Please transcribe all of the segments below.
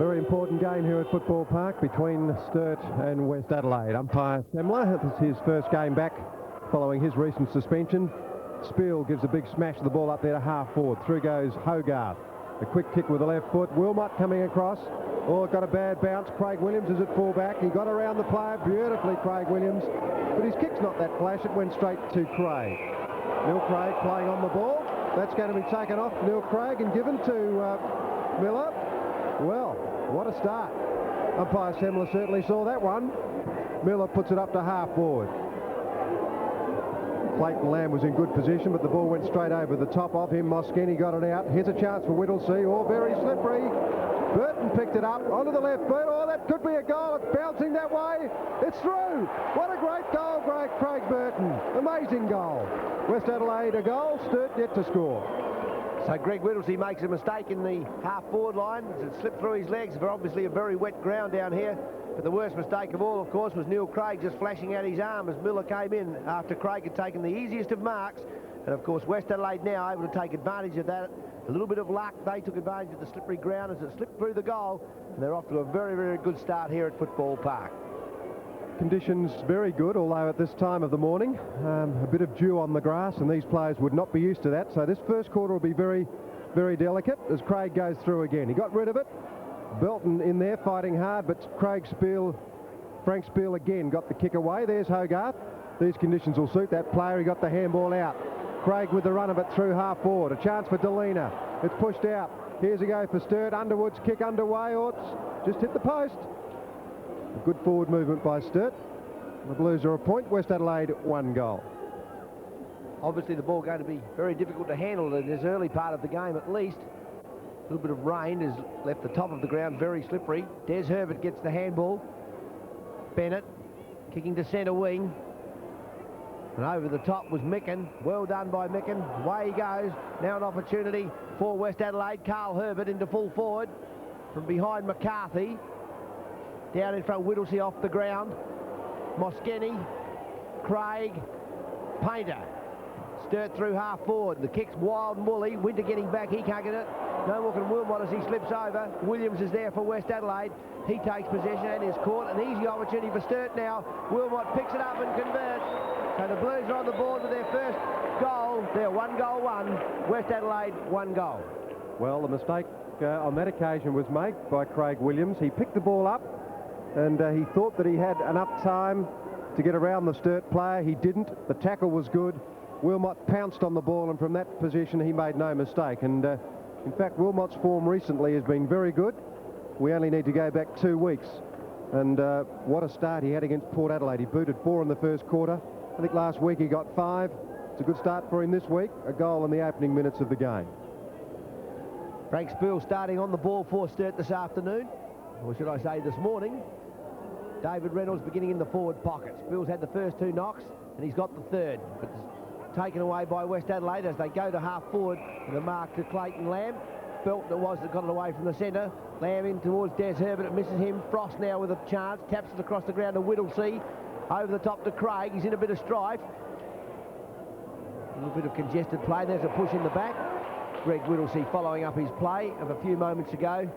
very important game here at Football Park between Sturt and West Adelaide. Umpire Semler, this is his first game back following his recent suspension. Spiel gives a big smash of the ball up there to half forward. Through goes Hogarth. A quick kick with the left foot. Wilmot coming across. Oh, got a bad bounce. Craig Williams is at fullback. He got around the player beautifully, Craig Williams. But his kick's not that flash. It went straight to Craig. Neil Craig playing on the ball. That's going to be taken off Neil Craig and given to Miller. Well, what a start. Umpire Semler certainly saw that one. Miller puts it up to half forward. Clayton Lamb was in good position, but the ball went straight over the top of him. Moskeny got it out. Here's a chance for Whittlesea. Oh, very slippery. Burton picked it up onto the left foot. Oh, that could be a goal. It's bouncing that way. It's through. What a great goal, Craig Burton. Amazing goal. West Adelaide a goal. Sturt yet to score. So Greg Whittlesea makes a mistake in the half-forward line. It slipped through his legs. For obviously a very wet ground down here. But the worst mistake of all, of course, was Neil Craig just flashing out his arm as Miller came in after Craig had taken the easiest of marks. And, of course, West Adelaide now able to take advantage of that. A little bit of luck. They took advantage of the slippery ground as it slipped through the goal. And they're off to a very, very good start here at Football Park. Conditions very good, although at this time of the morning, a bit of dew on the grass, and these players would not be used to that. So this first quarter will be very, very delicate as Craig goes through again. He got rid of it. Belton in there fighting hard, but Frank Spiel again got the kick away. There's Hogarth. These conditions will suit that player. He got the handball out. Craig with the run of it through half forward. A chance for Delena. It's pushed out. Here's a go for Sturt. Underwood's kick underway. Oh, it's just hit the post. A good forward movement by Sturt. The Blues are a point. West Adelaide 1 goal. Obviously the ball going to be very difficult to handle in this early part of the game at least. A little bit of rain has left the top of the ground very slippery. Des Herbert gets the handball. Bennett kicking to centre wing. And over the top was Micken. Well done by Micken. Away he goes. Now an opportunity for West Adelaide. Carl Herbert into full forward. From behind McCarthy. Down in front, Whittlesea off the ground. Moskeny. Craig. Painter. Sturt through half forward. The kick's wild and woolly. Winter getting back. He can't get it. No more can Wilmot as he slips over. Williams is there for West Adelaide. He takes possession and is caught. An easy opportunity for Sturt now. Wilmot picks it up and converts. So the Blues are on the board with their first goal. They're 1 goal 1. West Adelaide 1 goal. Well, the mistake on that occasion was made by Craig Williams. He picked the ball up and he thought that he had enough time to get around the Sturt player. He didn't. The tackle was good. Wilmot pounced on the ball, and from that position he made no mistake. And in fact, Wilmot's form recently has been very good. We only need to go back 2 weeks. And what a start he had against Port Adelaide. He booted 4 in the first quarter. I think last week he got 5. It's a good start for him this week. A goal in the opening minutes of the game. Frank Spiel starting on the ball for Sturt this afternoon. Or should I say this morning. David Reynolds beginning in the forward pocket. Spiel's had the first 2 knocks, and he's got the third. But taken away by West Adelaide as they go to half forward and the mark to Clayton Lamb. Belton that was that got it away from the centre. Lamb in towards Des Herbert. It misses him. Frost now with a chance. Taps it across the ground to Whittlesea. Over the top to Craig. He's in a bit of strife. A little bit of congested play. There's a push in the back. Greg Whittlesea following up his play of a few moments ago.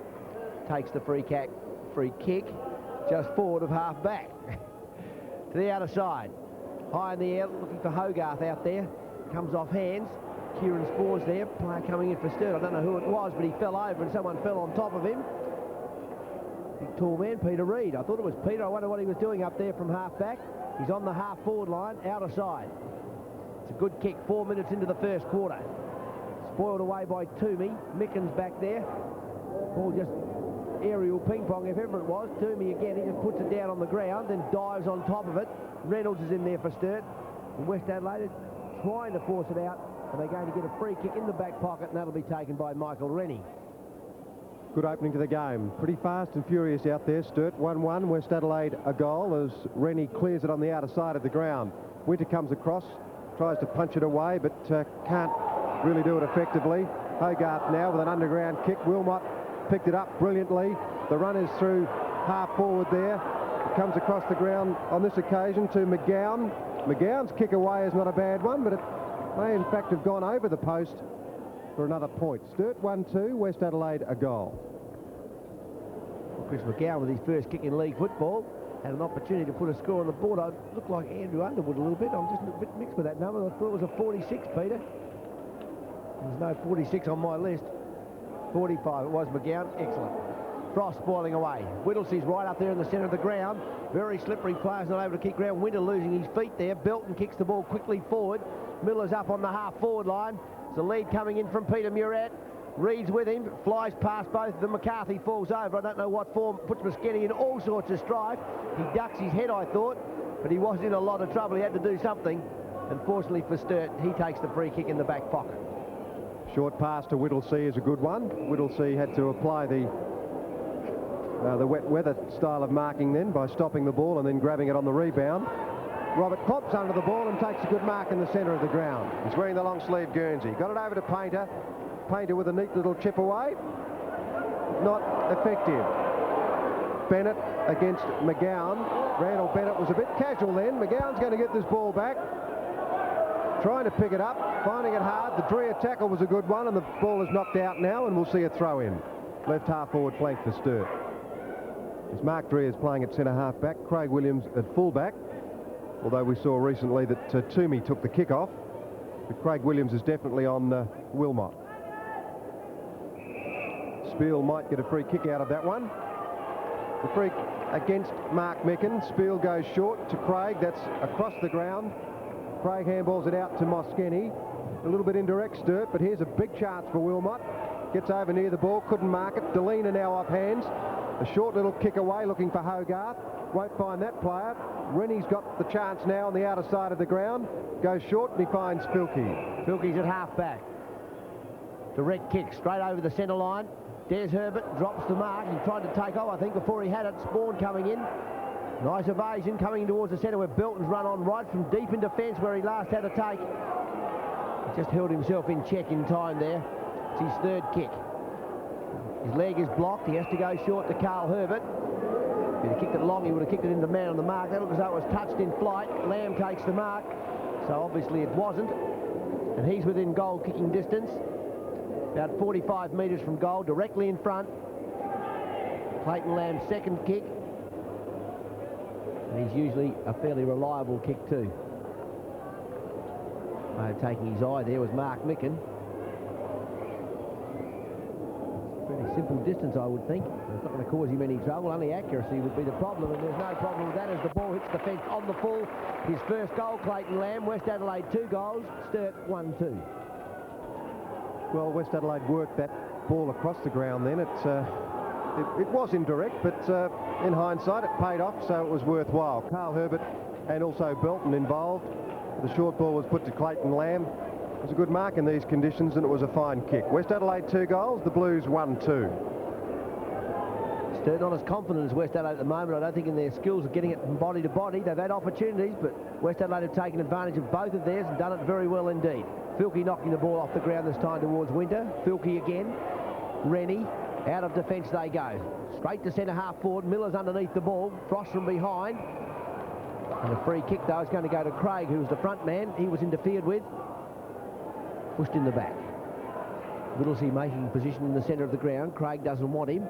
Takes the free kick just forward of half back. To the outer side. High in the air, looking for Hogarth out there. Comes off hands. Kieran Spore's there. Player coming in for Sturt. I don't know who it was, but he fell over and someone fell on top of him. Big tall man, Peter Reid. I thought it was Peter. I wonder what he was doing up there from half back. He's on the half forward line, outer side. It's a good kick, 4 minutes into the first quarter. Spoiled away by Toomey. Micken's back there. Ball just aerial ping pong, if ever it was. Toomey again, he just puts it down on the ground and dives on top of it. Reynolds is in there for Sturt. And West Adelaide trying to force it out, and they're going to get a free kick in the back pocket, and that'll be taken by Michael Rennie. Good opening to the game. Pretty fast and furious out there. Sturt 1-1. West Adelaide a goal as Rennie clears it on the outer side of the ground. Winter comes across, tries to punch it away, but can't really do it effectively. Hogarth now with an underground kick. Wilmot picked it up brilliantly. The run is through half forward there. It comes across the ground on this occasion to McGowan. McGowan's kick away is not a bad one, but it may in fact have gone over the post for another point. Sturt 1-2, West Adelaide a goal. Chris McGowan with his first kick in league football had an opportunity to put a score on the board. I looked like Andrew Underwood a little bit. I'm just a bit mixed with that number. I thought it was a 46, Peter. There's no 46 on my list. 45 it was, McGowan. Excellent. Frost spoiling away. Whittlesey's right up there in the centre of the ground. Very slippery players not able to kick ground. Winter losing his feet there. Belton kicks the ball quickly forward. Miller's up on the half-forward line. It's a lead coming in from Peter Murat. Reed's with him, flies past both of them. McCarthy falls over. I don't know what form. Puts Moschetti in all sorts of strife. He ducks his head, I thought, but he was in a lot of trouble. He had to do something. Unfortunately for Sturt, he takes the free kick in the back pocket. Short pass to Whittlesey is a good one. Whittlesey had to apply the wet weather style of marking then by stopping the ball and then grabbing it on the rebound. Robert clomps under the ball and takes a good mark in the centre of the ground. He's wearing the long sleeve Guernsey. Got it over to Painter. Painter with a neat little chip away. Not effective. Bennett against McGowan. Randall Bennett was a bit casual then. McGowan's going to get this ball back. Trying to pick it up, finding it hard. The Dreher tackle was a good one, and the ball is knocked out now, and we'll see a throw in. Left half forward flank for Sturt. As Mark Dreher's playing at centre half back, Craig Williams at full back. Although we saw recently that Toomey took the kick off. But Craig Williams is definitely on Wilmot. Spiel might get a free kick out of that one. The free against Mark Mecken. Spiel goes short to Craig. That's across the ground. Craig handballs it out to Moschetti. A little bit indirect, Sturt, but here's a big chance for Wilmot. Gets over near the ball, couldn't mark it. Delina now off hands. A short little kick away looking for Hogarth. Won't find that player. Rennie's got the chance now on the outer side of the ground. Goes short and he finds Filkey. Filkey's at half back. Direct kick straight over the centre line. Des Herbert drops the mark. He tried to take off, I think, before he had it. Spawn coming in. Nice evasion coming towards the centre where Belton's run on right from deep in defence where he last had a take. He just held himself in check in time there. It's his third kick. His leg is blocked. He has to go short to Carl Herbert. If he'd have kicked it long, he would have kicked it into man on the mark. That looks as though it was touched in flight. Lamb takes the mark. So obviously it wasn't. And he's within goal kicking distance. About 45 metres from goal, directly in front. Clayton Lamb's second kick. And he's usually a fairly reliable kick too. Taking his eye there was Mark Micken. Pretty simple distance, I would think. It's not going to cause him any trouble. Only accuracy would be the problem, and there's no problem with that as the ball hits the fence on the full. His first goal, Clayton Lamb. West Adelaide 2 goals. Sturt 1-2. Well, West Adelaide worked that ball across the ground then. It was indirect, but in hindsight it paid off, so it was worthwhile. Carl Herbert and also Belton involved. The short ball was put to Clayton Lamb. It was a good mark in these conditions, and it was a fine kick. West Adelaide 2 goals, the Blues 1-2. Sturt not as confident as West Adelaide at the moment. I don't think in their skills of getting it from body to body. They've had opportunities, but West Adelaide have taken advantage of both of theirs and done it very well indeed. Filkey knocking the ball off the ground this time towards Winter. Filkey again. Rennie. Out of defence they go. Straight to centre half forward. Miller's underneath the ball. Frost from behind. And the free kick, though, is going to go to Craig, who was the front man. He was interfered with. Pushed in the back. Whittlesey making position in the centre of the ground. Craig doesn't want him.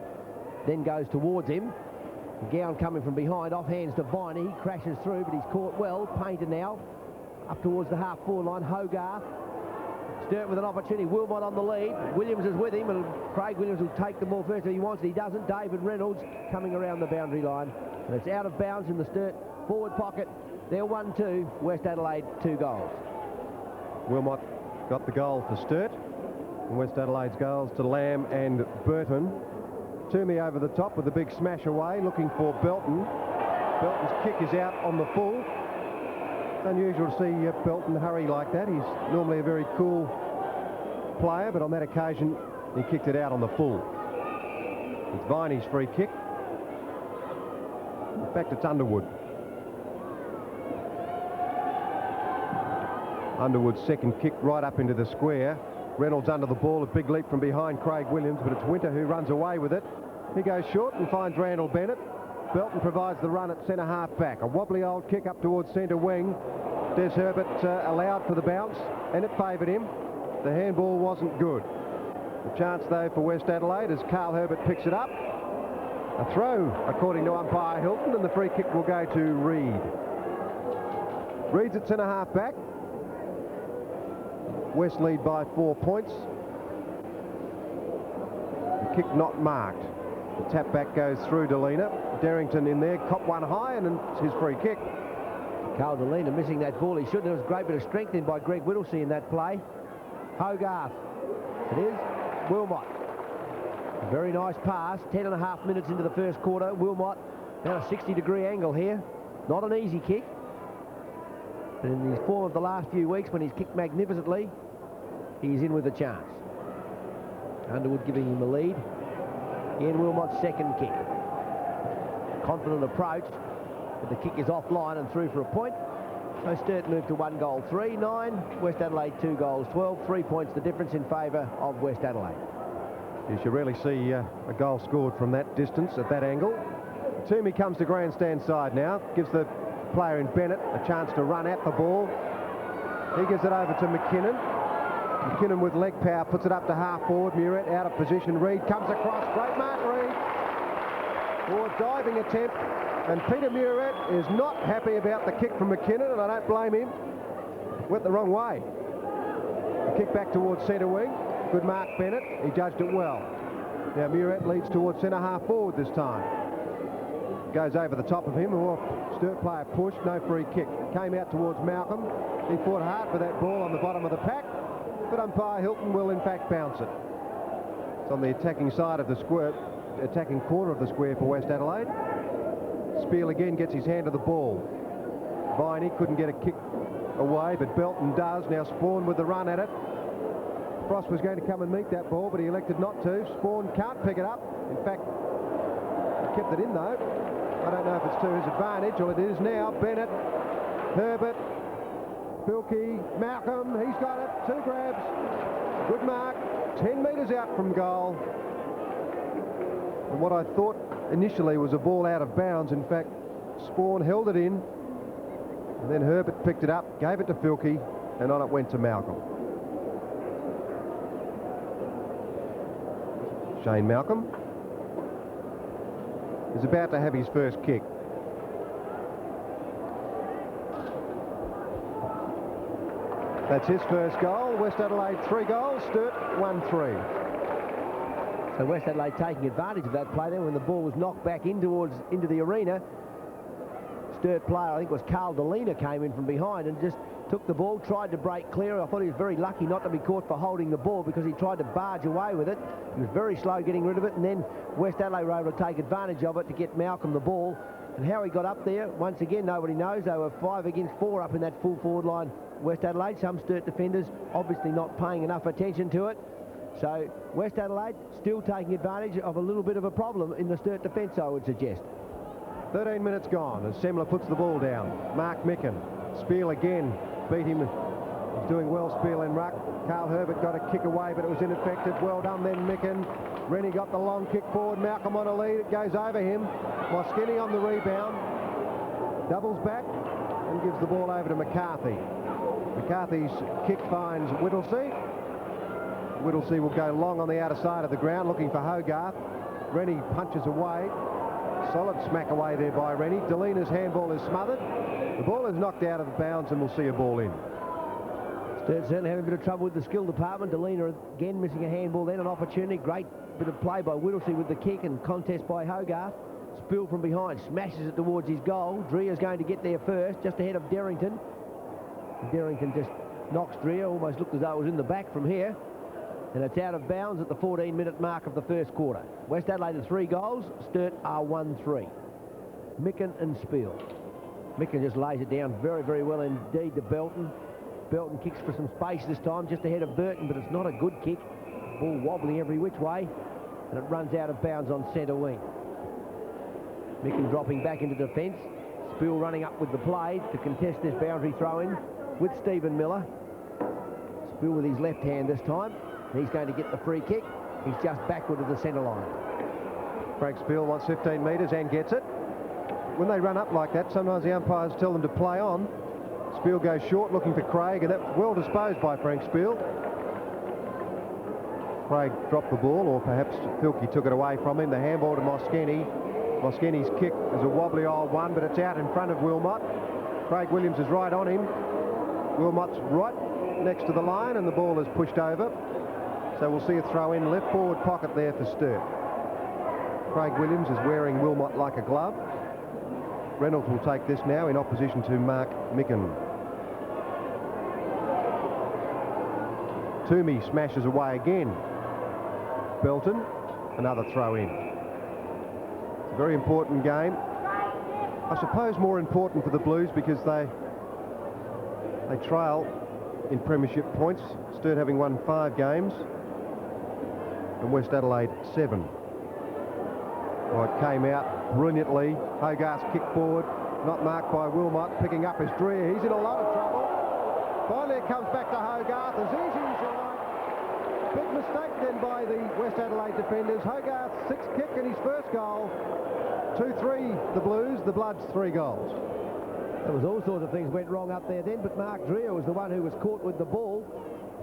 Then goes towards him. Gowan coming from behind. Off hands to Viney. He crashes through, but he's caught well. Painter now. Up towards the half-forward line. Hogarth. Sturt with an opportunity. Wilmot on the lead. Williams is with him, and Craig Williams will take the ball first if he wants it. He doesn't. David Reynolds coming around the boundary line. And it's out of bounds in the Sturt forward pocket. They're 1-2. West Adelaide 2 goals. Wilmot got the goal for Sturt. And West Adelaide's goals to Lamb and Burton. Toomey over the top with a big smash away, looking for Belton. Belton's kick is out on the full. It's unusual to see Belton hurry like that. He's normally a very cool player, but on that occasion he kicked it out on the full. It's Viney's free kick. In fact, it's Underwood. Underwood's second kick right up into the square. Reynolds under the ball, a big leap from behind Craig Williams, but it's Winter who runs away with it. He goes short and finds Randall Bennett. Belton provides the run at centre half back. A wobbly old kick up towards centre wing. Des Herbert allowed for the bounce, and it favoured him. The handball wasn't good. The chance, though, for West Adelaide as Carl Herbert picks it up. A throw, according to umpire Hilton, and the free kick will go to Reed. Reed's at centre-half back. West lead by 4 points. The kick not marked. The tap back goes through Delina. Derrington in there, cop one high, and it's his free kick. Carl Delina missing that ball. He shouldn't. There was a great bit of strength in by Greg Whittlesey in that play. Hogarth. It is Wilmot. A very nice pass. 10.5 minutes into the first quarter. Wilmot down a 60-degree angle here. Not an easy kick. But in his form of the last few weeks, when he's kicked magnificently, he's in with a chance. Underwood giving him a lead. Ian Wilmot's second kick. Confident approach, but the kick is offline and through for a point. So Sturt moved to 1 goal 3, 9. West Adelaide 2 goals 12. 3 points the difference in favour of West Adelaide. You should really see a goal scored from that distance at that angle. Toomey comes to grandstand side now, gives the player in Bennett a chance to run at the ball. He gives it over to McKinnon. McKinnon with leg power puts it up to half forward. Murrett out of position. Reed comes across. Great mark, Reed. For a diving attempt. And Peter Murrett is not happy about the kick from McKinnon, and I don't blame him. Went the wrong way. A kick back towards centre wing. Good mark, Bennett. He judged it well. Now Murrett leads towards centre half forward this time. Goes over the top of him. Sturt player pushed. No free kick. Came out towards Malcolm. He fought hard for that ball on the bottom of the pack. But umpire Hilton will in fact bounce it. It's on the attacking side of the square, attacking corner of the square for West Adelaide. Spiel again gets his hand to the ball. Viney couldn't get a kick away, but Belton does. Now Spawn with the run at it. Frost was going to come and meet that ball, but he elected not to. Spawn can't pick it up. In fact, he kept it in though. I don't know if it's to his advantage, or it is now. Bennett, Herbert, Bilkey, Malcolm, he's got it. 2 grabs. Good mark. 10 metres out from goal. And what I thought initially was a ball out of bounds. In fact, Spawn held it in. And then Herbert picked it up, gave it to Filkey, and on it went to Malcolm. Shane Malcolm is about to have his first kick. That's his first goal. West Adelaide 3 goals, Sturt 1-3. So West Adelaide taking advantage of that play then when the ball was knocked back into the arena. Sturt player, I think it was Carl Delina, came in from behind and just took the ball, tried to break clear. I thought he was very lucky not to be caught for holding the ball because he tried to barge away with it. He was very slow getting rid of it, and then West Adelaide were able to take advantage of it to get Malcolm the ball. And how he got up there, once again, nobody knows. They were 5 against 4 up in that full forward line. West Adelaide, some Sturt defenders obviously not paying enough attention to it. So West Adelaide still taking advantage of a little bit of a problem in the Sturt defence, I would suggest. 13 minutes gone as Semler puts the ball down. Mark Micken. Spiel again. Beat him. He's doing well, Spiel in ruck. Carl Herbert got a kick away, but it was ineffective. Well done then, Micken. Rennie got the long kick forward. Malcolm on a lead. It goes over him. Moschini on the rebound. Doubles back and gives the ball over to McCarthy. McCarthy's kick finds Whittlesey. Whittlesey will go long on the outer side of the ground looking for Hogarth. Rennie punches away. Solid smack away there by Rennie. Delina's handball is smothered. The ball is knocked out of bounds and we'll see a ball in. Sturt certainly having a bit of trouble with the skill department. Delina again missing a handball, then an opportunity. Great bit of play by Whittlesey with the kick and contest by Hogarth. Spill from behind, smashes it towards his goal. Dreer's going to get there first, just ahead of Derrington. Derrington just knocks Dreer, almost looked as though it was in the back from here. And it's out of bounds at the 14-minute mark of the first quarter. West Adelaide are 3 goals, Sturt are 1-3. Micken and Spiel. Micken just lays it down very, very well indeed to Belton. Belton kicks for some space this time, just ahead of Burton, but it's not a good kick. Ball wobbling every which way, and it runs out of bounds on centre wing. Micken dropping back into defence. Spiel running up with the play to contest this boundary throw-in with Stephen Miller. Spiel with his left hand this time. He's going to get the free kick. He's just backward of the centre line. Frank Spiel wants 15 metres and gets it. When they run up like that, sometimes the umpires tell them to play on. Spiel goes short looking for Craig, and that's well disposed by Frank Spiel. Craig dropped the ball, or perhaps Filkey took it away from him. The handball to Moskeny. Moskeny's kick is a wobbly old one, but it's out in front of Wilmot. Craig Williams is right on him. Wilmot's right next to the line, and the ball is pushed over. So we'll see a throw in left forward pocket there for Sturt. Craig Williams is wearing Wilmot like a glove. Reynolds will take this now in opposition to Mark Micken. Toomey smashes away again. Belton, another throw in. It's a very important game. I suppose more important for the Blues because they trail in premiership points. Sturt having won 5 games and West Adelaide 7. Well, it came out brilliantly. Hogarth's kick forward, not marked by Wilmot, picking up his Dreer. He's in a lot of trouble. Finally it comes back to Hogarth, as easy as you like. Big mistake then by the West Adelaide defenders. Hogarth's 6th kick and his first goal. 2-3 the Blues, the Bloods 3 goals. There was all sorts of things went wrong up there then, but Mark Dreer was the one who was caught with the ball.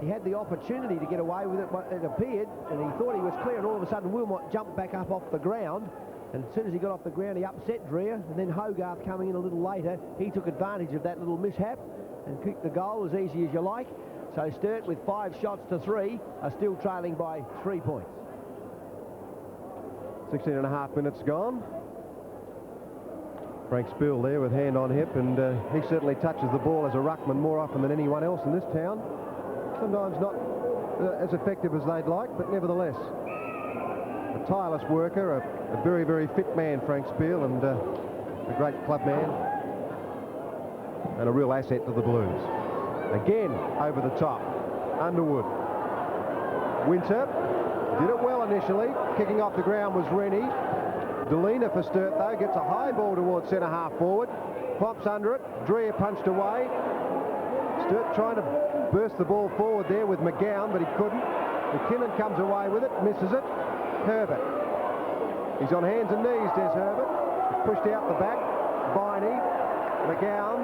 He had the opportunity to get away with it, but it appeared, and he thought he was clear, and all of a sudden Wilmot jumped back up off the ground, and as soon as he got off the ground he upset Dreer, and then Hogarth coming in a little later, he took advantage of that little mishap and kicked the goal as easy as you like. So Sturt, with 5 shots to 3, are still trailing by 3 points. 16 and a half minutes gone. Frank Spiel there with hand on hip, and he certainly touches the ball as a ruckman more often than anyone else in this town. Sometimes not as effective as they'd like, but nevertheless a tireless worker, a very, very fit man, Frank Spiel, and a great club man and a real asset to the Blues. Again over the top, Underwood. Winter did it well initially. Kicking off the ground was Rennie. Delina for Sturt though gets a high ball towards centre half forward. Pops under it. Dreer punched away. Sturt trying to burst the ball forward there with McGowan, but he couldn't. McKinnon comes away with it, misses it. Herbert. He's on hands and knees, Des Herbert. Pushed out the back. Viney. McGowan.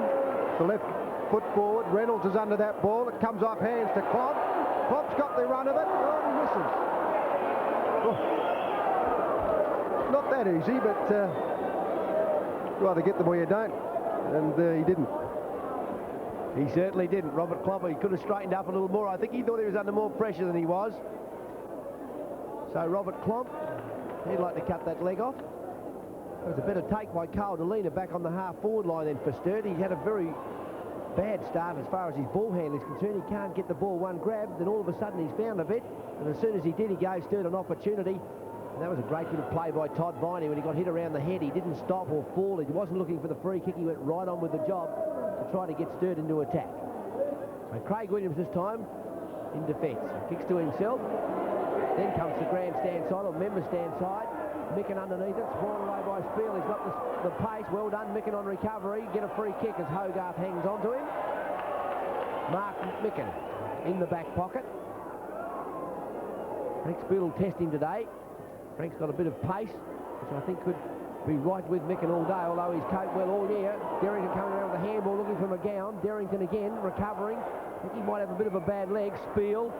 The left foot forward. Reynolds is under that ball. It comes off hands to Klopp. Klopp's got the run of it. Oh, he misses. Oh. Not that easy, but you either get them or you don't. And he didn't. He certainly didn't. Robert Klopp, he could have straightened up a little more. I think he thought he was under more pressure than he was. So Robert Klopp, he'd like to cut that leg off. It was a better take by Carl Delina back on the half-forward line then for Sturt. He had a very bad start as far as his ball handling is concerned. He can't get the ball one grab, then all of a sudden he's found a bit, and as soon as he did, he gave Sturt an opportunity. And that was a great bit of play by Todd Viney. When he got hit around the head, he didn't stop or fall. He wasn't looking for the free kick. He went right on with the job to try to get Sturt into attack. So Craig Williams this time in defence. Kicks to himself. Then comes the grandstand side, or member stand side. Micken underneath it, spawned away by Spiel. He's got the pace. Well done, Micken on recovery. Get a free kick as Hogarth hangs on to him. Mark Micken in the back pocket. Frank Spiel will test him today. Frank's got a bit of pace, which I think could be right with Micken all day, although he's coped well all year. Darrington coming around with a handball, looking for McGowan. Darrington again, recovering. I think he might have a bit of a bad leg. Spiel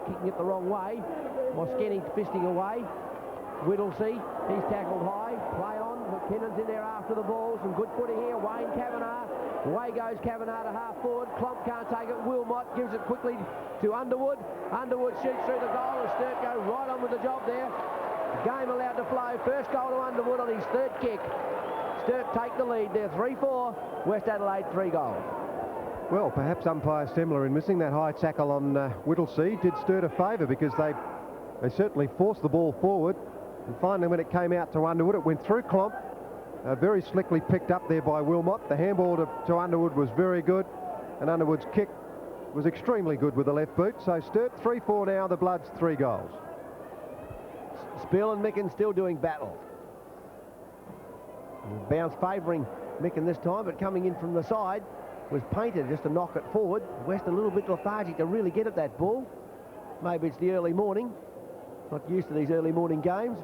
kicking it the wrong way. Moskeny fisting away. Whittlesey, he's tackled high. Play on. McKinnon's in there after the ball. Some good footing here. Wayne Kavanagh. Away goes Kavanagh to half forward. Klomp can't take it. Wilmot gives it quickly to Underwood. Underwood shoots through the goal, and Sturt go right on with the job there. Game allowed to flow. First goal to Underwood on his 3rd kick. Sturt take the lead there. 3-4. West Adelaide 3 goals. Well, perhaps umpire Semler in missing that high tackle on Whittlesey did Sturt a favour, because they certainly forced the ball forward. And finally, when it came out to Underwood, it went through Klomp. Very slickly picked up there by Wilmot. The handball to Underwood was very good, and Underwood's kick was extremely good with the left boot. So Sturt 3-4 now. The Bloods 3 goals. Spiel and Micken still doing battle. Bounce favouring Micken this time, but coming in from the side was Painter just to knock it forward. West a little bit lethargic to really get at that ball. Maybe it's the early morning. Not used to these early morning games.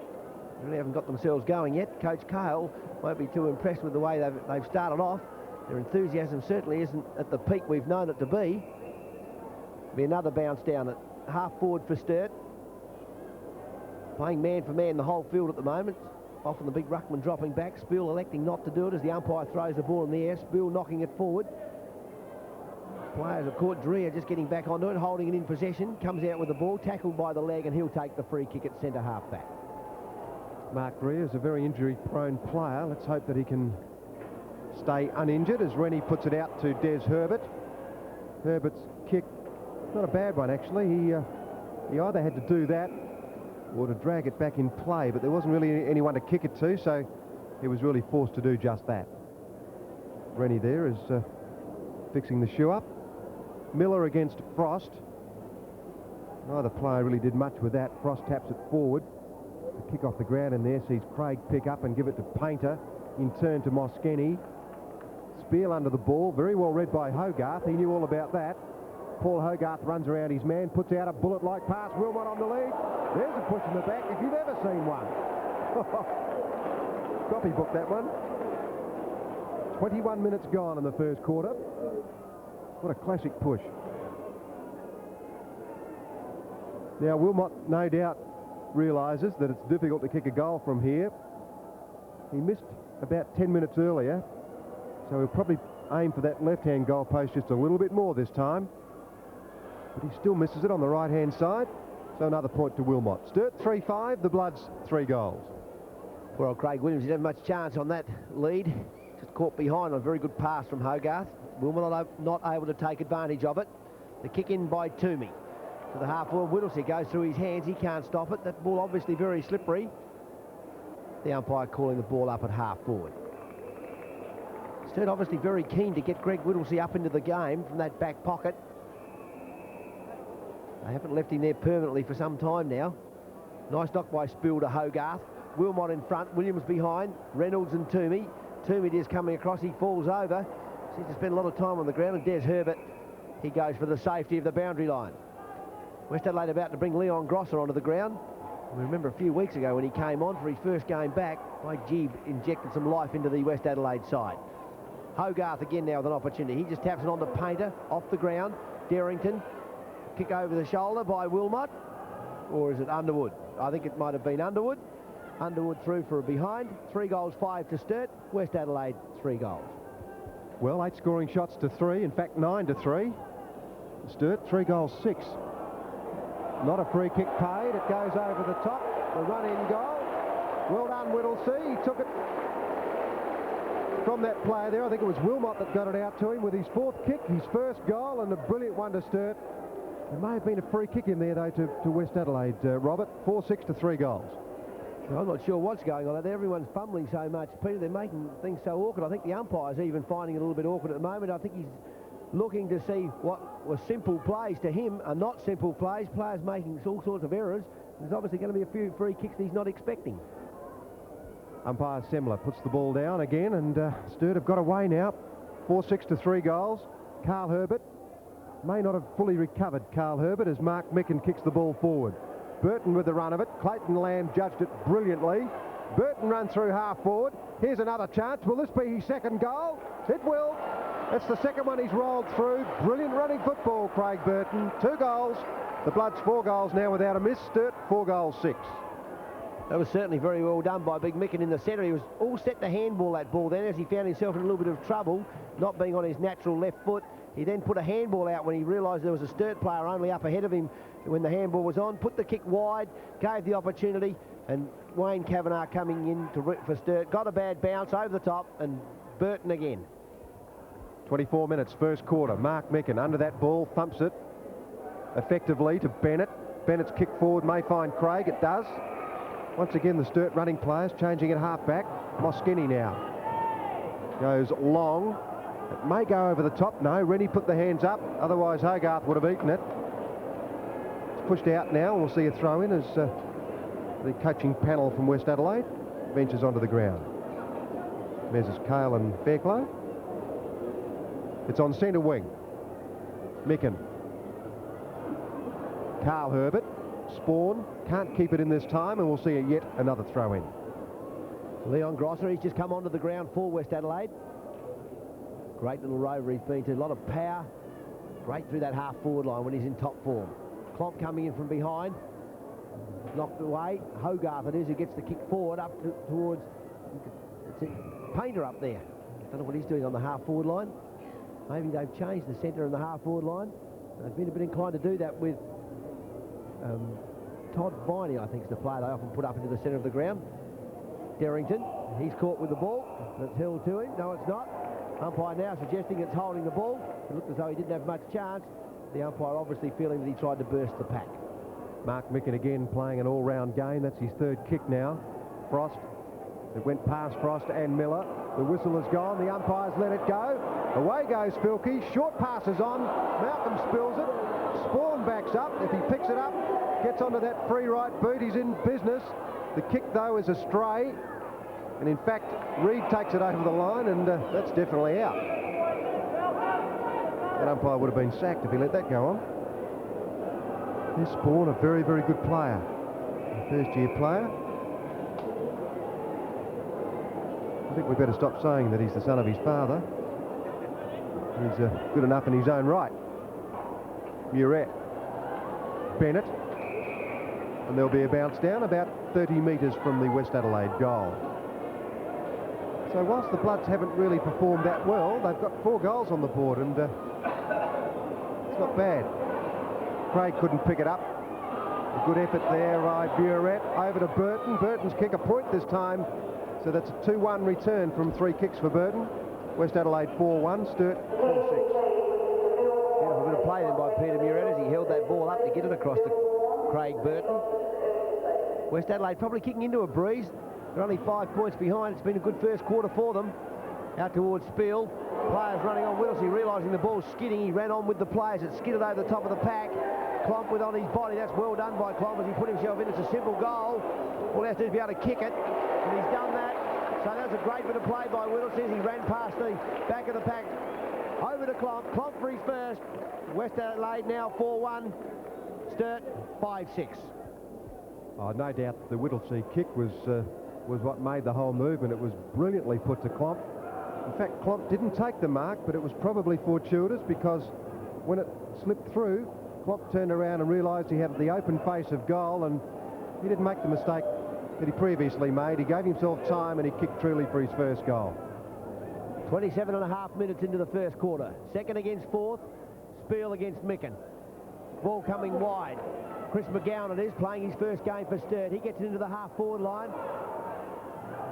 They really haven't got themselves going yet. Coach Cale won't be too impressed with the way they've started off. Their enthusiasm certainly isn't at the peak we've known it to be. Be another bounce down at half forward for Sturt. playing man for man the whole field at the moment. Often the big ruckman dropping back. Spiel electing not to do it as the umpire throws the ball in the air. Spiel knocking it forward. Players have caught Dreher just getting back onto it, holding it in possession. Comes out with the ball, tackled by the leg, and he'll take the free kick at centre half back. Mark Dreher is a very injury-prone player. Let's hope that he can stay uninjured as Rennie puts it out to Des Herbert. Herbert's kick, not a bad one actually. He either had to do that or to drag it back in play, but there wasn't really anyone to kick it to, so he was really forced to do just that. Rennie there is fixing the shoe up. Miller against Frost. Neither player really did much with that. Frost taps it forward. The kick off the ground in there sees Craig pick up and give it to Painter. In turn to Moskeny. Spiel under the ball. Very well read by Hogarth. He knew all about that. Paul Hogarth runs around his man, puts out a bullet-like pass. Wilmot on the lead. There's a push in the back if you've ever seen one. Copybook that one. 21 minutes gone in the first quarter. What a classic push. Now Wilmot no doubt realises that it's difficult to kick a goal from here. He missed about 10 minutes earlier, so he'll probably aim for that left-hand goal post just a little bit more this time. But he still misses it on the right-hand side, so another point to Wilmot. Sturt 3-5, the Bloods 3 goals. Well, Craig Williams didn't have much chance on that lead. Just caught behind on a very good pass from Hogarth. Wilmot not able to take advantage of it. The kick in by Toomey. To the half-forward, Whittlesey goes through his hands. He can't stop it. That ball obviously very slippery. The umpire calling the ball up at half-forward. Sturt obviously very keen to get Greg Whittlesey up into the game from that back pocket. They haven't left him there permanently for some time now. Nice knock by Spiel to Hogarth. Wilmot in front, Williams behind, Reynolds and Toomey. Toomey is coming across, he falls over. Seems to spend a lot of time on the ground, and Des Herbert, he goes for the safety of the boundary line. West Adelaide about to bring Leon Grosser onto the ground. We remember a few weeks ago when he came on for his first game back, Mike Jeeb injected some life into the West Adelaide side. Hogarth again now with an opportunity. He just taps it on to Painter, off the ground. Derrington, kick over the shoulder by Wilmot. Or is it Underwood? I think it might have been Underwood. Underwood through for a behind. 3 goals, 5 to Sturt. West Adelaide, 3 goals. Well, 8 scoring shots to 3. In fact, 9 to 3. Sturt, 3 goals, 6. Not a free kick paid. It goes over the top. The run-in goal. Well done, Whittlesey. He took it from that player there. I think it was Wilmot that got it out to him with his 4th kick, his first goal, and a brilliant one to Sturt. There may have been a free kick in there, though, to West Adelaide, Robert. 4-6 to 3 goals. I'm not sure what's going on out there. Everyone's fumbling so much, Peter. They're making things so awkward. I think the umpire's even finding it a little bit awkward at the moment. I think he's looking to see what was simple plays to him are not simple plays. Players making all sorts of errors. There's obviously going to be a few free kicks he's not expecting. Umpire Semler puts the ball down again, and Sturt have got away now. 4-6 to 3 goals. Carl Herbert may not have fully recovered, Carl Herbert, as Mark Micken kicks the ball forward. Burton with the run of it. Clayton Lamb judged it brilliantly. Burton run through half forward. Here's another chance. Will this be his second goal? It will. It's the second one he's rolled through. Brilliant running football, Craig Burton. 2 goals. The Bloods 4 goals now without a miss. Sturt 4 goals, 6. That was certainly very well done by Big Micken in the centre. He was all set to handball that ball then as he found himself in a little bit of trouble, not being on his natural left foot. He then put a handball out when he realised there was a Sturt player only up ahead of him when the handball was on. Put the kick wide, gave the opportunity, and Wayne Kavanagh coming in for Sturt. Got a bad bounce over the top, and Burton again. 24 minutes, first quarter. Mark Micken under that ball, thumps it effectively to Bennett. Bennett's kick forward may find Craig. It does. Once again, the Sturt running players changing at half-back. Moskeny now goes long. It may go over the top. No, Rennie put the hands up. Otherwise, Hogarth would have eaten it. It's pushed out now. We'll see a throw in as the coaching panel from West Adelaide ventures onto the ground. Measures Cale and Fairclough. It's on centre wing. Micken. Carl Herbert. Spawn. Can't keep it in this time, and we'll see yet another throw in. Leon Grosser, he's just come onto the ground for West Adelaide. Great little rover he's been to. A lot of power. Great through that half-forward line when he's in top form. Klomp coming in from behind. Knocked away. Hogarth it is who gets the kick forward up towards... It's Painter up there. Don't know what he's doing on the half-forward line. Maybe they've changed the centre and the half-forward line. They've been a bit inclined to do that with Todd Viney, I think, is the player they often put up into the centre of the ground. Derrington, he's caught with the ball. That's held to him. No, it's not. Umpire now suggesting it's holding the ball. It looked as though he didn't have much chance. The umpire obviously feeling that he tried to burst the pack. Mark Micken again playing an all-round game. That's his third kick now. Frost. It went past Frost and Miller. The whistle has gone. The umpires let it go. Away goes Filkey. Short passes on. Malcolm spills it. Spawn backs up. If he picks it up, gets onto that free right boot, he's in business. The kick, though, is a stray. And, in fact, Reid takes it over the line, and that's definitely out. That umpire would have been sacked if he let that go on. There's Spawn, a very, very good player. A first-year player. I think we better stop saying that he's the son of his father. He's good enough in his own right. Muret. Bennett. And there'll be a bounce down about 30 metres from the West Adelaide goal. So whilst the Bloods haven't really performed that well, they've got 4 goals on the board, and it's not bad. Craig couldn't pick it up. A good effort there by Muret. Over to Burton. Burton's kick a point this time. So that's a 2-1 return from 3 kicks for Burton. West Adelaide 4-1, Sturt 4-6. Beautiful bit of play then by Peter Muret as he held that ball up to get it across to Craig Burton. West Adelaide probably kicking into a breeze. They're only 5 points behind. It's been a good first quarter for them. Out towards Spiel. Players running on Whittlesey, realising the ball's skidding. He ran on with the players. It skidded over the top of the pack. Klomp with on his body. That's well done by Klomp as he put himself in. It's a simple goal. All he has to do is be able to kick it. And he's done that. So that's a great bit of play by Whittlesey. He ran past the back of the pack. Over to Klomp. Klomp for his first. West Adelaide now 4-1. Sturt 5-6. Oh, no doubt the Whittlesey kick was what made the whole move, and it was brilliantly put to Klomp. In fact, Klomp didn't take the mark, but it was probably fortuitous because when it slipped through, Klomp turned around and realised he had the open face of goal, and he didn't make the mistake that he previously made. He gave himself time and he kicked truly for his first goal. 27.5 minutes into the first quarter. Second against fourth. Spiel against Micken. Ball coming wide. Chris McGowan it is, playing his first game for Sturt. He gets it into the half-forward line.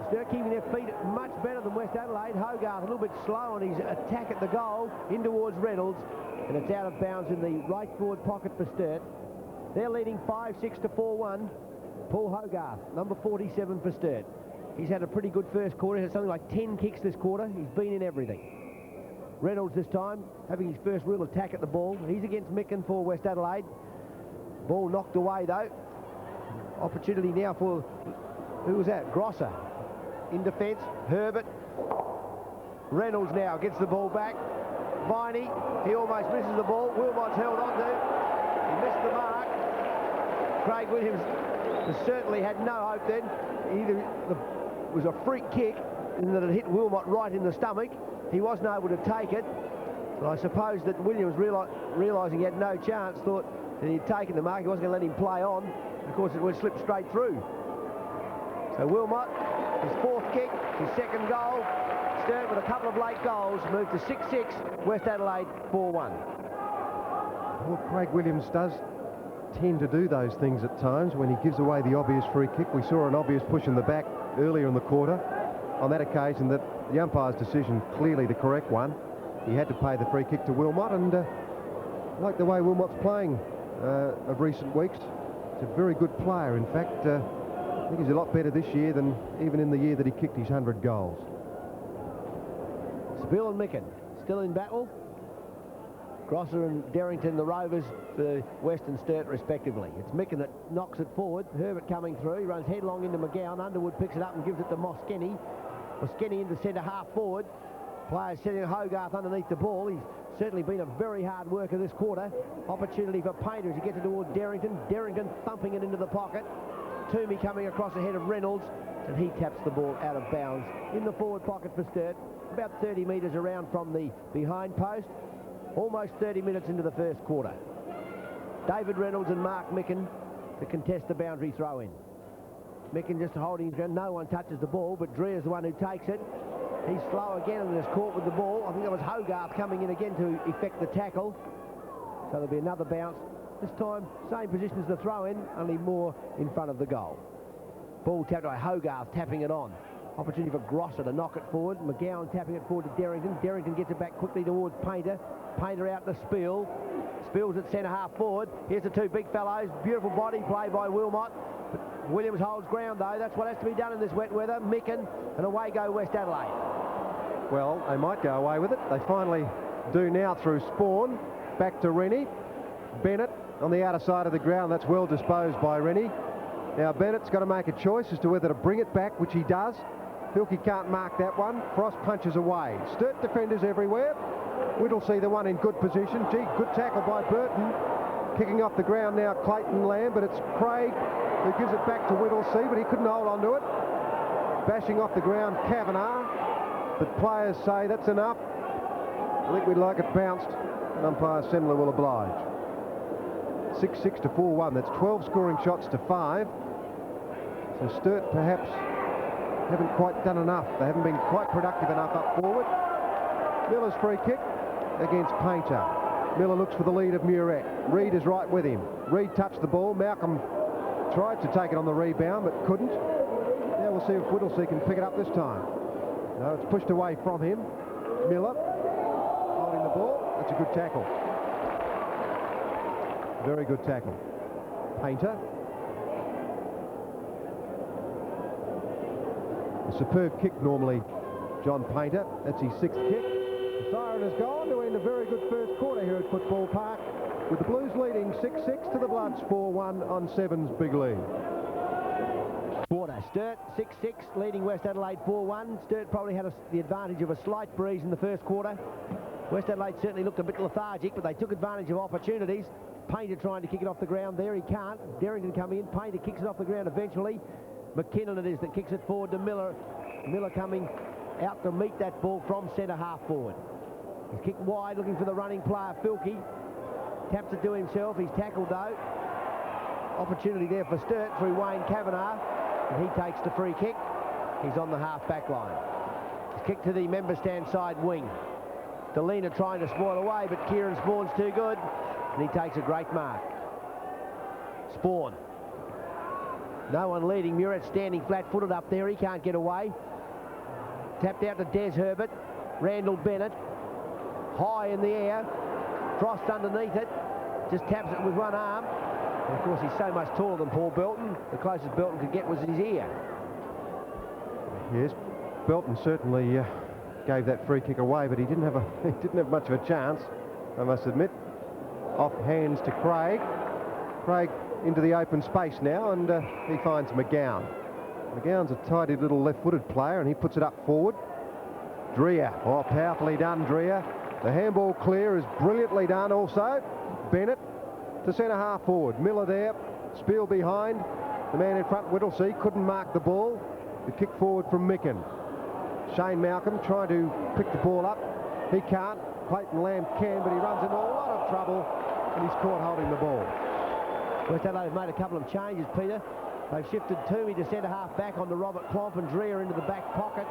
Sturt keeping their feet much better than West Adelaide. Hogarth a little bit slow on his attack at the goal, in towards Reynolds, and it's out of bounds in the right forward pocket for Sturt. They're leading 5-6 to 4-1. Paul Hogarth, number 47 for Sturt. He's had a pretty good first quarter. He's had something like 10 kicks this quarter. He's been in everything. Reynolds this time having his first real attack at the ball. He's against Micken for West Adelaide. Ball knocked away though. Opportunity now for, who was that? Grosser. In defence, Herbert. Reynolds now gets the ball back. Viney, he almost misses the ball. Wilmot's held on to. He missed the mark. Craig Williams certainly had no hope then. Either it was a freak kick in that it hit Wilmot right in the stomach. He wasn't able to take it. But I suppose that Williams, realising he had no chance, thought that he'd taken the mark. He wasn't going to let him play on. Of course, it would slip straight through. So Wilmot, his fourth kick, his second goal. Sturt with a couple of late goals, moved to 6-6. West Adelaide 4-1. Well, Craig Williams does tend to do those things at times when he gives away the obvious free kick. We saw an obvious push in the back earlier in the quarter. On that occasion, that the umpire's decision, clearly the correct one. He had to pay the free kick to Wilmot, and like the way Wilmot's playing of recent weeks, he's a very good player. In fact, I think he's a lot better this year than even in the year that he kicked his 100 goals. Spiel and Micken still in battle. Grosser and Derrington, the Rovers, for West and Sturt respectively. It's Micken that knocks it forward. Herbert coming through. He runs headlong into McGowan. Underwood picks it up and gives it to Moskeny. Moskeny into centre half forward. Players setting Hogarth underneath the ball. He's certainly been a very hard worker this quarter. Opportunity for Painter as he gets it towards Derrington. Derrington thumping it into the pocket. Toomey coming across ahead of Reynolds, and he taps the ball out of bounds in the forward pocket for Sturt. About 30 metres around from the behind post. Almost 30 minutes into the first quarter. David Reynolds and Mark Micken to contest the boundary throw-in. Micken just holding his ground. No one touches the ball, but Dreer's the one who takes it. He's slow again and is caught with the ball. I think that was Hogarth coming in again to effect the tackle. So there'll be another bounce. This time, same position as the throw-in, only more in front of the goal. Ball tapped by Hogarth, tapping it on. Opportunity for Grosser to knock it forward. McGowan tapping it forward to Derrington. Derrington gets it back quickly towards Painter. Painter out to Spiel. Spiel's at centre-half forward. Here's the two big fellows. Beautiful body play by Wilmot. But Williams holds ground, though. That's what has to be done in this wet weather. Micken, and away go West Adelaide. Well, they might go away with it. They finally do now through Spawn. Back to Rennie. Bennett on the outer side of the ground. That's well disposed by Rennie. Now Bennett's got to make a choice as to whether to bring it back, which he does. Filkey can't mark that one. Frost punches away. Sturt defenders everywhere. Whittlesea the one in good position. Gee, good tackle by Burton. Kicking off the ground now Clayton Lamb, but it's Craig who gives it back to Whittlesea, but he couldn't hold on to it. Bashing off the ground Kavanagh, but players say that's enough. I think we'd like it bounced, and umpire Semler will oblige. 6-6 to 4-1. That's 12 scoring shots to 5. So Sturt perhaps haven't quite done enough. They haven't been quite productive enough up forward. Miller's free kick against Painter. Miller looks for the lead of Muret. Reid is right with him. Reid touched the ball. Malcolm tried to take it on the rebound but couldn't. Now we'll see if Whittlesea can pick it up this time. No, it's pushed away from him. Miller holding the ball. That's a good tackle. Very good tackle. Painter. A superb kick normally, John Painter. That's his 6th kick. The siren has gone to end a very good first quarter here at Football Park, with the Blues leading 6-6 to the Bloods 4-1 on 7's big lead. Quarter. Sturt 6-6 leading West Adelaide 4-1. Sturt probably had the advantage of a slight breeze in the first quarter. West Adelaide certainly looked a bit lethargic, but they took advantage of opportunities. Painter trying to kick it off the ground there. He can't. Derrington coming in. Painter kicks it off the ground eventually. McKinnon it is that kicks it forward to Miller. Miller coming out to meet that ball from centre-half forward. He's kicked wide, looking for the running player, Filkey. Taps it to himself. He's tackled, though. Opportunity there for Sturt through Wayne Kavanagh. And he takes the free kick. He's on the half-back line. He's kicked to the member stand side wing. Delena trying to spoil away, but Kieran Spawn's too good. And he takes a great mark. Spawn. No one leading. Muret standing flat-footed up there. He can't get away. Tapped out to Des Herbert. Randall Bennett. High in the air. Frost underneath it. Just taps it with one arm. And of course, he's so much taller than Paul Belton. The closest Belton could get was his ear. Yes, Belton certainly gave that free kick away, but he didn't have much of a chance, I must admit. Off hands to Craig. Craig into the open space now, and he finds McGowan. McGowan's a tidy little left-footed player, and he puts it up forward. Dreer, oh, powerfully done, Dreer. The handball clear is brilliantly done also. Bennett to centre-half forward. Miller there, Spiel behind. The man in front, Whittlesea, couldn't mark the ball. The kick forward from Micken. Shane Malcolm trying to pick the ball up. He can't. Clayton Lamb can, but he runs into a lot of trouble, and he's caught holding the ball. West Adelaide have made a couple of changes, Peter. They've shifted Toomey to centre-half back onto Robert Klomp and Dreer into the back pocket.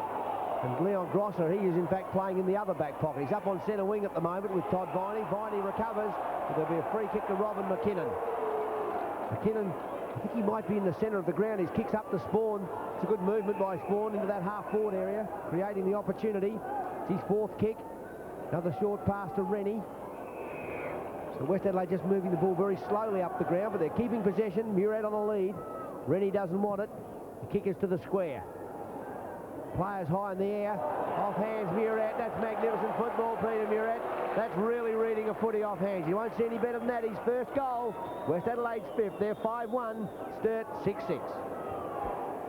And Leon Grosser, he is in fact playing in the other back pocket. He's up on centre wing at the moment with Todd Viney. Viney recovers, but there'll be a free kick to Robin McKinnon. McKinnon, I think he might be in the centre of the ground. His kicks up to Spawn. It's a good movement by Spawn into that half-forward area, creating the opportunity. It's his 4th kick. Another short pass to Rennie. So West Adelaide just moving the ball very slowly up the ground, but they're keeping possession. Muret on the lead. Rennie doesn't want it. The kick is to the square. Players high in the air. Off hands, Muret. That's magnificent football, Peter Muret. That's really reading a footy off hands. You won't see any better than that. His first goal. West Adelaide's 5th. They're 5-1. Sturt 6-6.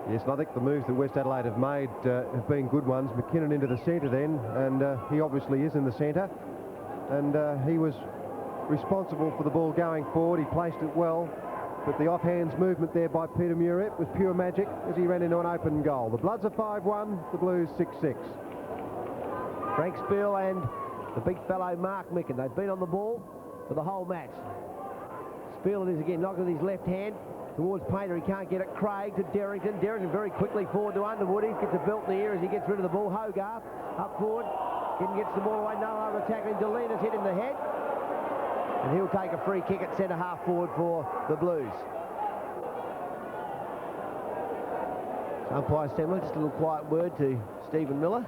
Yes, and I think the moves that West Adelaide have made have been good ones. McKinnon into the centre then, and he obviously is in the centre. And he was responsible for the ball going forward. He placed it well. But the off-hands movement there by Peter Muret was pure magic as he ran into an open goal. The Bloods are 5-1, the Blues 6-6. Frank Spiel and the big fellow Mark Micken. They've been on the ball for the whole match. Spiel it is again, knocking with his left hand towards Painter. He can't get it. Craig to Derrington. Derrington very quickly forward to Underwood. He gets a belt in the ear as he gets rid of the ball. Hogarth up forward. Gets the ball away. No other attacking. Delina's hit in the head. And he'll take a free kick at centre half forward for the Blues. Umpire Semler, just a little quiet word to Stephen Miller.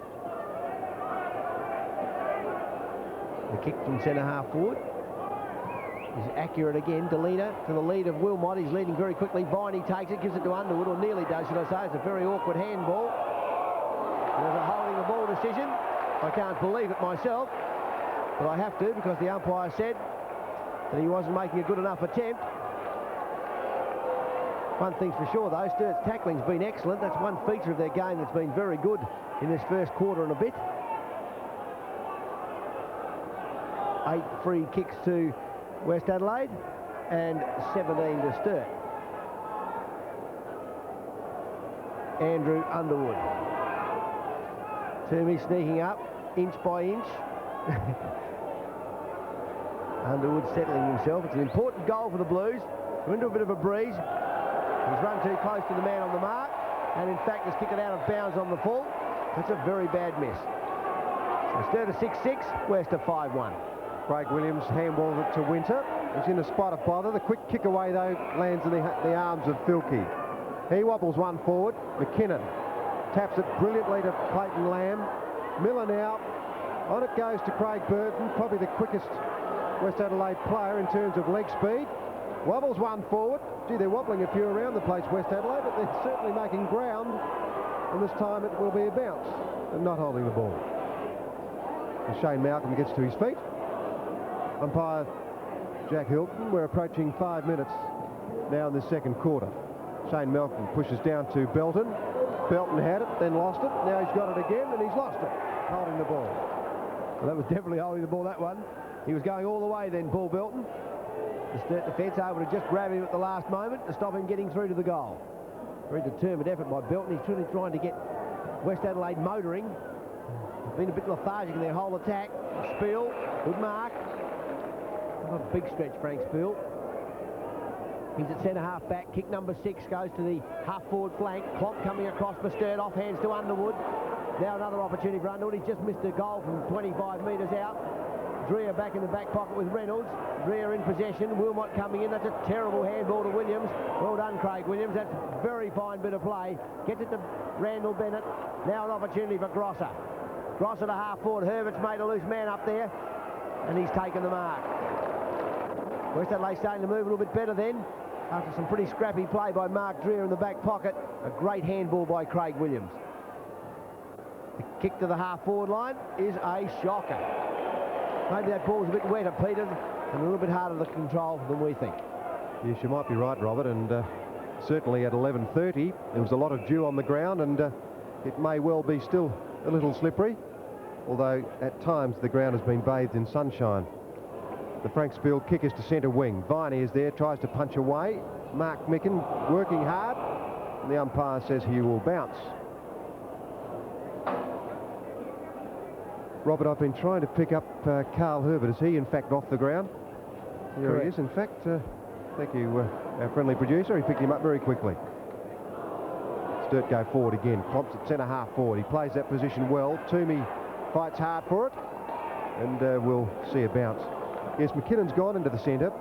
The kick from centre half forward is accurate again. Delina to the lead of Wilmot. He's leading very quickly. Viney takes it, gives it to Underwood, or nearly does, should I say. It's a very awkward handball. There's a holding the ball decision. I can't believe it myself, but I have to because the umpire said that he wasn't making a good enough attempt. One thing's for sure though, Sturt's tackling's been excellent. That's one feature of their game that's been very good in this first quarter and a bit. 8 free kicks to West Adelaide and 17 to Sturt. Andrew Underwood. Toomey sneaking up, inch by inch. Underwood settling himself. It's an important goal for the Blues. We're into a bit of a breeze. He's run too close to the man on the mark, and in fact has kicked it out of bounds on the full. That's a very bad miss. So Sturt a 6-6, West a 5-1. Craig Williams handballs it to Winter. He's in a spot of bother. The quick kick away, though, lands in the arms of Filkey. He wobbles one forward. McKinnon taps it brilliantly to Clayton Lamb. Miller now. On it goes to Craig Burton, probably the quickest West Adelaide player in terms of leg speed. Wobbles one forward. Gee, they're wobbling a few around the place, West Adelaide, but they're certainly making ground. And this time it will be a bounce and not holding the ball. And Shane Malcolm gets to his feet. Umpire Jack Hilton. We're approaching 5 minutes now in the second quarter. Shane Malcolm pushes down to Belton. Belton had it, then lost it. Now he's got it again, and he's lost it, holding the ball. Well, that was definitely holding the ball, that one. He was going all the way then, Paul Belton. The Sturt defence able to just grab him at the last moment to stop him getting through to the goal. Very determined effort by Belton. He's truly trying to get West Adelaide motoring. Been a bit lethargic in their whole attack. Spiel, good mark. Not a big stretch, Frank Spiel. He's at centre half back. Kick number 6 goes to the half forward flank. Klomp coming across for Sturt, off hands to Underwood. Now another opportunity for Underwood. He's just missed a goal from 25 metres out. Dreher back in the back pocket with Reynolds. Dreher in possession. Wilmot coming in. That's a terrible handball to Williams. Well done, Craig Williams. That's a very fine bit of play. Gets it to Randall Bennett. Now an opportunity for Grosser. Grosser to half forward. Herbert's made a loose man up there, and he's taken the mark. West Adelaide starting to move a little bit better then, after some pretty scrappy play by Mark Dreher in the back pocket. A great handball by Craig Williams. The kick to the half-forward line is a shocker. Maybe that ball's a bit wetter, Peter, and a little bit harder to control than we think. Yes, you might be right, Robert, and certainly at 11:30 there was a lot of dew on the ground, and it may well be still a little slippery, although at times the ground has been bathed in sunshine. The Frank Spiel kick is to centre wing. Viney is there, tries to punch away. Mark Micken working hard, and the umpire says he will bounce. Robert, I've been trying to pick up Carl Herbert. Is he in fact off the ground? Here Correct. he is. In fact, thank you, our friendly producer. He picked him up very quickly. Sturt go forward again. Klomps at centre half forward. He plays that position well. Toomey fights hard for it, and we'll see a bounce. Yes, McKinnon's gone into the centre.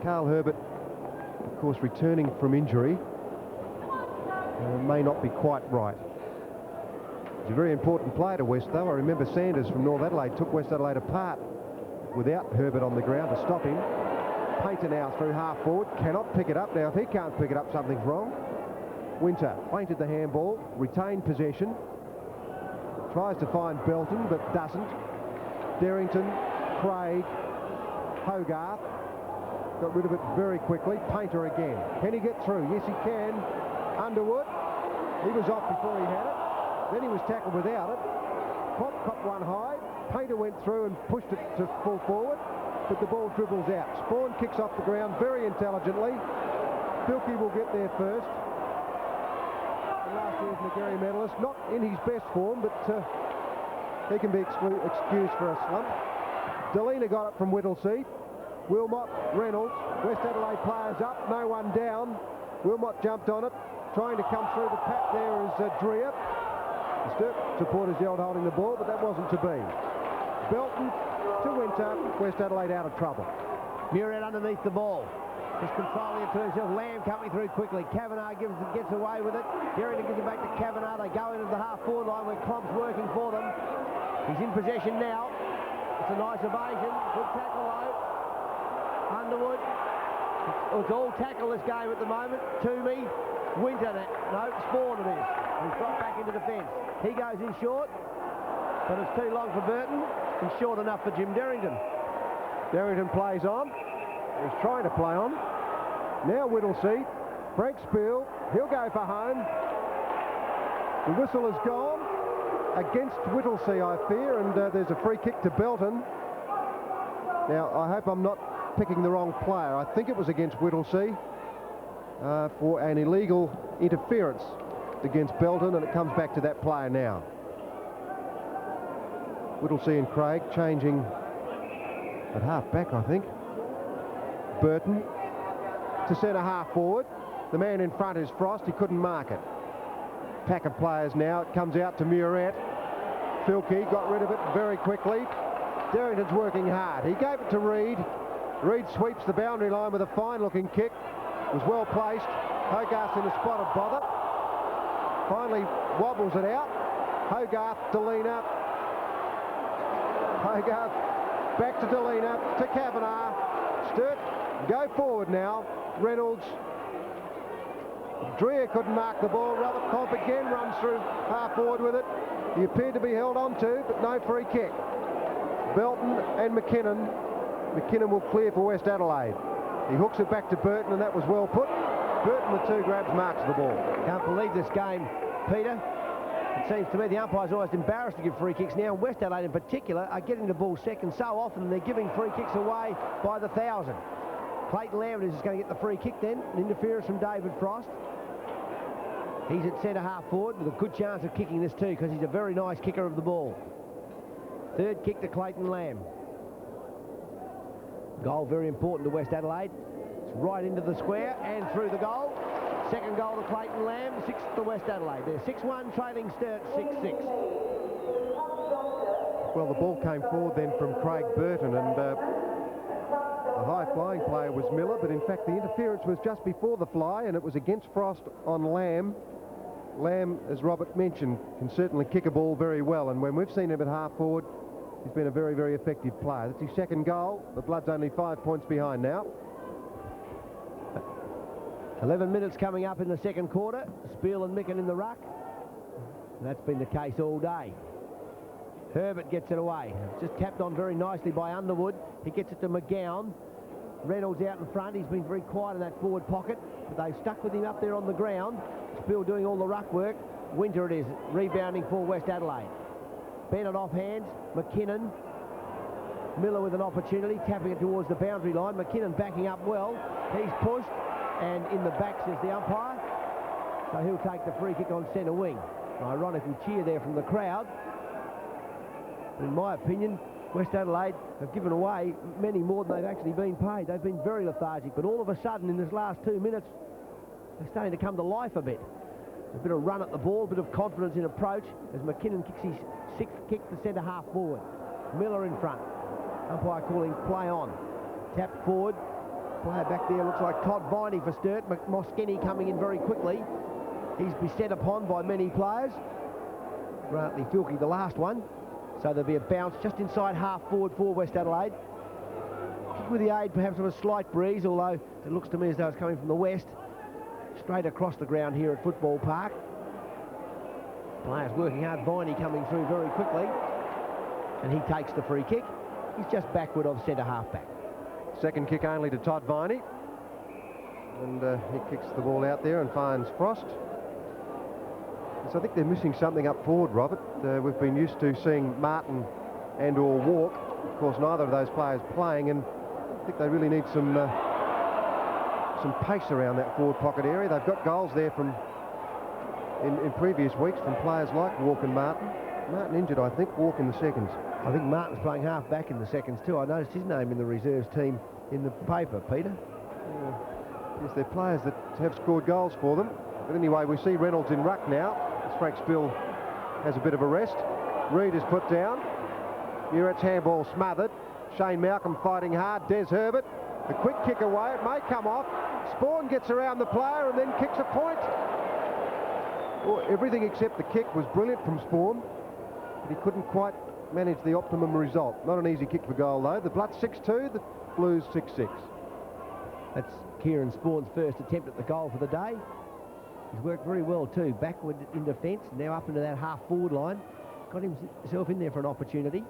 Carl Herbert, of course, returning from injury, may not be quite right. He's a very important player to West, though. I remember Sanders from North Adelaide took West Adelaide apart without Herbert on the ground to stop him. Painter now through half forward, cannot pick it up. Now, if he can't pick it up, something's wrong. Winter feinted the handball, retained possession, tries to find Belton, but doesn't. Derrington, Craig, Hogarth got rid of it very quickly. Painter again. Can he get through? Yes, he can. Underwood. He was off before he had it. Then he was tackled without it. Pop copped one high. Painter went through and pushed it to full forward, but the ball dribbles out. Spawn kicks off the ground very intelligently. Filkey will get there first. The last year's McGarry medalist, not in his best form, but he can be excused for a slump. Delina got it from Whittlesea. Wilmot, Reynolds, West Adelaide players up, no one down. Wilmot jumped on it, trying to come through the pack there is Dreer. The Sturt supporters yelled holding the ball, but that wasn't to be. Belton to Winter, West Adelaide out of trouble. Murad underneath the ball. Just controlling it to himself. Lamb coming through quickly. Kavanagh gets away with it. Derrington gives it back to Kavanagh. They go into the half-forward line where Klomp's working for them. He's in possession now. It's a nice evasion. Good tackle though. Underwood. It's all tackle this game at the moment. Toomey. Winter. No, Spawn it is. He's got back into defence. He goes in short, but it's too long for Burton and short enough for Jim Derrington. Derrington plays on. He's trying to play on. Now Whittlesea. Frank Spiel. He'll go for home. The whistle has gone against Whittlesea, I fear, and there's a free kick to Belton. Now, I hope I'm not picking the wrong player. I think it was against Whittlesea for an illegal interference against Belton, and it comes back to that player now. Whittlesea and Craig changing at half-back, I think. Burton to centre half forward. The man in front is Frost. He couldn't mark it. Pack of players now. It comes out to Murad. Filkey got rid of it very quickly. Derrington's working hard. He gave it to Reid. Reid sweeps the boundary line with a fine-looking kick. It was well placed. Hogarth's in a spot of bother. Finally wobbles it out. Hogarth, Delina. Hogarth back to Delina, to Kavanagh. Sturt go forward now. Reynolds. Dreer couldn't mark the ball. Robert Comp again runs through half forward with it. He appeared to be held on to, but no free kick. Belton and McKinnon. McKinnon will clear for West Adelaide. He hooks it back to Burton, and that was well put. Burton with two grabs marks the ball. Can't believe this game, Peter. It seems to me the umpire's always embarrassed to give free kicks now. West Adelaide in particular are getting the ball second so often they're giving free kicks away by the thousand. Clayton Lambert is going to get the free kick then. An interference from David Frost. He's at centre half forward with a good chance of kicking this too because he's a very nice kicker of the ball. Third kick to Clayton Lamb. Goal very important to West Adelaide. It's right into the square and through the goal. Second goal to Clayton Lamb, sixth to West Adelaide. They're 6-1 trailing Sturt 6-6. Well, the ball came forward then from Craig Burton, and the high-flying player was Miller, but in fact the interference was just before the fly, and it was against Frost on Lamb. Lamb, as Robert mentioned, can certainly kick a ball very well, and when we've seen him at half-forward, he's been a very, very effective player. That's his second goal. The Blood's only 5 points behind now. 11 minutes coming up in the second quarter. Spiel and Micken in the ruck. And that's been the case all day. Herbert gets it away. Just tapped on very nicely by Underwood. He gets it to McGowan. Reynolds out in front. He's been very quiet in that forward pocket, but they've stuck with him up there on the ground. Spiel doing all the ruck work. Winter it is, rebounding for West Adelaide. Bennett off hands. McKinnon. Miller with an opportunity, tapping it towards the boundary line. McKinnon backing up well. He's pushed. And in the back, says the umpire. So he'll take the free kick on centre wing. An ironical cheer there from the crowd. In my opinion, West Adelaide have given away many more than they've actually been paid. They've been very lethargic, but all of a sudden in this last 2 minutes, they're starting to come to life a bit. A bit of run at the ball, a bit of confidence in approach as McKinnon kicks his sixth kick to centre half forward. Miller in front. Umpire calling play on. Tapped forward. Player back there looks like Todd Viney for Sturt. Moskeny coming in very quickly. He's beset upon by many players. Grantley Filkey the last one. So there'll be a bounce just inside half forward for West Adelaide. Kick with the aid perhaps of a slight breeze, although it looks to me as though it's coming from the west. Straight across the ground here at Football Park. Players working hard. Viney coming through very quickly. And he takes the free kick. He's just backward of centre half back. Second kick only to Todd Viney. And he kicks the ball out there and finds Frost. So I think they're missing something up forward, Robert. We've been used to seeing Martin and or Walk. Of course, neither of those players playing, and I think they really need some pace around that forward pocket area. They've got goals there from in previous weeks from players like Walk and Martin. Martin injured, I think. Walk in the seconds. I think Martin's playing half back in the seconds too. I noticed his name in the reserves team in the paper, Peter. Yeah. Yes, they're players that have scored goals for them. But anyway, we see Reynolds in ruck now. As Frank Spill has a bit of a rest. Reid is put down. Muret's handball smothered. Shane Malcolm fighting hard. Des Herbert, a quick kick away. It may come off. Spawn gets around the player and then kicks a point. Well, everything except the kick was brilliant from Spawn, but he couldn't quite manage the optimum result. Not an easy kick for goal though. The Bloods 6-2, the Blues 6-6. That's Kieran Spawn's first attempt at the goal for the day. He's worked very well too, backward in defence, now up into that half-forward line. Got himself in there for an opportunity.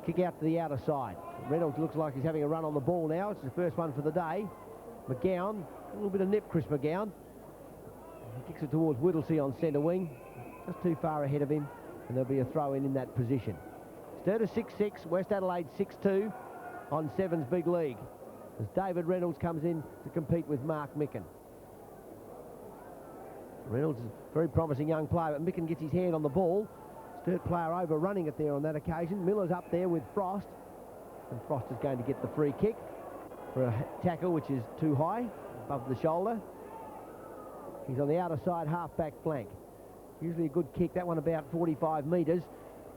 Kick out to the outer side. Reynolds looks like he's having a run on the ball now. It's the first one for the day. McGowan, a little bit of nip, Chris McGowan. He kicks it towards Whittlesey on centre wing. Just too far ahead of him, and there'll be a throw in that position. Sturt 6-6, West Adelaide 6-2 on Sevens Big League, as David Reynolds comes in to compete with Mark Micken. Reynolds is a very promising young player, but Micken gets his hand on the ball. Sturt player overrunning it there on that occasion. Miller's up there with Frost, and Frost is going to get the free kick for a tackle which is too high, above the shoulder. He's on the outer side half-back flank. Usually a good kick, that one about 45 metres.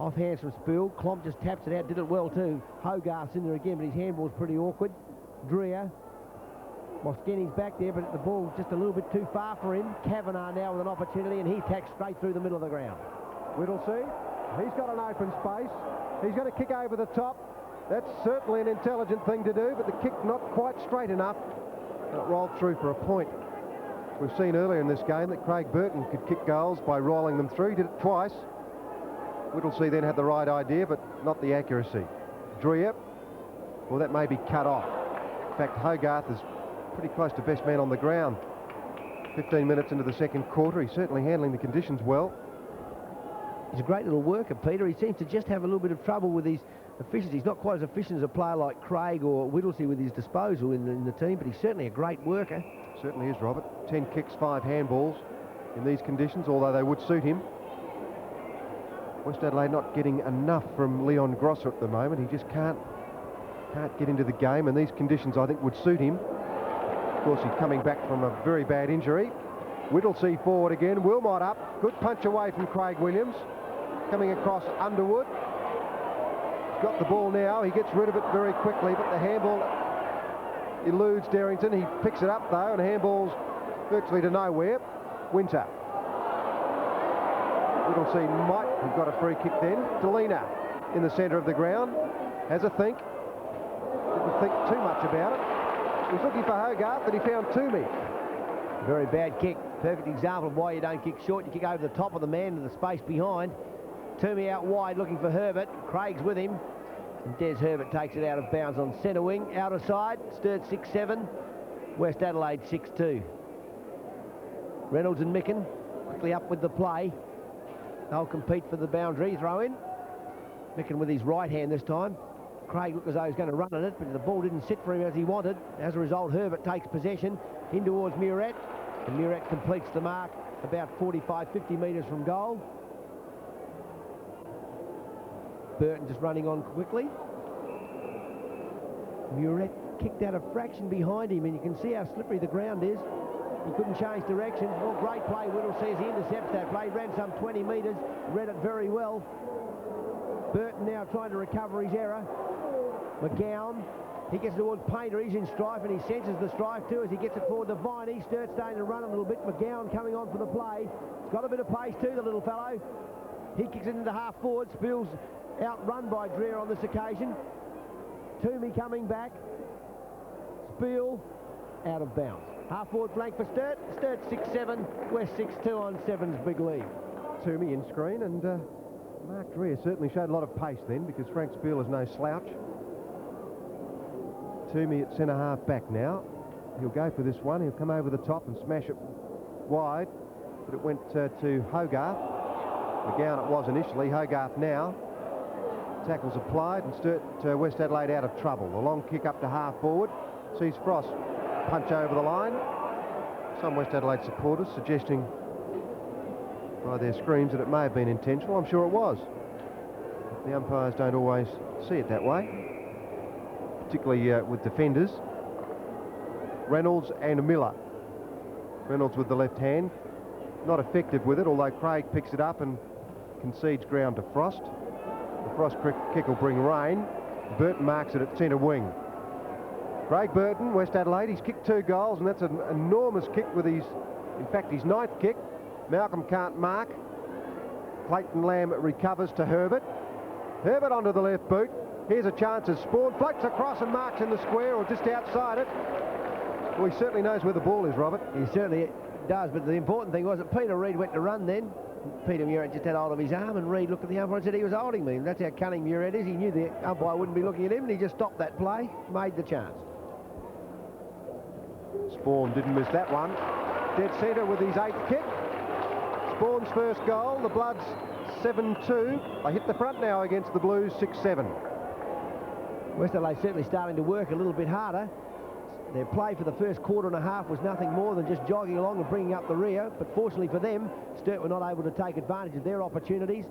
Off hands from Spill. Klomp just taps it out, did it well too. Hogarth's in there again, but his handball's pretty awkward. Dreer. Moskeni's back there, but the ball just a little bit too far for him. Kavanagh now with an opportunity, and he tacks straight through the middle of the ground. Whittlesey, he's got an open space. He's going to kick over the top. That's certainly an intelligent thing to do, but the kick not quite straight enough. And it rolled through for a point. We've seen earlier in this game that Craig Burton could kick goals by rolling them through. He did it twice. Whittlesey then had the right idea, but not the accuracy. Dreer, well, that may be cut off. In fact, Hogarth is pretty close to best man on the ground. 15 minutes into the second quarter, he's certainly handling the conditions well. He's a great little worker, Peter. He seems to just have a little bit of trouble with his efficiency. He's not quite as efficient as a player like Craig or Whittlesey with his disposal in the team, but he's certainly a great worker. Certainly is, Robert. 10 kicks, 5 handballs in these conditions, although they would suit him. West Adelaide not getting enough from Leon Grosser at the moment. He just can't get into the game, and these conditions I think would suit him. Of course, he's coming back from a very bad injury. Whittlesey forward again. Wilmot up. Good punch away from Craig Williams. Coming across Underwood. He's got the ball now. He gets rid of it very quickly, but the handball eludes Derrington. He picks it up though, and handball's virtually to nowhere. Winter. Whittlesey might have got a free kick then. Delina in the centre of the ground. Has a think. Didn't think too much about it. He's looking for Hogarth, but he found Toomey. Very bad kick. Perfect example of why you don't kick short. You kick over the top of the man to the space behind. Toomey out wide looking for Herbert. Craig's with him. And Des Herbert takes it out of bounds on centre wing. Outer side. Sturt 6-7. West Adelaide 6-2. Reynolds and Micken quickly up with the play. They'll compete for the boundary. Throw in. Micken with his right hand this time. Craig looked as though he was going to run at it, but the ball didn't sit for him as he wanted. As a result, Herbert takes possession in towards Muret, and Muret completes the mark about 45-50 metres from goal. Burton just running on quickly. Muret kicked out a fraction behind him, and you can see how slippery the ground is. He couldn't change direction. Well, great play, Whittlesey, as he intercepts that play. Ran some 20 metres, read it very well. Burton now trying to recover his error. McGowan, he gets towards Painter. He's in strife, and he senses the strife too as he gets it forward to Viney. Sturt starting to run a little bit. McGowan coming on for the play. He's got a bit of pace too, the little fellow. He kicks it into half forward. Spills outrun by Dreer on this occasion. Toomey coming back. Spiel out of bounds. Half forward flank for Sturt. Sturt 6-7. West 6-2 on Sevens Big League. Toomey in screen, and Mark Dreer certainly showed a lot of pace then, because Frank Spiel is no slouch. Toomey at centre half back now. He'll go for this one. He'll come over the top and smash it wide, but it went to Hogarth. McGowan it was initially. Hogarth now. Tackles applied, and Sturt West Adelaide out of trouble. A long kick up to half forward. Sees Frost punch over the line. Some West Adelaide supporters suggesting by their screams that it may have been intentional. I'm sure it was. The umpires don't always see it that way. particularly with defenders. Reynolds and Miller. Reynolds with the left hand. Not effective with it, although Craig picks it up and concedes ground to Frost. The Frost kick will bring rain. Burton marks it at centre wing. Craig Burton, West Adelaide, he's kicked 2 goals, and that's an enormous kick with his 9th kick. Malcolm can't mark. Clayton Lamb recovers to Herbert. Herbert onto the left boot. Here's a chance as Spawn floats across and marks in the square or just outside it. Well, he certainly knows where the ball is, Robert. He certainly does, but the important thing was that Peter Reid went to run then. Peter Muret just had hold of his arm, and Reid looked at the umpire and said he was holding me. And that's how cunning Muret is. He knew the umpire wouldn't be looking at him, and he just stopped that play, made the chance. Spawn didn't miss that one. Dead centre with his 8th kick. Spawn's first goal. The Bloods 7-2. They hit the front now against the Blues 6-7. West Adelaide certainly starting to work a little bit harder. Their play for the first quarter and a half was nothing more than just jogging along and bringing up the rear, but fortunately for them, Sturt were not able to take advantage of their opportunities,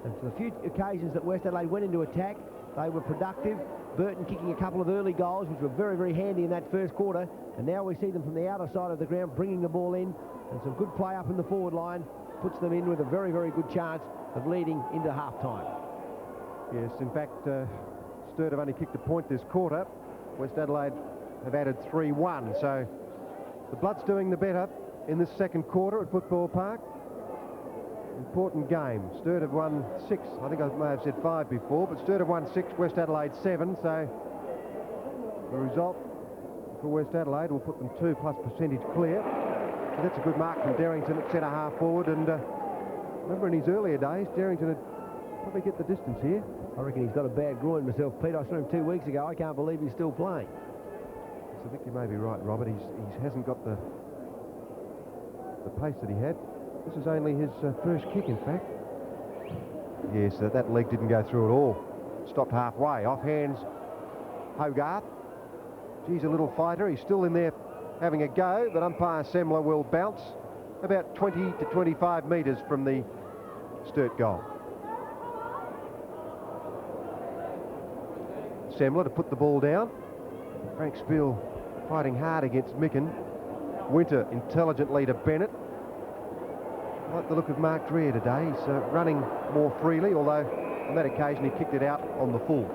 and for the few occasions that West Adelaide went into attack, they were productive. Burton kicking a couple of early goals, which were very, very handy in that first quarter, and now we see them from the outer side of the ground bringing the ball in, and some good play up in the forward line puts them in with a very, very good chance of leading into half-time. Yes, in fact, Sturt have only kicked a point this quarter. West Adelaide have added 3-1, so the Bloods doing the better in this second quarter at Football Park. Important game. Sturt have won 6. I think I may have said 5 before, but Sturt have won 6, West Adelaide 7, so the result for West Adelaide will put them 2+ percentage clear. So that's a good mark from Derrington at centre half forward, and remember in his earlier days, Derrington would probably get the distance here. I reckon he's got a bad groin myself, Pete. I saw him 2 weeks ago. I can't believe he's still playing. I think you may be right, Robert. He hasn't got the pace that he had. This is only his first kick, in fact. Yes, that leg didn't go through at all. Stopped halfway. Off hands Hogarth. He's a little fighter. He's still in there having a go, but umpire Semler will bounce about 20 to 25 metres from the Sturt goal. Semler to put the ball down. Frank Spiel fighting hard against Micken. Winter intelligently to Bennett. I like the look of Mark Dreher today. He's running more freely, although on that occasion he kicked it out on the full.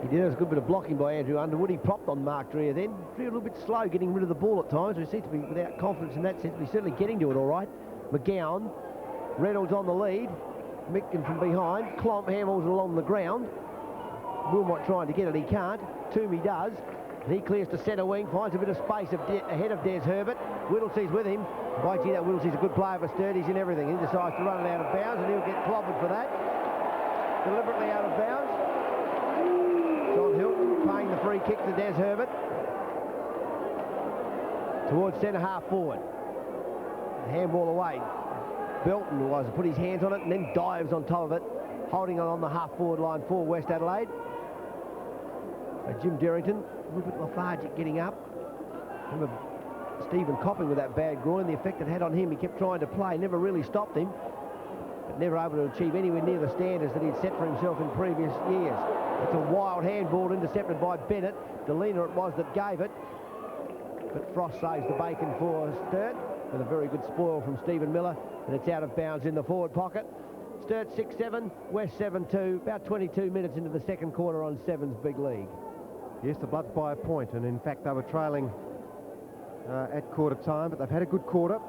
He did. It was a good bit of blocking by Andrew Underwood. He propped on Mark Dreher then. Dreher a little bit slow getting rid of the ball at times. He seems to be without confidence in that sense, but he's certainly getting to it all right. McGowan, Reynolds on the lead. Micken from behind. Klomp hammers along the ground. Wilmot trying to get it, he can't. Toomey does, and he clears to centre wing, finds a bit of space ahead of Des Herbert. Whittlesee's with him. By gee, that Whittlese's a good player for Sturt. He's in everything. He decides to run it out of bounds, and he'll get clobbered for that. Deliberately out of bounds. John Hilton paying the free kick to Des Herbert. Towards centre half forward. The handball away. Belton was to put his hands on it and then dives on top of it, holding it on the half forward line for West Adelaide. Jim Derrington, a little bit lethargic getting up. Remember Stephen Copping with that bad groin, the effect it had on him. He kept trying to play, never really stopped him, but never able to achieve anywhere near the standards that he'd set for himself in previous years. It's a wild handball intercepted by Bennett. Delena it was that gave it, but Frost saves the bacon for Sturt with a very good spoil from Stephen Miller, and it's out of bounds in the forward pocket. Sturt 6-7, West 7-2, about 22 minutes into the second quarter on Seven's Big League. Yes, the Bloods by a point, and in fact they were trailing at quarter time, but they've had a good quarter.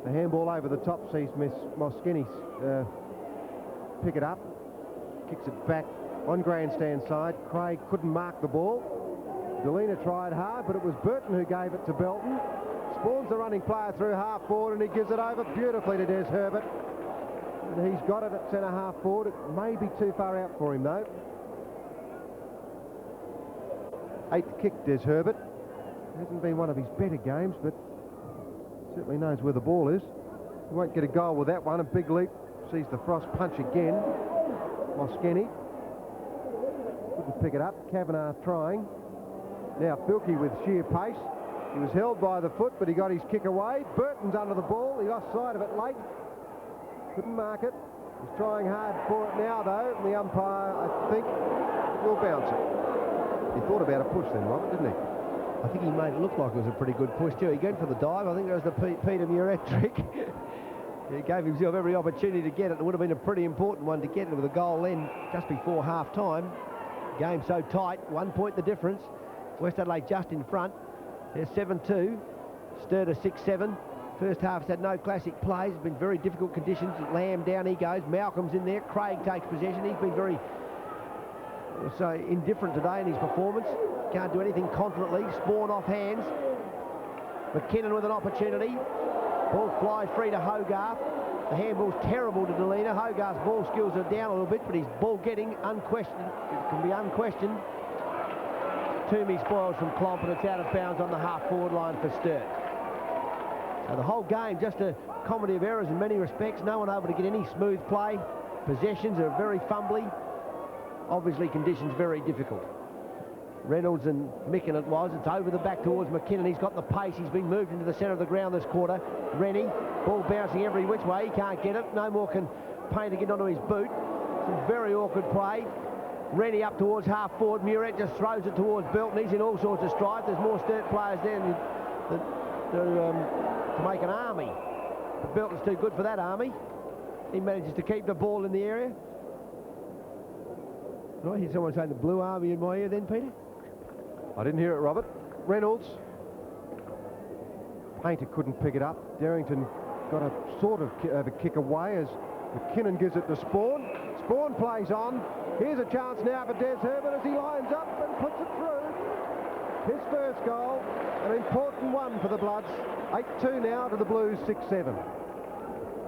The handball over the top sees Miss Moskini pick it up, kicks it back on grandstand side. Craig couldn't mark the ball. Delena tried hard, but it was Burton who gave it to Belton. Spawns the running player through half forward, and he gives it over beautifully to Des Herbert. And he's got it at centre half forward. It may be too far out for him though. 8th kick, Des Herbert. Hasn't been one of his better games, but certainly knows where the ball is. He won't get a goal with that one. A big leap. Sees the Frost punch again. Moskini couldn't pick it up. Kavanagh trying. Now Filkey with sheer pace. He was held by the foot, but he got his kick away. Burton's under the ball. He lost sight of it late. Couldn't mark it. He's trying hard for it now, though. And the umpire, I think, will bounce it. He thought about a push then, Robert, didn't he? I think he made it look like it was a pretty good push too. He went for the dive. I think that was the Peter Muret trick. He gave himself every opportunity to get it. It would have been a pretty important one to get it with a goal then just before half-time. Game so tight, 1 point the difference. West Adelaide just in front. There's 7-2. Sturt a 6-7. First half's had no classic plays. It's been very difficult conditions. Lamb down he goes. Malcolm's in there. Craig takes possession. He's been very indifferent today in his performance. Can't do anything confidently. Spawn off hands. McKinnon with an opportunity. Ball flies free to Hogarth. The handball's terrible to Delina. Hogarth's ball skills are down a little bit, but his ball getting unquestioned. It can be unquestioned. Toomey spoils from Klomp, and it's out of bounds on the half-forward line for Sturt. So the whole game, just a comedy of errors in many respects. No one able to get any smooth play. Possessions are very fumbly. Obviously, conditions very difficult. Reynolds and Micken it was. It's over the back towards McKinnon. He's got the pace. He's been moved into the centre of the ground this quarter. Rennie, ball bouncing every which way. He can't get it. No more can Painter get onto his boot. Some very awkward play. Rennie up towards half forward. Muret just throws it towards Belton. He's in all sorts of strife. There's more Sturt players there to make an army. But Belton's too good for that army. He manages to keep the ball in the area. Did I hear someone say the Blue Army in my ear then, Peter? I didn't hear it, Robert. Reynolds. Painter couldn't pick it up. Darrington got a sort of a kick away as McKinnon gives it to Spawn. Spawn plays on. Here's a chance now for Des Herbert as he lines up and puts it through. His first goal, an important one for the Bloods. 8-2 now to the Blues, 6-7.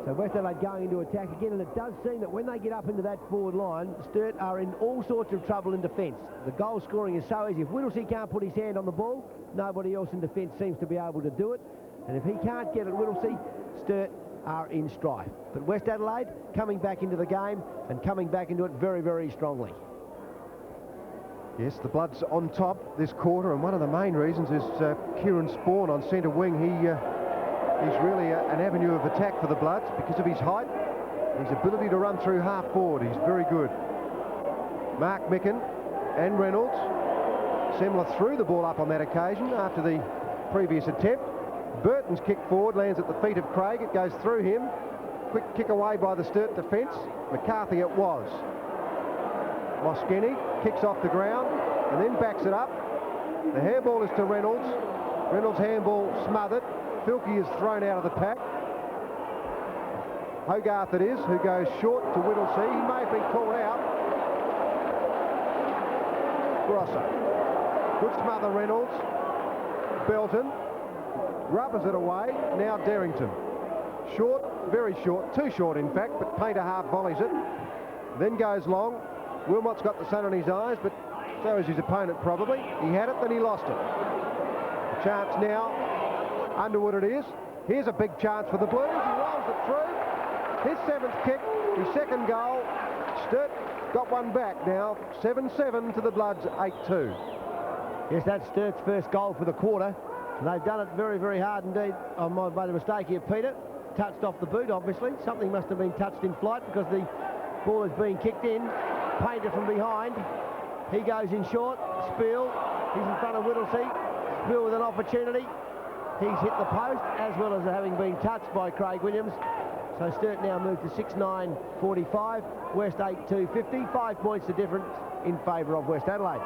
So West Adelaide going into attack again, and it does seem that when they get up into that forward line, Sturt are in all sorts of trouble in defence. The goal scoring is so easy. If Whittlesey can't put his hand on the ball, nobody else in defence seems to be able to do it. And if he can't get it, Whittlesey, Sturt are in strife. But West Adelaide coming back into the game and coming back into it very, very strongly. Yes, the Bloods on top this quarter, and one of the main reasons is Kieran Spawn on centre wing. He's really an avenue of attack for the Bloods because of his height, his ability to run through half forward. He's very good. Mark Micken and Reynolds. Semler threw the ball up on that occasion after the previous attempt. Burton's kick forward lands at the feet of Craig. It goes through him. Quick kick away by the Sturt defence. McCarthy it was. Moskeni kicks off the ground and then backs it up. The handball is to Reynolds. Reynolds' handball smothered. Filkey is thrown out of the pack. Hogarth it is, who goes short to Whittlesey. He may have been called out. Grosso. Good smother, Reynolds. Belton. Rubbers it away. Now Darrington. Short, very short. Too short, in fact, but Painter half volleys it. Then goes long. Wilmot's got the sun in his eyes, but so is his opponent probably. He had it, then he lost it. A chance now. Underwood it is. Here's a big chance for the Blues. He rolls it through. His seventh kick, his second goal. Sturt got one back now. 7-7 to the Bloods, 8-2. Yes, that's Sturt's first goal for the quarter. And they've done it very, very hard indeed. I might have made a mistake here, Peter. Touched off the boot, obviously. Something must have been touched in flight because the ball is being kicked in. Painter from behind. He goes in short. Spiel. He's in front of Whittlesey. Spiel with an opportunity. He's hit the post as well as having been touched by Craig Williams. So Sturt now moved to 6-9-45. West 8-2-50. 5 points the difference in favour of West Adelaide.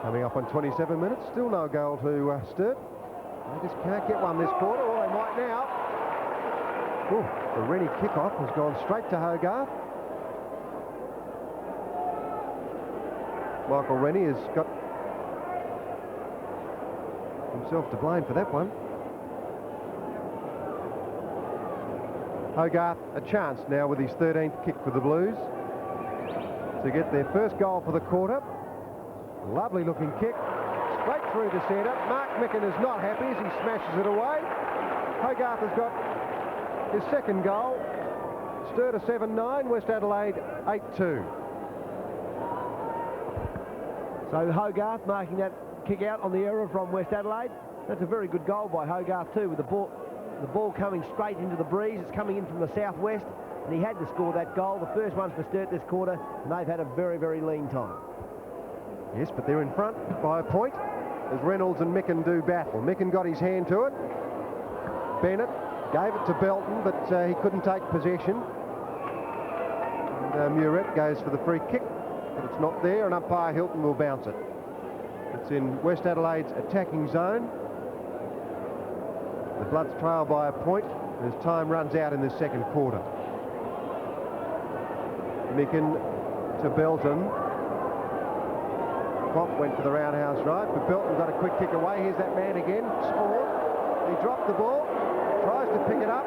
Coming up on 27 minutes. Still no goal to Sturt. They just can't get one this quarter. Or they might now. Ooh, the Rennie kickoff has gone straight to Hogarth. Michael Rennie has got himself to blame for that one. Hogarth a chance now with his 13th kick for the Blues to get their first goal for the quarter. Lovely looking kick, straight through the centre. Mark Micken is not happy as he smashes it away. Hogarth has got his second goal. Sturt a 7-9, West Adelaide 8-2. So Hogarth marking that kick out on the error from West Adelaide. That's a very good goal by Hogarth too, with the ball coming straight into the breeze. It's coming in from the southwest, and he had to score that goal. The first one for Sturt this quarter, and they've had a very, very lean time. Yes, but they're in front by a point as Reynolds and Micken do battle. Micken got his hand to it. Bennett gave it to Belton, but he couldn't take possession. And Muret goes for the free kick, but it's not there, and umpire Hilton will bounce it. It's in West Adelaide's attacking zone. The Bloods trail by a point as time runs out in this second quarter. Micken to Belton. Pomp went for the roundhouse right, but Belton got a quick kick away. Here's that man again, Spawn. He dropped the ball, tries to pick it up.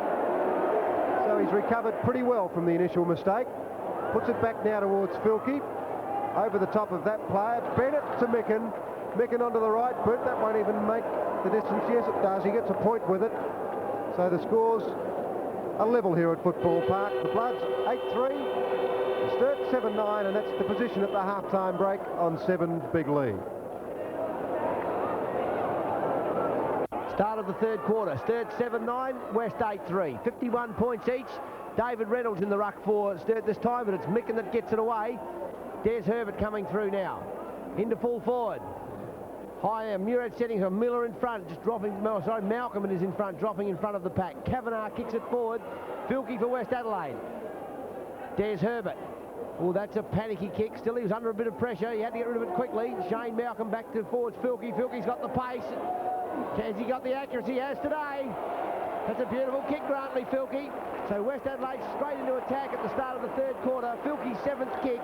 So he's recovered pretty well from the initial mistake. Puts it back now towards Filkey. Over the top of that player. Bennett to Micken. Micken onto the right boot. That won't even make the distance. Yes, it does. He gets a point with it. So the score's a level here at Football Park. The Bloods 8-3. Sturt 7-9, and that's the position at the half-time break on 7's big lead. Start of the third quarter. Sturt 7-9, West 8-3. 51 points each. David Reynolds in the ruck for Sturt this time, but it's Micken that gets it away. Des Herbert coming through now. Into full forward. Higher, Murat setting her, Miller in front, just dropping, sorry, Malcolm is in front, dropping in front of the pack. Kavanagh kicks it forward. Filkey for West Adelaide. Des Herbert. Oh, that's a panicky kick. Still, he was under a bit of pressure. He had to get rid of it quickly. Shane Malcolm back to forwards. Filkey. Filkey's got the pace. Has he got the accuracy? He has today. That's a beautiful kick, Grantley Filkey. So West Adelaide straight into attack at the start of the third quarter. Filkey's 7th kick.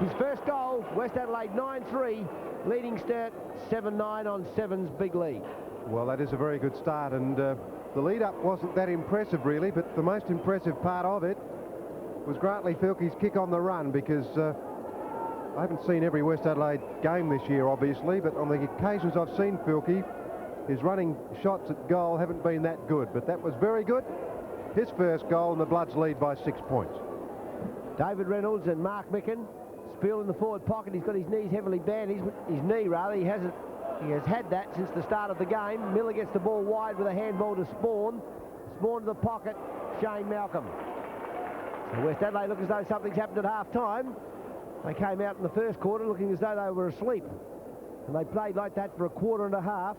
His first goal. West Adelaide 9-3. Leading Sturt 7-9 on 7's big lead. Well, that is a very good start, and the lead-up wasn't that impressive, really, but the most impressive part of it was Grantley Filkey's kick on the run, because I haven't seen every West Adelaide game this year, obviously, but on the occasions I've seen Filkey, his running shots at goal haven't been that good, but that was very good. His first goal, and the Bloods lead by 6 points. David Reynolds and Mark Micken. Spiel in the forward pocket. He's got his knees heavily bandaged. His knee, rather. He has had that since the start of the game. Miller gets the ball wide with a handball to Spawn. Spawn to the pocket. Shane Malcolm. So West Adelaide look as though something's happened at half-time. They came out in the first quarter looking as though they were asleep. And they played like that for a quarter and a half,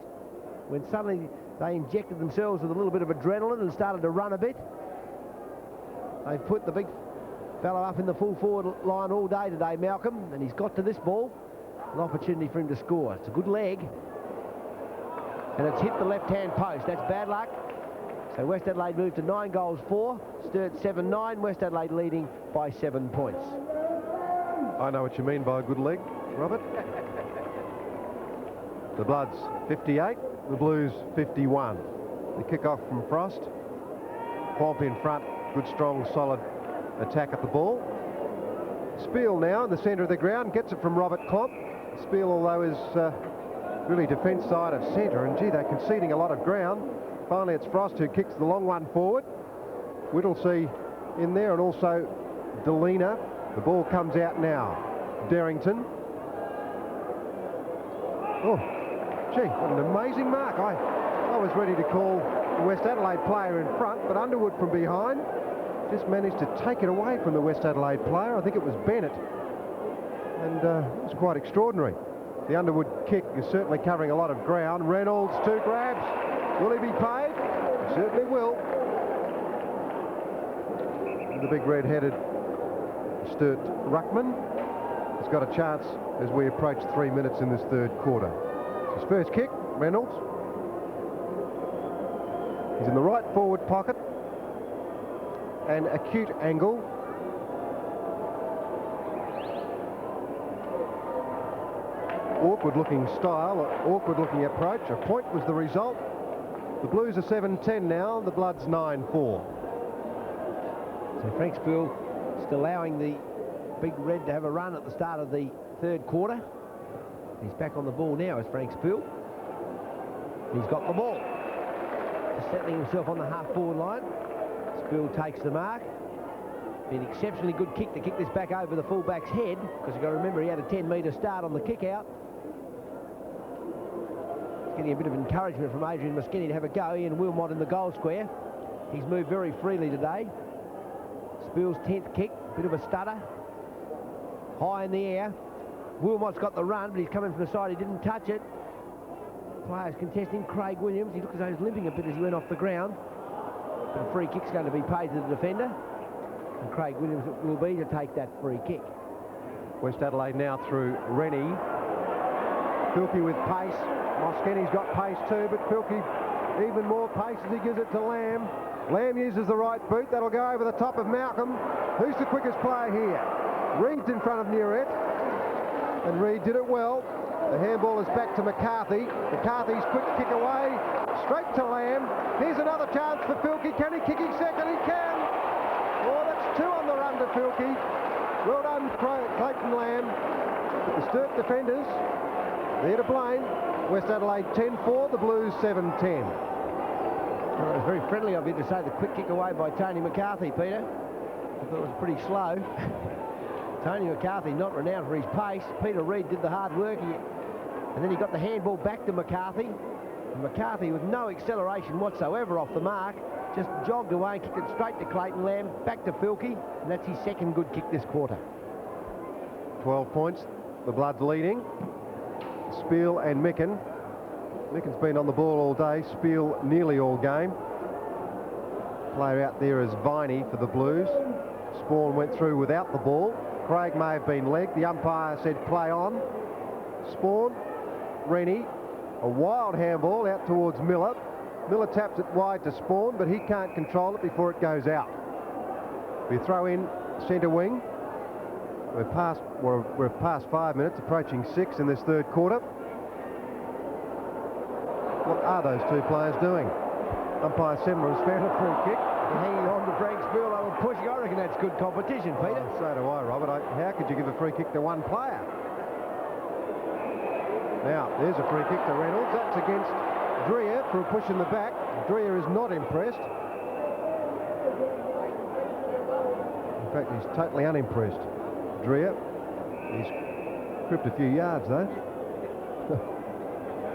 when suddenly they injected themselves with a little bit of adrenaline and started to run a bit. They've put the big fellow up in the full forward line all day today, Malcolm, and he's got to this ball. An opportunity for him to score. It's a good leg. And it's hit the left-hand post. That's bad luck. So West Adelaide moved to 9 goals 4. Sturt 7-9. West Adelaide leading by 7 points. I know what you mean by a good leg, Robert. The Bloods 58, the Blues 51. The kick-off from Frost. Pomp in front. Good, strong, solid attack at the ball. Spiel now in the centre of the ground, gets it from Robert Klomp. Spiel, although, is really defence side of centre, and gee, they're conceding a lot of ground. Finally, it's Frost who kicks the long one forward. Whittlesey in there, and also Delina. The ball comes out now. Derrington. Oh, gee, what an amazing mark. I was ready to call the West Adelaide player in front, but Underwood from behind just managed to take it away from the West Adelaide player. I think it was Bennett, and it was quite extraordinary. The Underwood kick is certainly covering a lot of ground. Reynolds, 2 grabs. Will he be paid? He certainly will. And the big red-headed Sturt ruckman has got a chance as we approach 3 minutes in this third quarter. His first kick, Reynolds. He's in the right forward pocket. An acute angle. Awkward looking style, awkward looking approach. A point was the result. The Blues are 7-10 now, the Bloods 9-4. So Frank Spiel still allowing the Big Red to have a run at the start of the third quarter. He's back on the ball now as Frank Spiel. He's got the ball. Just settling himself on the half-forward line. Spiel takes the mark. An exceptionally good kick to kick this back over the fullback's head, because you've got to remember he had a 10-metre start on the kick-out. Getting a bit of encouragement from Adrian Moschetti to have a go. Ian Wilmot in the goal square. He's moved very freely today. Spiel's 10th kick, bit of a stutter. High in the air. Wilmot's got the run, but he's coming from the side. He didn't touch it. Players contesting. Craig Williams. He looks as though he's limping a bit as he went off the ground. But a free kick's going to be paid to the defender. And Craig Williams will be to take that free kick. West Adelaide now through Rennie. Filkey with pace. Moskeni's got pace too, but Filkey even more pace as he gives it to Lamb. Lamb uses the right boot. That'll go over the top of Malcolm. Who's the quickest player here? Reed's in front of Nuret. And Reed did it well. The handball is back to McCarthy. McCarthy's quick kick away. Straight to Lamb. Here's another chance for Filkey. Can he kick his second? He can. Oh, that's 2 on the run to Filkey. Well done, Clayton Lamb. But the Sturt defenders, they're to blame. West Adelaide 10-4, the Blues 7-10. Well, it was very friendly of you to say the quick kick away by Tony McCarthy, Peter. I thought it was pretty slow. Tony McCarthy not renowned for his pace. Peter Reid did the hard work, and then he got the handball back to McCarthy. And McCarthy, with no acceleration whatsoever off the mark, just jogged away and kicked it straight to Clayton Lamb, back to Filkey, and that's his second good kick this quarter. 12 points, the Bloods leading. Spiel and Micken. Micken's been on the ball all day, Spiel nearly all game. Player out there is Viney for the Blues. Spawn went through without the ball. Craig may have been legged. The umpire said play on. Spawn, Rennie, a wild handball out towards Miller. Miller taps it wide to Spawn, but he can't control it before it goes out. We throw in centre wing. We're past 5 minutes, approaching 6 in this third quarter. What are those two players doing? Umpire Semler has found a free kick. Hanging on to Frank Spiel, they were pushing. I reckon that's good competition, Peter. Oh, so do I, Robert. How could you give a free kick to one player? Now, there's a free kick to Reynolds. That's against Dreer for a push in the back. Dreer is not impressed. In fact, he's totally unimpressed. Dreer, he's cripped a few yards though.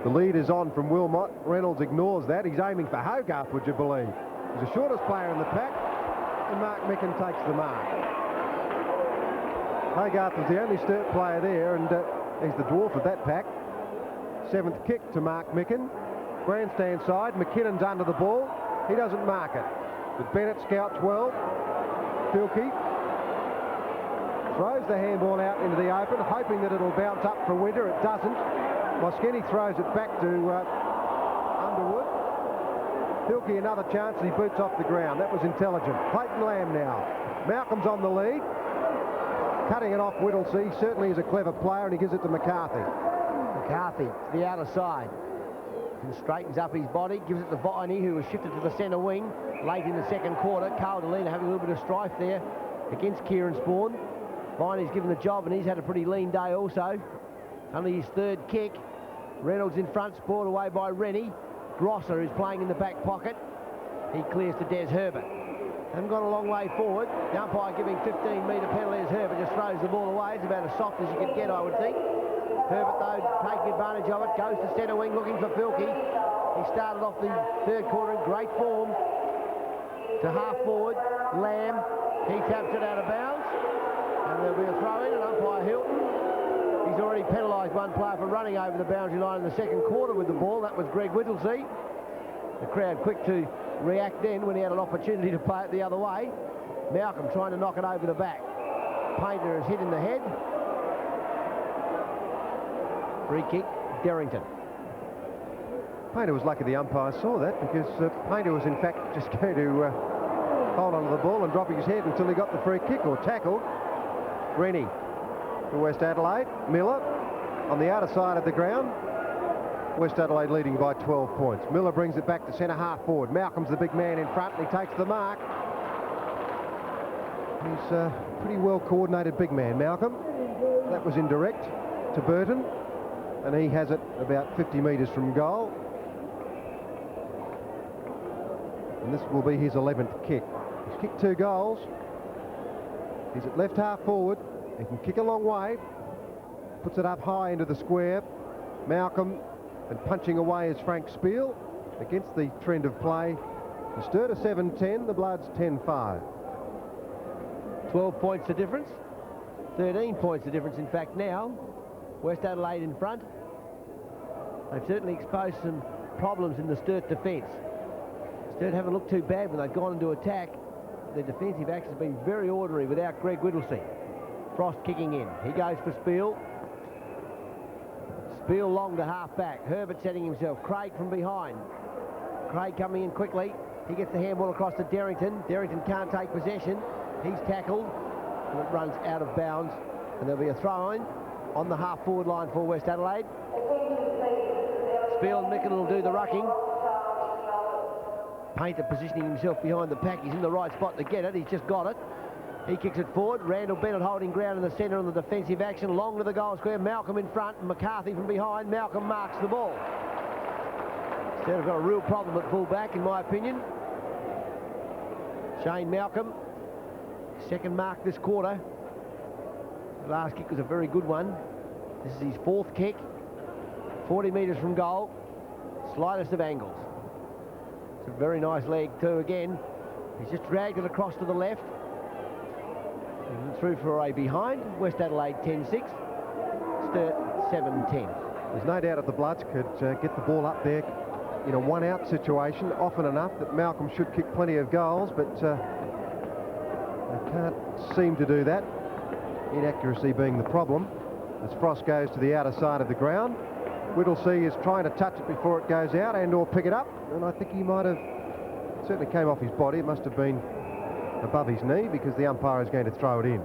The lead is on from Wilmot. Reynolds ignores that. He's aiming for Hogarth, would you believe? He's the shortest player in the pack, and Mark Micken takes the mark. Hogarth was the only Sturt player there, and he's the dwarf of that pack. 7th kick to Mark Micken. Grandstand side, McKinnon's under the ball. He doesn't mark it. But Bennett scouts well. Filkey throws the handball out into the open, hoping that it'll bounce up for Winter. It doesn't. Moskeni throws it back to Underwood. Filkey another chance, and he boots off the ground. That was intelligent. Clayton Lamb now. Malcolm's on the lead. Cutting it off Whittlesey. Certainly is a clever player, and he gives it to McCarthy. McCarthy to the outer side. And straightens up his body, gives it to Viney, who was shifted to the centre wing late in the second quarter. Carl Delena having a little bit of strife there against Kieran Spawn. Viney's given the job, and he's had a pretty lean day also. Only his 3rd kick. Reynolds in front, spoiled away by Rennie. Grosser is playing in the back pocket. He clears to Des Herbert. Haven't gone a long way forward. The umpire giving 15-metre penalty as Herbert just throws the ball away. It's about as soft as you could get, I would think. Herbert, though, taking advantage of it, goes to centre wing looking for Filkey. He started off the third quarter in great form. To half forward, Lamb. He taps it out of bounds. And there'll be a throw-in, and umpire Hilton. He's already penalised one player for running over the boundary line in the second quarter with the ball. That was Greg Whittlesey. The crowd quick to react then when he had an opportunity to play it the other way. Malcolm trying to knock it over the back. Painter is hit in the head. Free kick, Derrington. Painter was lucky the umpire saw that, because Painter was in fact just going to hold on to the ball and dropping his head until he got the free kick or tackle. Rennie for West Adelaide. Miller on the outer side of the ground. West Adelaide leading by 12 points. Miller brings it back to centre half forward. Malcolm's the big man in front, and he takes the mark. He's a pretty well coordinated big man, Malcolm. That was indirect to Burton, and he has it about 50 metres from goal. And this will be his 11th kick. He's kicked 2 goals. He's at left half forward. He can kick a long way. Puts it up high into the square. Malcolm, and punching away is Frank Spiel against the trend of play. The Sturt are 7-10, the Bloods 10-5. 12 points the difference. 13 points the difference, in fact, now. West Adelaide in front. They've certainly exposed some problems in the Sturt defence. Sturt haven't looked too bad when they've gone into attack. Their defensive action has been very orderly without Greg Whittlesey. Frost kicking in. He goes for Spiel. Spiel long to half back. Herbert setting himself. Craig from behind. Craig coming in quickly. He gets the handball across to Derrington. Derrington can't take possession. He's tackled. And it runs out of bounds. And there'll be a throw-in on the half-forward line for West Adelaide. Spiel and Micken will do the rucking. Painter positioning himself behind the pack. He's in the right spot to get it. He's just got it. He kicks it forward. Randall Bennett holding ground in the centre on the defensive action. Long to the goal square. Malcolm in front. And McCarthy from behind. Malcolm marks the ball. Instead have got a real problem at full-back, in my opinion. Shane Malcolm. Second mark this quarter. The last kick was a very good one. This is his fourth kick. 40 metres from goal. Slightest of angles. It's a very nice leg too again. He's just dragged it across to the left. And through for a behind. West Adelaide 10-6. Sturt 7-10. There's no doubt that the Bloods could get the ball up there in a one-out situation often enough that Malcolm should kick plenty of goals, but they can't seem to do that. Inaccuracy being the problem as Frost goes to the outer side of the ground. Whittlesey is trying to touch it before it goes out and or pick it up, and I think he might have, certainly came off his body. It must have been above his knee because the umpire is going to throw it in.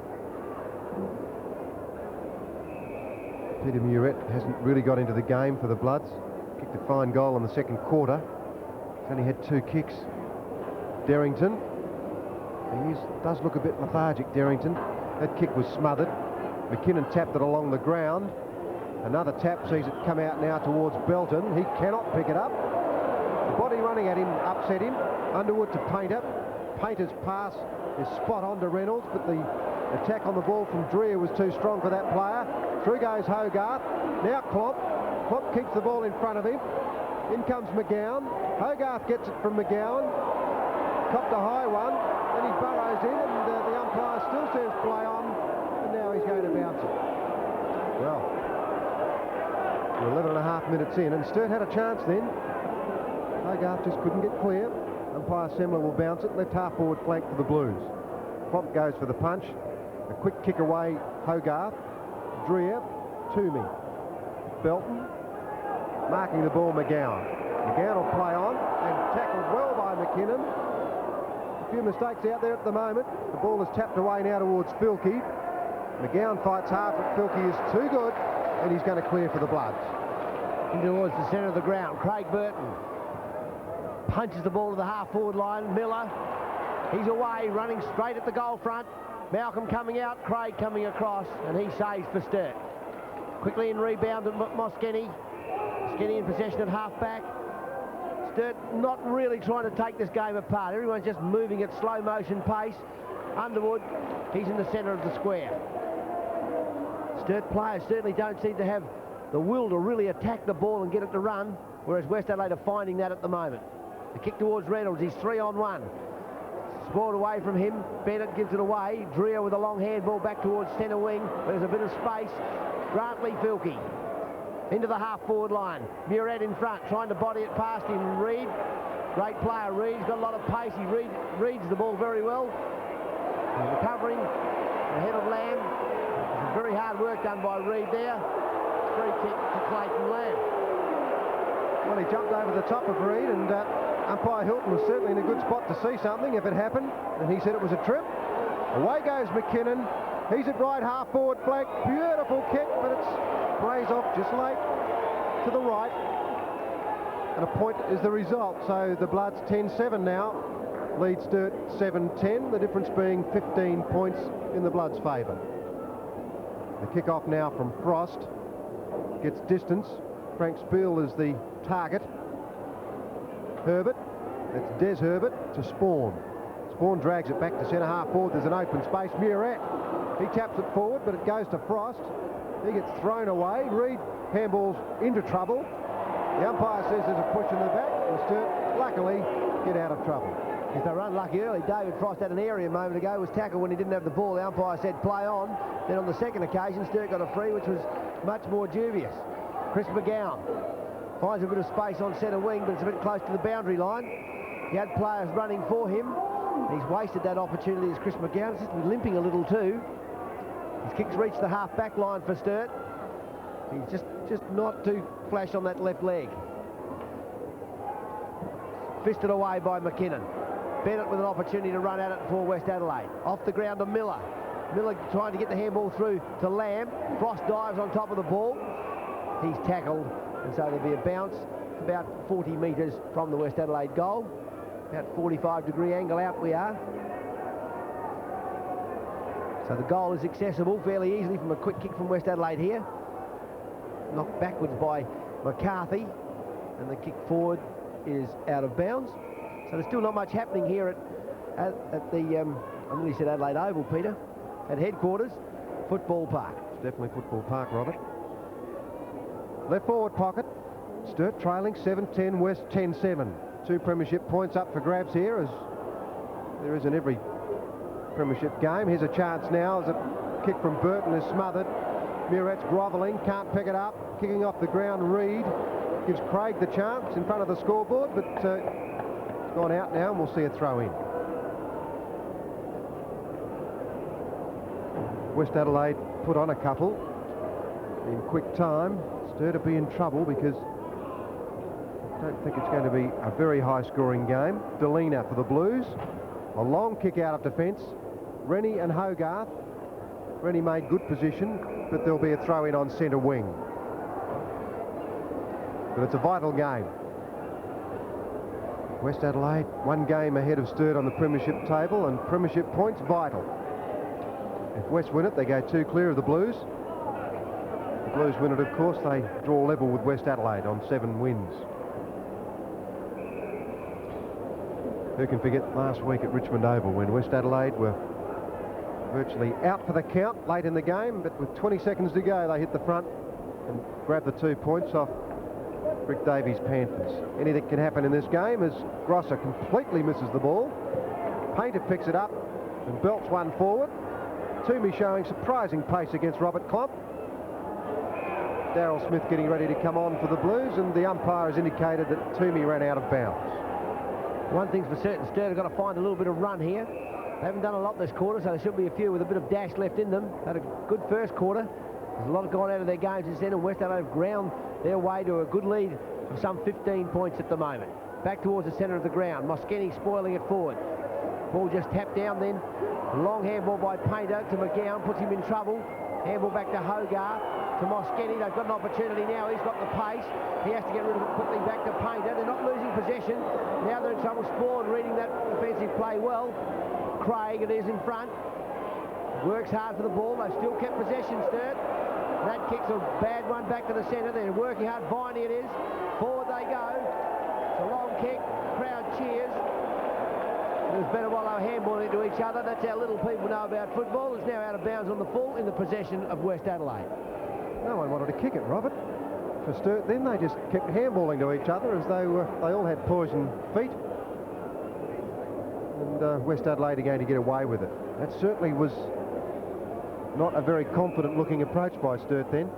Peter Muret hasn't really got into the game for the Bloods. Kicked a fine goal in the second quarter. He's only had 2 kicks. Derrington. He does look a bit lethargic, Derrington. That kick was smothered. McKinnon tapped it along the ground. Another tap sees it come out now towards Belton. He cannot pick it up. The body running at him upset him. Underwood to Painter. Painter's pass is spot on to Reynolds, but the attack on the ball from Dreer was too strong for that player. Through goes Hogarth. Now Klomp. Klomp keeps the ball in front of him. In comes McGowan. Hogarth gets it from McGowan. Copped a high one. Then he burrows in, and the umpire still says play on, and now he's going to bounce it. Well, we're 11.5 minutes in, and Sturt had a chance then. Hogarth just couldn't get clear. Umpire Semler will bounce it. Left half forward flank for the Blues. Klomp goes for the punch. A quick kick away, Hogarth. Dreer, Toomey. Belton. Marking the ball, McGowan. McGowan will play on, and tackled well by McKinnon. A few mistakes out there at the moment. The ball is tapped away now towards Filkey. McGowan fights hard, but Filkey is too good, and he's going to clear for the Bloods. In towards the centre of the ground. Craig Burton punches the ball to the half-forward line. Miller, he's away, running straight at the goal front. Malcolm coming out, Craig coming across, and he saves for Sturt. Quickly in rebound to Moskeny. Moskeny in possession at half-back. Sturt not really trying to take this game apart. Everyone's just moving at slow motion pace. Underwood, he's in the centre of the square. Sturt players certainly don't seem to have the will to really attack the ball and get it to run, whereas West Adelaide are finding that at the moment. The kick towards Reynolds, he's 3-on-1. Spoiled away from him, Bennett gives it away. Dreer with a long handball back towards centre wing. There's a bit of space. Grantley Filkey into the half-forward line. Muret in front, trying to body it past him. Reid, great player Reid, he's got a lot of pace. He reads the ball very well. He's recovering ahead of Lamb. Some very hard work done by Reid there. Free kick to Clayton Lamb. Well, he jumped over the top of Reid, and umpire Hilton was certainly in a good spot to see something if it happened, and he said it was a trip. Away goes McKinnon. He's at right half forward flank. Beautiful kick, but it plays off just late to the right. And a point is the result. So the Bloods 10-7 now. Lead Sturt 7-10. The difference being 15 points in the Bloods' favour. The kick-off now from Frost. Gets distance. Frank Spiel is the target. Herbert. That's Des Herbert to Spawn. Spawn drags it back to centre half forward. There's an open space. Muret. He taps it forward, but it goes to Frost. He gets thrown away. Reid handballs into trouble. The umpire says there's a push in the back, and Sturt, luckily, get out of trouble. If they were unlucky early, David Frost had an area a moment ago, was tackled when he didn't have the ball. The umpire said play on. Then on the second occasion, Sturt got a free, which was much more dubious. Chris McGowan finds a bit of space on centre wing, but it's a bit close to the boundary line. He had players running for him. He's wasted that opportunity as Chris McGowan seems to be limping a little too. His kicks reached the half-back line for Sturt. He's just not too flash on that left leg. Fisted away by McKinnon. Bennett with an opportunity to run at it for West Adelaide. Off the ground to Miller. Miller trying to get the handball through to Lamb. Frost dives on top of the ball. He's tackled, and so there'll be a bounce about 40 metres from the West Adelaide goal. About 45-degree angle out we are. So the goal is accessible fairly easily from a quick kick from West Adelaide here. Knocked backwards by McCarthy, and the kick forward is out of bounds. So there's still not much happening here at the, I nearly said Adelaide Oval, Peter, at headquarters, Football Park. It's definitely Football Park, Robert. Left forward pocket. Sturt trailing 7-10, West 10-7. 2 premiership points up for grabs here, as there is in every premiership game. Here's a chance now as a kick from Burton is smothered. Muret's grovelling, can't pick it up. Kicking off the ground, Reed gives Craig the chance in front of the scoreboard, but it's gone out now, and we'll see a throw in. West Adelaide put on a couple in quick time. Sturt to be in trouble because I don't think it's going to be a very high-scoring game. Delina for the Blues. A long kick out of defence. Rennie and Hogarth. Rennie made good position, but there'll be a throw-in on centre wing. But it's a vital game. West Adelaide, 1 game ahead of Sturt on the premiership table, and premiership points vital. If West win it, they go 2 clear of the Blues. If the Blues win it, of course, they draw level with West Adelaide on 7 wins. Who can forget last week at Richmond Oval when West Adelaide were virtually out for the count late in the game, but with 20 seconds to go, they hit the front and grabbed the 2 points off Rick Davies' Panthers. Anything can happen in this game as Grosser completely misses the ball. Painter picks it up and belts one forward. Toomey showing surprising pace against Robert Klomp. Darryl Smith getting ready to come on for the Blues, and the umpire has indicated that Toomey ran out of bounds. One thing's for certain, Sturt have got to find a little bit of run here. They haven't done a lot this quarter, so there should be a few with a bit of dash left in them. Had a good first quarter. There's a lot gone out of their games since then, and West Adelaide have ground their way to a good lead of some 15 points at the moment. Back towards the centre of the ground. Moskeny spoiling it forward. Ball just tapped down then. A long handball by Painter to McGowan, puts him in trouble. Handball back to Hogarth, to Moskeny. They've got an opportunity now. He's got the pace. He has to get rid of it quickly back to Painter. They're not losing possession. Now they're in trouble. Spawn reading that defensive play well. Craig, it is in front. Works hard for the ball. They've still kept possession, Sturt. That kick's a bad one back to the centre. They're working hard. Viney it is. Forward they go. It's a long kick. Crowd cheers. It was better while they were handballing into each other. That's how little people know about football. It's now out of bounds on the full in the possession of West Adelaide. No one wanted to kick it, Robert. For Sturt, then they just kept handballing to each other as though they all had poison feet. And West Adelaide are going to get away with it. That certainly was not a very confident-looking approach by Sturt then.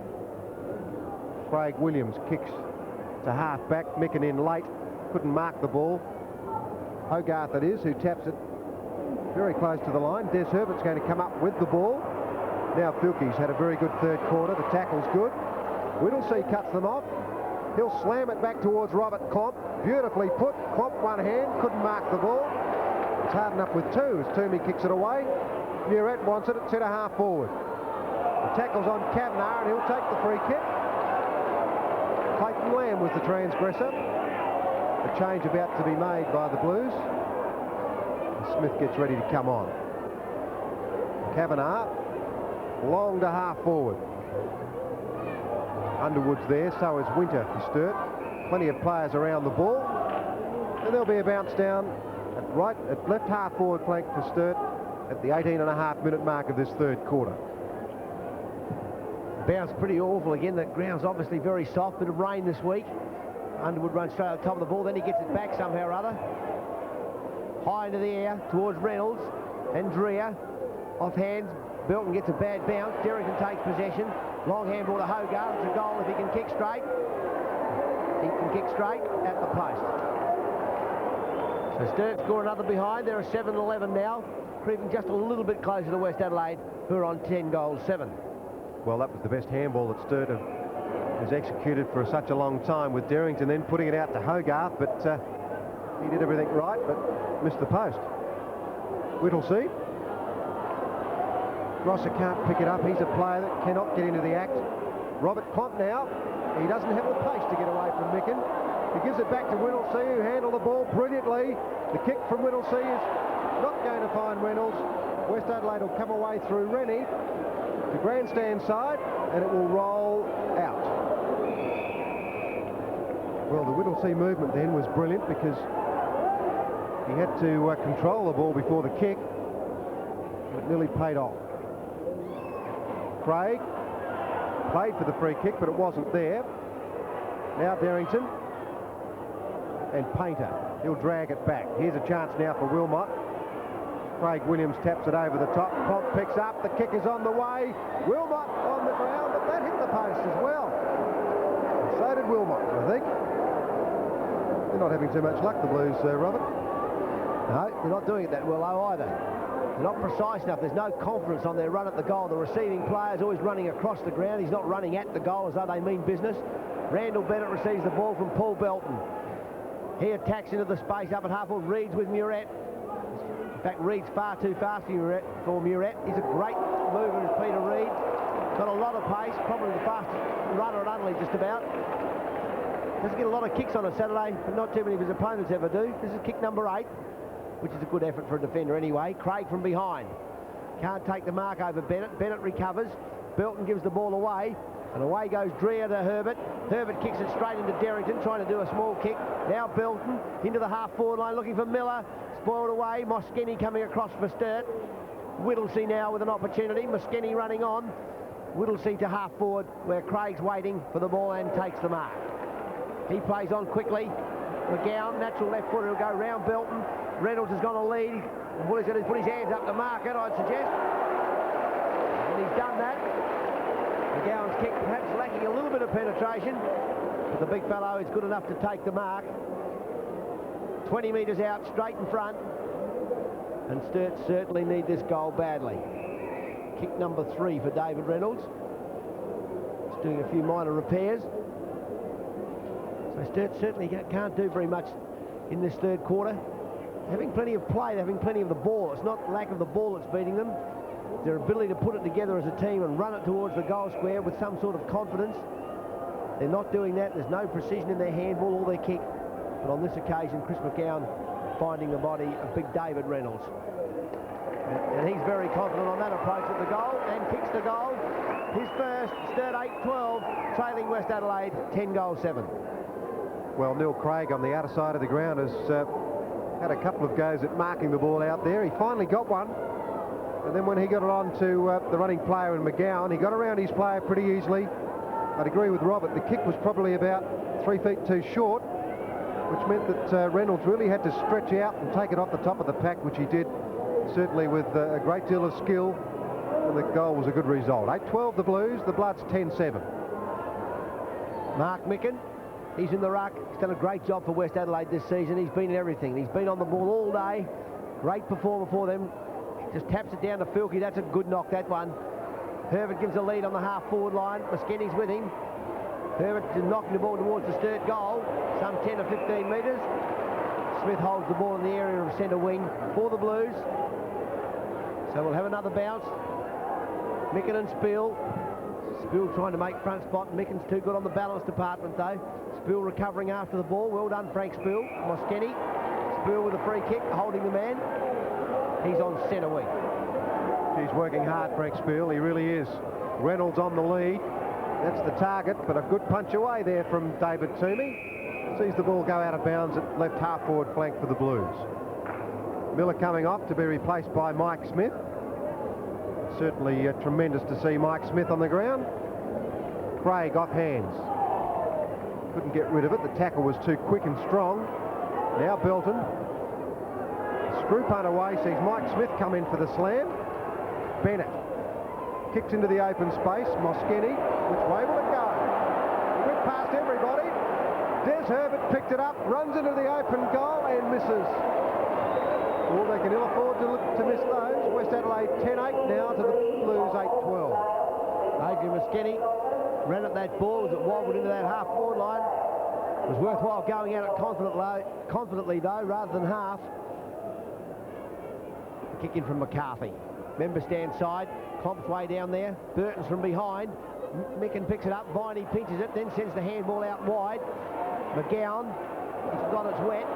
Craig Williams kicks to half-back. Micken in late. Couldn't mark the ball. Hogarth it is who taps it very close to the line. Des Herbert's going to come up with the ball. Now Filkey's had a very good third quarter. The tackle's good. Whittlesey cuts them off. He'll slam it back towards Robert Klomp. Beautifully put. Klomp one hand, couldn't mark the ball. It's hard enough with 2 as Toomey kicks it away. Muret wants it at 2.5 forward. The tackle's on Kavanagh and he'll take the free kick. Clayton Lamb was the transgressor. A change about to be made by the Blues. Smith gets ready to come on. Kavanagh, long to half forward. Underwood's there, so is Winter for Sturt. Plenty of players around the ball. And there'll be a bounce down at left half forward flank for Sturt at the 18.5-minute mark of this third quarter. Bounce pretty awful again. That ground's obviously very soft. Bit of rain this week. Underwood runs straight over the top of the ball, then he gets it back somehow or other. High into the air towards Reynolds and Dreer. Off hands, Belton gets a bad bounce. Derrington takes possession. Long handball to Hogarth. It's a goal if he can kick straight. He can kick straight at the post. So Sturt score another behind. They're a 7-11 now, creeping just a little bit closer to West Adelaide, who are on 10 goals, 7. Well, that was the best handball that Sturt has executed for such a long time, with Derrington then putting it out to Hogarth, but he did everything right, but missed the post. Whittlesea. Rosser can't pick it up. He's a player that cannot get into the act. Robert Klomp now. He doesn't have the pace to get away from Micken. He gives it back to Whittlesea, who handled the ball brilliantly. The kick from Whittlesea is not going to find Reynolds. West Adelaide will come away through Rennie to grandstand side, and it will roll out. Well, the Whittlesea movement then was brilliant, because he had to control the ball before the kick. It nearly paid off. Craig played for the free kick, but it wasn't there. Now Derrington and Painter. He'll drag it back. Here's a chance now for Wilmot. Craig Williams taps it over the top. Klomp picks up. The kick is on the way. Wilmot on the ground, but that hit the post as well. So did Wilmot, I think. They're not having too much luck, the Blues, Robert. No, they're not doing it that well either. They're not precise enough. There's no confidence on their run at the goal. The receiving player's always running across the ground. He's not running at the goal as though they mean business. Randall Bennett receives the ball from Paul Belton. He attacks into the space up at half-forward. Reed's with Muret. In fact, Reed's far too fast for Muret. He's a great mover, is Peter Reed. Got a lot of pace, probably the fastest runner at Unley just about. Doesn't get a lot of kicks on a Saturday, but not too many of his opponents ever do. This is kick number 8, which is a good effort for a defender anyway. Craig from behind. Can't take the mark over Bennett. Bennett recovers. Belton gives the ball away. And away goes Dreer to Herbert. Herbert kicks it straight into Derrington, trying to do a small kick. Now Belton into the half-forward line, looking for Miller. Spoiled away. Moskeny coming across for Sturt. Whittlesea now with an opportunity. Moskeny running on. Whittlesea to half-forward, where Craig's waiting for the ball and takes the mark. He plays on quickly. McGowan, natural left footer, will go round Belton. Reynolds has gone to lead. What he's going to put his hands up to mark it, I'd suggest. And he's done that. McGowan's kick perhaps lacking a little bit of penetration, but the big fellow is good enough to take the mark. 20 metres out, straight in front. And Sturt certainly need this goal badly. Kick number 3 for David Reynolds. Just doing a few minor repairs. So Sturt certainly can't do very much in this third quarter. Having plenty of play, having plenty of the ball. It's not lack of the ball that's beating them. Their ability to put it together as a team and run it towards the goal square with some sort of confidence. They're not doing that. There's no precision in their handball or their kick. But on this occasion, Chris McGowan finding the body of big David Reynolds. And he's very confident on that approach at the goal and kicks the goal. His first, Sturt 8-12, trailing West Adelaide 10 goals 7. Well, Neil Craig on the outer side of the ground has had a couple of goes at marking the ball out there. He finally got one. And then when he got it on to the running player in McGowan, he got around his player pretty easily. I'd agree with Robert. The kick was probably about 3 feet too short, which meant that Reynolds really had to stretch out and take it off the top of the pack, which he did, certainly with a great deal of skill. And the goal was a good result. 8-12 the Blues, the Bloods 10-7. Mark Micken, he's in the ruck. He's done a great job for West Adelaide this season. He's been in everything. He's been on the ball all day. Great performer for them. Just taps it down to Filkey. That's a good knock, that one. Herbert gives a lead on the half-forward line. Moskeny's with him. Herbert is knocking the ball towards the Sturt goal, some 10 or 15 metres. Smith holds the ball in the area of centre wing for the Blues. So we'll have another bounce. Micken and Spiel. Spiel trying to make front spot. Micken's too good on the balance department, though. Spiel recovering after the ball. Well done, Frank Spiel. Moskeny. Spiel with a free kick, holding the man. He's on centre wing. He's working hard, Frank Spiel. He really is. Reynolds on the lead. That's the target, but a good punch away there from David Toomey. Sees the ball go out of bounds at left half-forward flank for the Blues. Miller coming off to be replaced by Mike Smith. Certainly tremendous to see Mike Smith on the ground. Craig off hands. Couldn't get rid of it. The tackle was too quick and strong. Now Belton. Screw punt away, sees Mike Smith come in for the slam. Bennett kicks into the open space. Moskeny, which way will it go? He went past everybody. Des Herbert picked it up, runs into the open goal and misses. Well, they can ill afford to miss those. West Adelaide 10-8 now to the Blues 8-12. Adrian Moskeny ran at that ball as it wobbled into that half-forward line. It was worthwhile going at it confidently though, rather than half. Kick in from McCarthy. Member stand side. Comp's way down there. Burton's from behind. Micken picks it up. Viney pinches it, then sends the handball out wide. McGowan, he's got it's wet.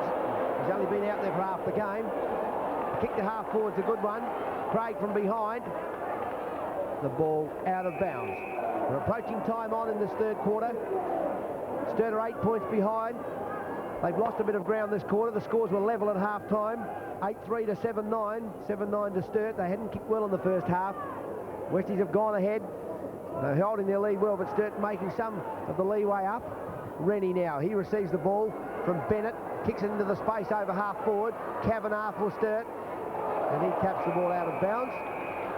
He's only been out there for half the game. The kick to half forward's a good one. Craig from behind. The ball out of bounds. We're approaching time on in this third quarter. Sturt are 8 points behind. They've lost a bit of ground this quarter. The scores were level at half-time. 8-3 to 7-9. 7-9 to Sturt. They hadn't kicked well in the first half. Westies have gone ahead. They're holding their lead well, but Sturt making some of the leeway up. Rennie now. He receives the ball from Bennett. Kicks it into the space over half-forward. Kavanagh for Sturt. And he taps the ball out of bounds.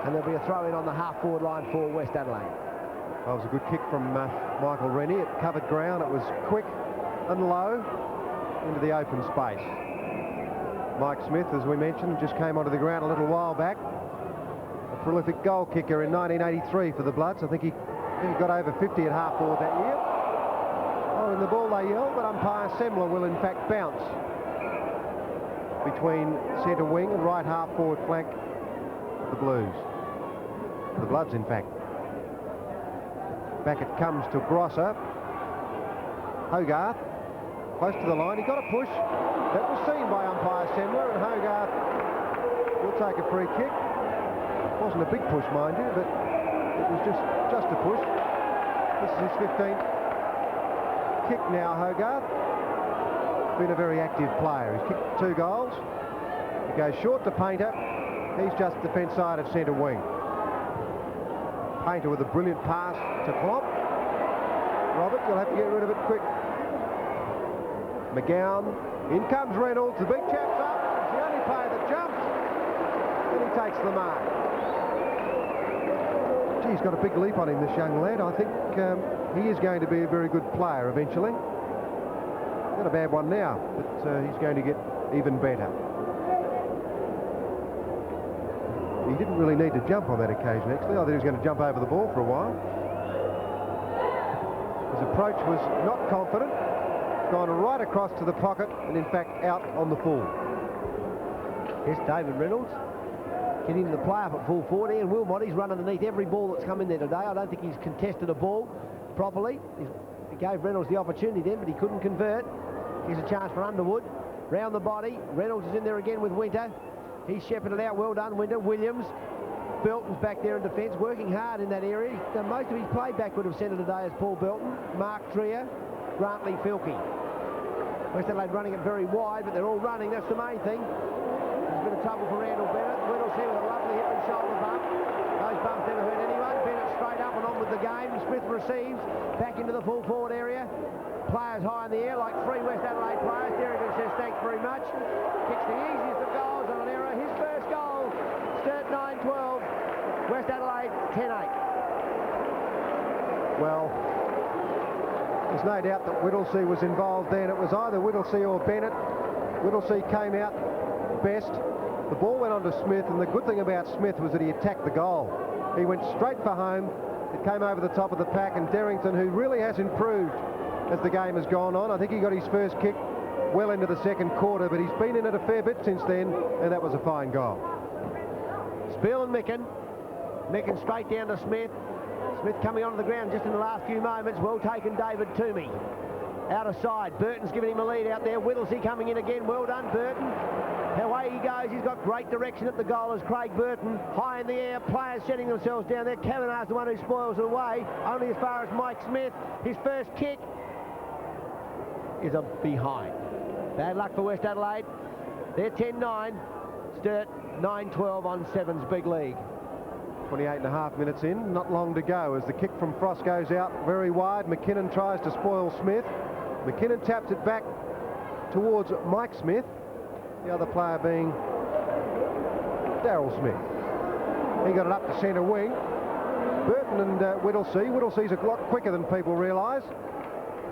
And there'll be a throw-in on the half-forward line for West Adelaide. That was a good kick from Michael Rennie. It covered ground. It was quick and low into the open space. Mike Smith, as we mentioned, just came onto the ground a little while back. A prolific goal kicker in 1983 for the Bloods. I think he got over 50 at half-forward that year. Oh, in the ball they yell, but umpire Semler will in fact bounce between centre wing and right half-forward flank of the Blues. The Bloods, in fact. Back it comes to Grosser. Hogarth, close to the line. He got a push. That was seen by umpire Semler, and Hogarth will take a free kick. It wasn't a big push, mind you, but it was just a push. This is his 15th kick now, Hogarth. Been a very active player. He's kicked 2 goals. He goes short to Painter. He's just defence side of centre wing. Painter with a brilliant pass to Klomp. Robert, you'll have to get rid of it quick. McGowan. In comes Reynolds. The big chap's up. It's the only player that jumps. And he takes the mark. Gee, he's got a big leap on him, this young lad. I think he is going to be a very good player eventually. Not a bad one now, but he's going to get even better. He didn't really need to jump on that occasion, actually. I thought he was going to jump over the ball for a while. His approach was not confident. Gone right across to the pocket and, in fact, out on the full. Here's David Reynolds. Getting the play up at full forward. Ian Wilmot, he's run underneath every ball that's come in there today. I don't think he's contested a ball properly. He gave Reynolds the opportunity then, but he couldn't convert. Here's a chance for Underwood. Round the body. Reynolds is in there again with Winter. He's shepherded out. Well done, Winter. Williams. Belton's back there in defence, working hard in that area. Most of his play back would have centred today as Paul Belton, Mark Trier, Grantley Filkey. West Adelaide running it very wide, but they're all running. That's the main thing. There's a bit of trouble for Randall Bennett. Reynolds here with a lovely hip and shoulder bump. Those bumps never hurt anyone. Bennett straight up and on with the game. Smith receives. Back into the full forward area. Players high in the air like 3 West Adelaide players. Derrigan says thanks very much. Kicks the easiest of goals on an error. His first goal. Sturt 9-12. West Adelaide 10-8. Well, there's no doubt that Whittlesey was involved then. It was either Whittlesey or Bennett. Whittlesey came out best. The ball went on to Smith, and the good thing about Smith was that he attacked the goal. He went straight for home. It came over the top of the pack, and Derrington, who really has improved as the game has gone on. I think he got his first kick well into the second quarter, but he's been in it a fair bit since then, and that was a fine goal. Spiel and Micken. Micken straight down to Smith. Smith coming onto the ground just in the last few moments. Well taken, David Toomey. Out of side. Burton's giving him a lead out there. Whittlesey coming in again. Well done, Burton. Away he goes. He's got great direction at the goal as Craig Burton. High in the air. Players setting themselves down there. Kavanagh's the one who spoils it away. Only as far as Mike Smith. His first kick is a behind. Bad luck for West Adelaide. They're 10-9. Sturt 9-12 on 7's big league. 28.5 minutes in, not long to go as the kick from Frost goes out very wide. McKinnon tries to spoil Smith. McKinnon taps it back towards Mike Smith, the other player being Daryl Smith. He got it up to centre wing. Burton and Whittlesea. Whittlesea's a lot quicker than people realise.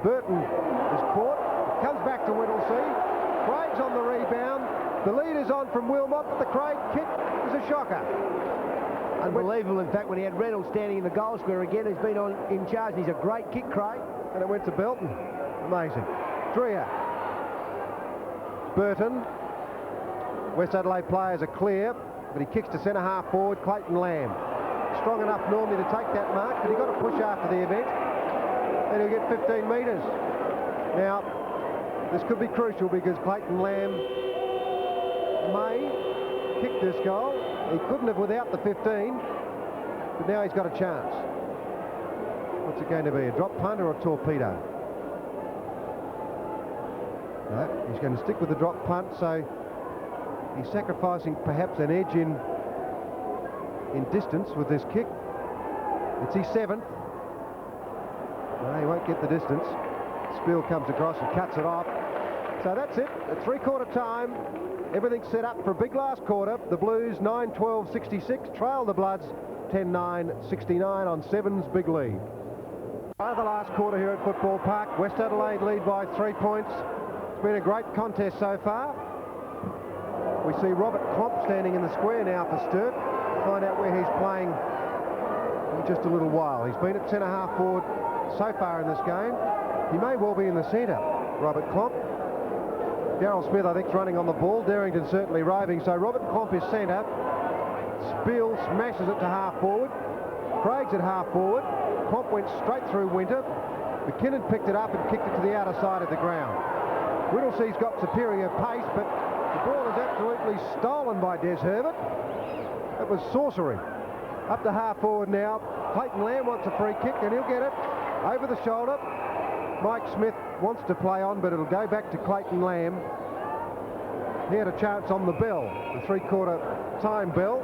Burton is caught, comes back to Whittlesea. Craig's on the rebound. The lead is on from Wilmot, but the Craig kick is a shocker. Unbelievable, in fact, when he had Reynolds standing in the goal square again. He's been in charge. He's a great kick, Craig. And it went to Belton. Amazing. Dreher. Burton. West Adelaide players are clear, but he kicks to centre half forward, Clayton Lamb. Strong enough normally to take that mark, but he got to push after the event. And he'll get 15 metres. Now, this could be crucial because Clayton Lamb may kick this goal. He couldn't have without the 15, but now he's got a chance. What's it going to be, a drop punt or a torpedo? No, he's going to stick with the drop punt, so he's sacrificing perhaps an edge in distance with this kick. It's his 7th. No, he won't get the distance. Spiel comes across and cuts it off. So that's it. At three-quarter time, everything's set up for a big last quarter. The Blues 9-12-66 trail the Bloods 10-9-69 on Seven's big lead. By the last quarter here at Football Park, West Adelaide lead by 3 points. It's been a great contest so far. We see Robert Klomp standing in the square now for Sturt. Find out where he's playing in just a little while. He's been at centre half forward so far in this game. He may well be in the centre, Robert Klomp. Daryl Smith, I think, is running on the ball. Darrington certainly roving. So Robert Klomp is centre. Spiel smashes it to half forward. Craig's at half forward. Klomp went straight through Winter. McKinnon picked it up and kicked it to the outer side of the ground. Whittlesea's got superior pace, but the ball is absolutely stolen by Des Herbert. It was sorcery. Up to half forward now. Clayton Lamb wants a free kick and he'll get it over the shoulder. Mike Smith wants to play on, but it'll go back to Clayton Lamb. He had a chance on the bell, the three-quarter time bell,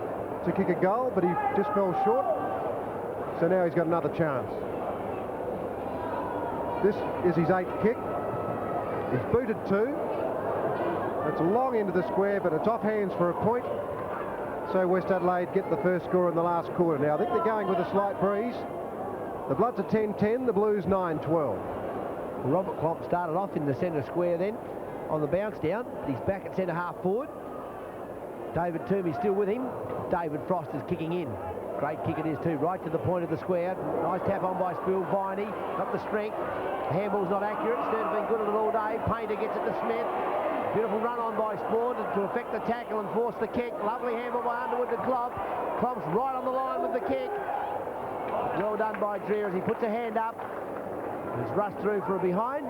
to kick a goal, but he just fell short. So now he's got another chance. This is his 8th kick. He's booted 2. It's long into the square, but it's off hands for a point. So West Adelaide get the first score in the last quarter. Now I think they're going with a slight breeze. The Bloods are 10-10, the Blues 9-12. Robert Klomp started off in the centre square then on the bounce down. He's back at centre half forward. David Toomey's still with him. David Frost is kicking in. Great kick it is too, right to the point of the square. Nice tap on by Spiel. Viney got the strength. Handball's not accurate. Sturt's been good at it all day. Painter gets it to Smith. Beautiful run on by Spawn to affect the tackle and force the kick. Lovely handball by Underwood to Klomp. Klomp's right on the line with the kick. Well done by Dreher as he puts a hand up. He's rushed through for a behind.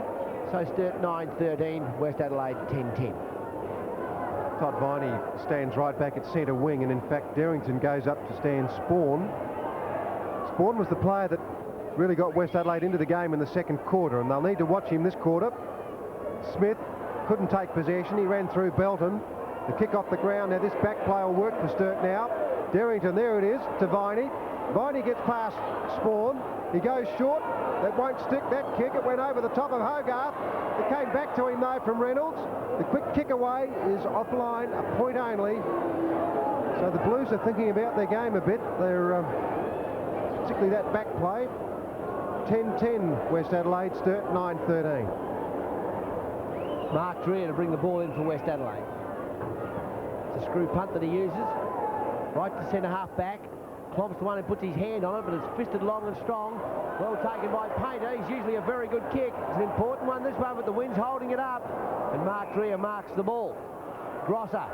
So Sturt 9-13, West Adelaide 10-10. Todd Viney stands right back at centre wing, and in fact Darrington goes up to stand Spawn. Spawn was the player that really got West Adelaide into the game in the second quarter, and they'll need to watch him this quarter. Smith couldn't take possession. He ran through Belton. The kick off the ground. Now this back play will work for Sturt now. Darrington, there it is, to Viney. Viney gets past Spawn. He goes short. That won't stick, that kick. It went over the top of Hogarth. It came back to him though from Reynolds. The quick kick away is offline, a point only. So the Blues are thinking about their game a bit. They're particularly that back play. 10-10 West Adelaide, Sturt 9-13. Mark Dreher to bring the ball in for West Adelaide. It's a screw punt that he uses. Right to centre half back. Klomp's the one who puts his hand on it, but it's fisted long and strong. Well taken by Painter. He's usually a very good kick. It's an important one this one, but the wind's holding it up. And Mark Dreher marks the ball. Grosser,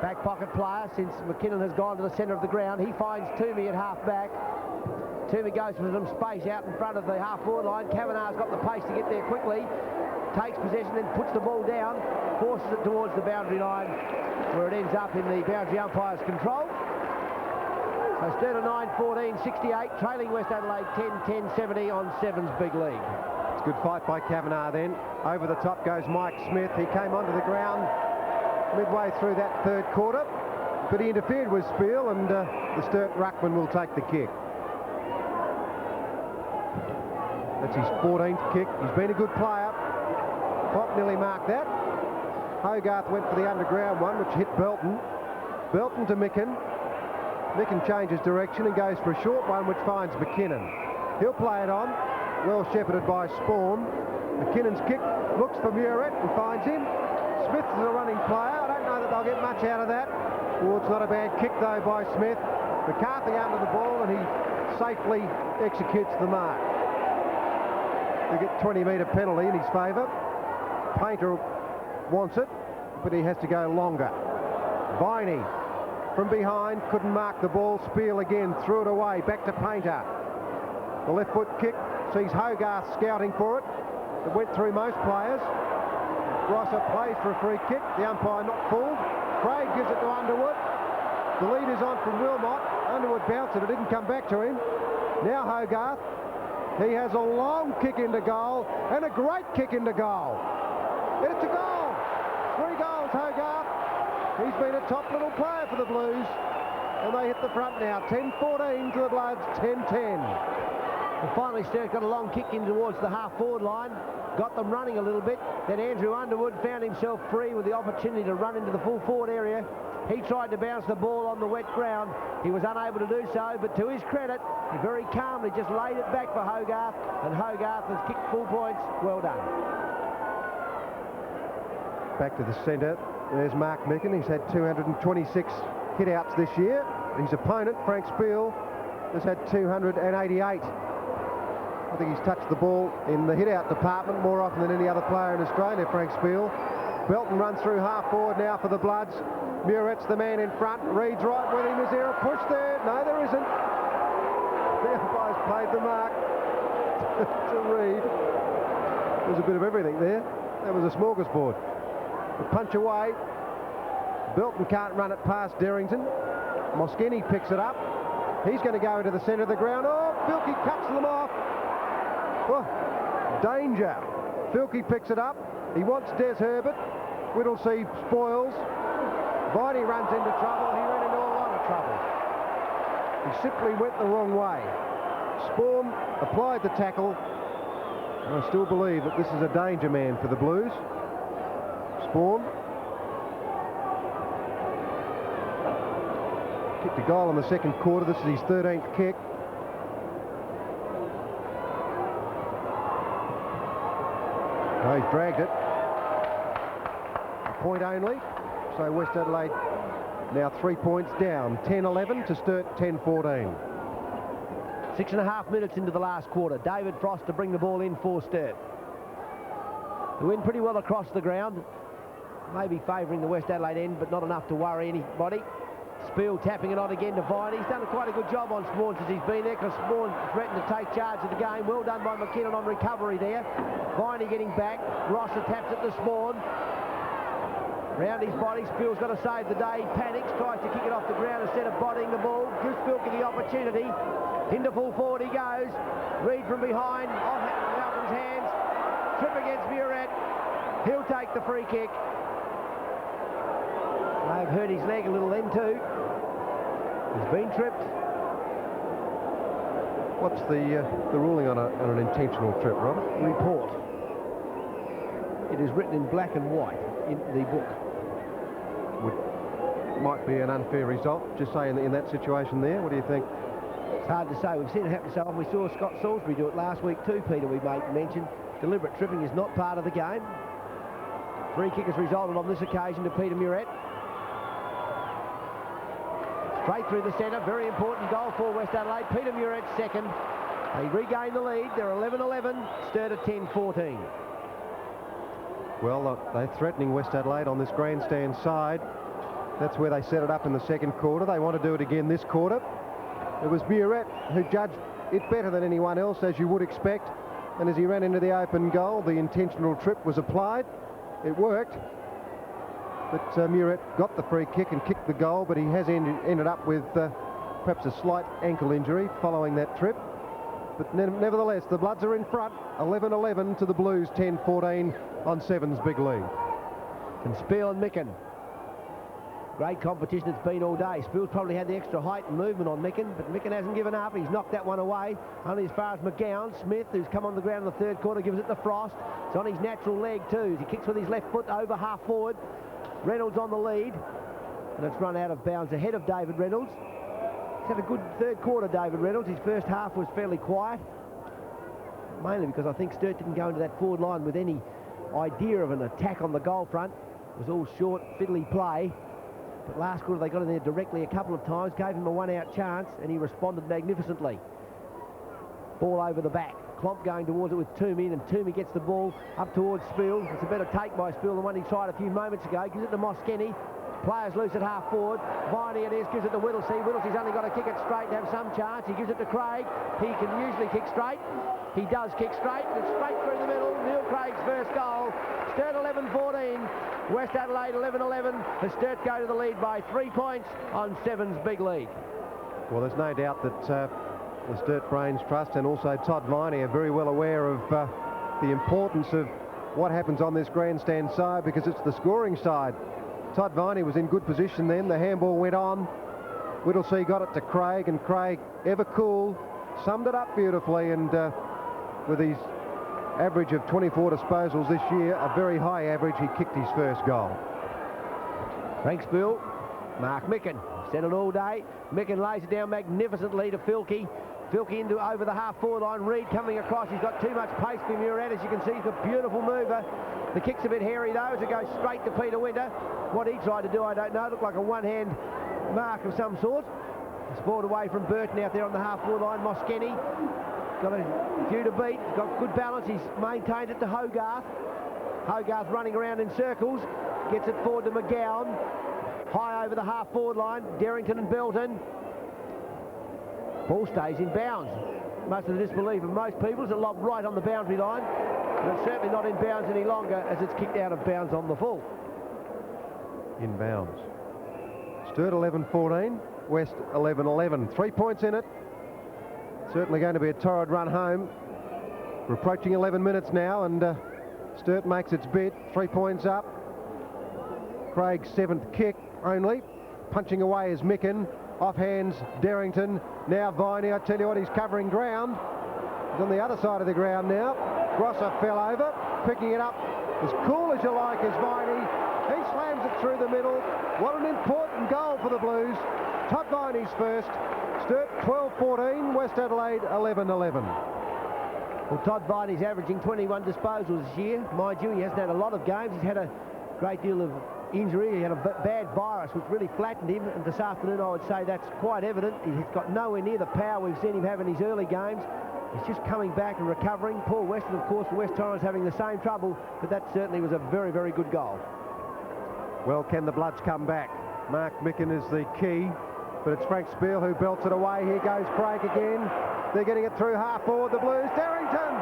back pocket player since McKinnon has gone to the centre of the ground. He finds Toomey at half back. Toomey goes for some space out in front of the half forward line. Kavanagh's got the pace to get there quickly. Takes possession, then puts the ball down, forces it towards the boundary line, where it ends up in the boundary umpire's control. So Sturt 9-14-68, trailing West Adelaide 10-10-70 on Seven's big lead. It's a good fight by Kavanagh then. Over the top goes Mike Smith. He came onto the ground midway through that third quarter, but he interfered with Spiel, and the Sturt ruckman will take the kick. That's his 14th kick. He's been a good player. Fopp nearly marked that. Hogarth went for the underground one, which hit Belton. Belton to Micken. Micken changes direction and goes for a short one, which finds McKinnon. He'll play it on. Well shepherded by Spawn. McKinnon's kick looks for Murett and finds him. Smith is a running player. I don't know that they'll get much out of that. Oh, it's not a bad kick, though, by Smith. McCarthy under the ball, and he safely executes the mark. They get 20-metre penalty in his favour. Painter wants it, but he has to go longer. Viney from behind, couldn't mark the ball. Spiel again, threw it away, back to Painter. The left foot kick sees Hogarth scouting for it. It went through most players. Rosser plays for a free kick. The umpire not fooled. Craig gives it to Underwood. The lead is on from Wilmot. Underwood bounced it. It didn't come back to him. Now Hogarth. He has a long kick into goal and a great kick into goal. And it's a goal. 3 goals, Hogarth. He's been a top little player for the Blues. And they hit the front now. 10-14 to the Bloods, 10-10. Well, finally, Sturt got a long kick in towards the half-forward line. Got them running a little bit. Then Andrew Underwood found himself free with the opportunity to run into the full forward area. He tried to bounce the ball on the wet ground. He was unable to do so, but to his credit, he very calmly just laid it back for Hogarth, and Hogarth has kicked full points. Well done. Back to the centre. There's Mark Micken. He's had 226 hit-outs this year. His opponent, Frank Spiel, has had 288. I think he's touched the ball in the hit-out department more often than any other player in Australia, Frank Spiel. Belton runs through half-forward now for the Bloods. Muret's the man in front. Reed's right with him. Is there a push there? No, there isn't. The umpire's played the mark to Reed. There's a bit of everything there. That was a smorgasbord. The punch away. Belton can't run it past Derrington. Moschini picks it up. He's going to go into the centre of the ground. Oh, Filkey cuts them off. Oh, danger. Filkey picks it up. He wants Des Herbert. Whittlesea spoils. Viney runs into trouble. He ran into a lot of trouble. He simply went the wrong way. Spawn applied the tackle. I still believe that this is a danger man for the Blues. Spawn. Kicked a goal in the second quarter. This is his 13th kick. Oh, he's dragged it. A point only. So West Adelaide now 3 points down. 10-11 to Sturt 10-14. 6.5 minutes into the last quarter. David Frost to bring the ball in for Sturt. The wind pretty well across the ground. Maybe favouring the West Adelaide end, but not enough to worry anybody. Spiel tapping it on again to Viney. He's done quite a good job on Spawn since he's been there, because Spawn threatened to take charge of the game. Well done by McKinnon on recovery there. Viney getting back. Rosser taps it to Spawn. Round his body, Spiel's got to save the day. Panics, tries to kick it off the ground instead of bodying the ball. Gives Filkey the opportunity. Into full forward he goes. Reed from behind, off Malcolm's hands. Trip against Muret. He'll take the free kick. They've hurt his leg a little then too. He's been tripped. What's the ruling on an intentional trip, Rob? Report. It is written in black and white in the book. Might be an unfair result, just say in that situation there. What do you think? It's hard to say. We've seen it happen so often. We saw Scott Salisbury do it last week too, Peter. We mentioned deliberate tripping is not part of the game. Free kick has resulted on this occasion to Peter Muret. Straight through the centre. Very important goal for West Adelaide. Peter Muret second. They regain the lead. They're 11-11. Sturt at 10-14. Well, they're threatening West Adelaide on this grandstand side. That's where they set it up in the second quarter. They want to do it again this quarter. It was Muret who judged it better than anyone else, as you would expect. And as he ran into the open goal, the intentional trip was applied. It worked. But Muret got the free kick and kicked the goal, but he has ended up with perhaps a slight ankle injury following that trip. But nevertheless, the Bloods are in front, 11-11 to the Blues, 10-14 on Seven's big lead. And Spiel and Micken. Great competition it's been all day. Spill's probably had the extra height and movement on Micken, but Micken hasn't given up. He's knocked that one away. Only as far as McGowan. Smith, who's come on the ground in the third quarter, gives it to Frost. It's on his natural leg too. He kicks with his left foot over half forward. Reynolds on the lead. And it's run out of bounds ahead of David Reynolds. He's had a good third quarter, David Reynolds. His first half was fairly quiet. Mainly because I think Sturt didn't go into that forward line with any idea of an attack on the goal front. It was all short, fiddly play. But last quarter they got in there directly a couple of times, gave him a one-out chance, and he responded magnificently. Ball over the back. Klomp going towards it with Toomey, and Toomey gets the ball up towards Spiel. It's a better take by Spiel than one he tried a few moments ago. Gives it to Moskeny. Players loose at half forward. Viney it is, gives it to Whittlesey. Whittlesey's only got to kick it straight to have some chance. He gives it to Craig. He can usually kick straight. He does kick straight. It's straight through the middle. Neil Craig's first goal. Sturt 11-14. West Adelaide 11-11. The Sturt go to the lead by 3 points on Seven's big lead. Well, there's no doubt that the Sturt Brains Trust and also Todd Viney are very well aware of the importance of what happens on this grandstand side, because it's the scoring side. Todd Viney was in good position then. The handball went on. Whittlesey got it to Craig, and Craig, ever cool, summed it up beautifully, and with his average of 24 disposals this year, a very high average, he kicked his first goal. Thanks, Bill. Mark Micken said it all day. Micken lays it down magnificently to Filkey. Filkey into over the half-forward line. Reed coming across. He's got too much pace for Murat. As you can see, he's a beautiful mover. The kick's a bit hairy, though, as it goes straight to Peter Winter. What he tried to do, I don't know. It looked like a one-hand mark of some sort. It's balled away from Burton out there on the half-forward line. Moskeny got a few to beat. He's got good balance. He's maintained it to Hogarth. Hogarth running around in circles. Gets it forward to McGowan. High over the half-forward line. Derrington and Belton. Ball stays in bounds. Much to the disbelief of most people, it's lobbed right on the boundary line. But it's certainly not in bounds any longer, as it's kicked out of bounds on the full. In bounds. Sturt 11-14, West 11-11. 3 points in it. Certainly going to be a torrid run home. We're approaching 11 minutes now, and Sturt makes its bid. 3 points up. Craig's seventh kick only. Punching away is Micken. Off hands Derrington. Now Viney, I tell you what, he's covering ground. He's on the other side of the ground now. Grosser fell over, picking it up as cool as you like is Viney. He slams it through the middle. What an important goal for the Blues. Todd Viney's first. Sturt 12-14, West Adelaide 11-11. Well, Todd Viney's averaging 21 disposals this year. Mind you, he hasn't had a lot of games. He's had a great deal of injury. He had a bad virus which really flattened him, and this afternoon I would say that's quite evident. He's got nowhere near the power we've seen him have in his early games. He's just coming back and recovering. Paul Weston, of course, for West Torrens having the same trouble, but that certainly was a very, very good goal. Well, can the Bloods come back? Mark Micken is the key, but it's Frank Spiel who belts it away. Here goes Craig again. They're getting it through half forward, the Blues. Derrington!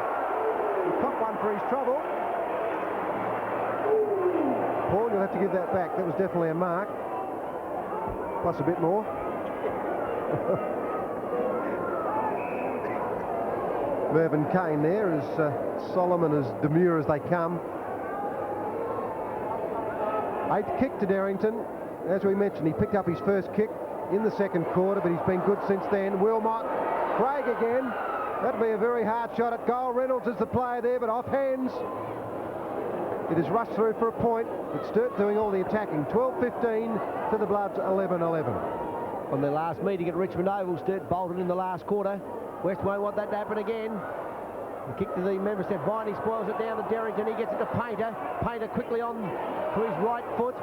He caught one for his trouble. Paul, you'll have to give that back. That was definitely a mark. Plus a bit more. Mervyn Kane there is solemn and as demure as they come. Eighth kick to Derrington. As we mentioned, he picked up his first kick in the second quarter, but he's been good since then. Wilmot, Craig again. That'll be a very hard shot at goal. Reynolds is the player there, but off hands. It is rushed through for a point, but Sturt doing all the attacking. 12-15 to the Bloods, 11-11. On their last meeting at Richmond Oval, Sturt bolted in the last quarter. West won't want that to happen again. The kick to the member step. Viney spoils it down to Derrington. He gets it to Painter. Painter quickly on to his right foot.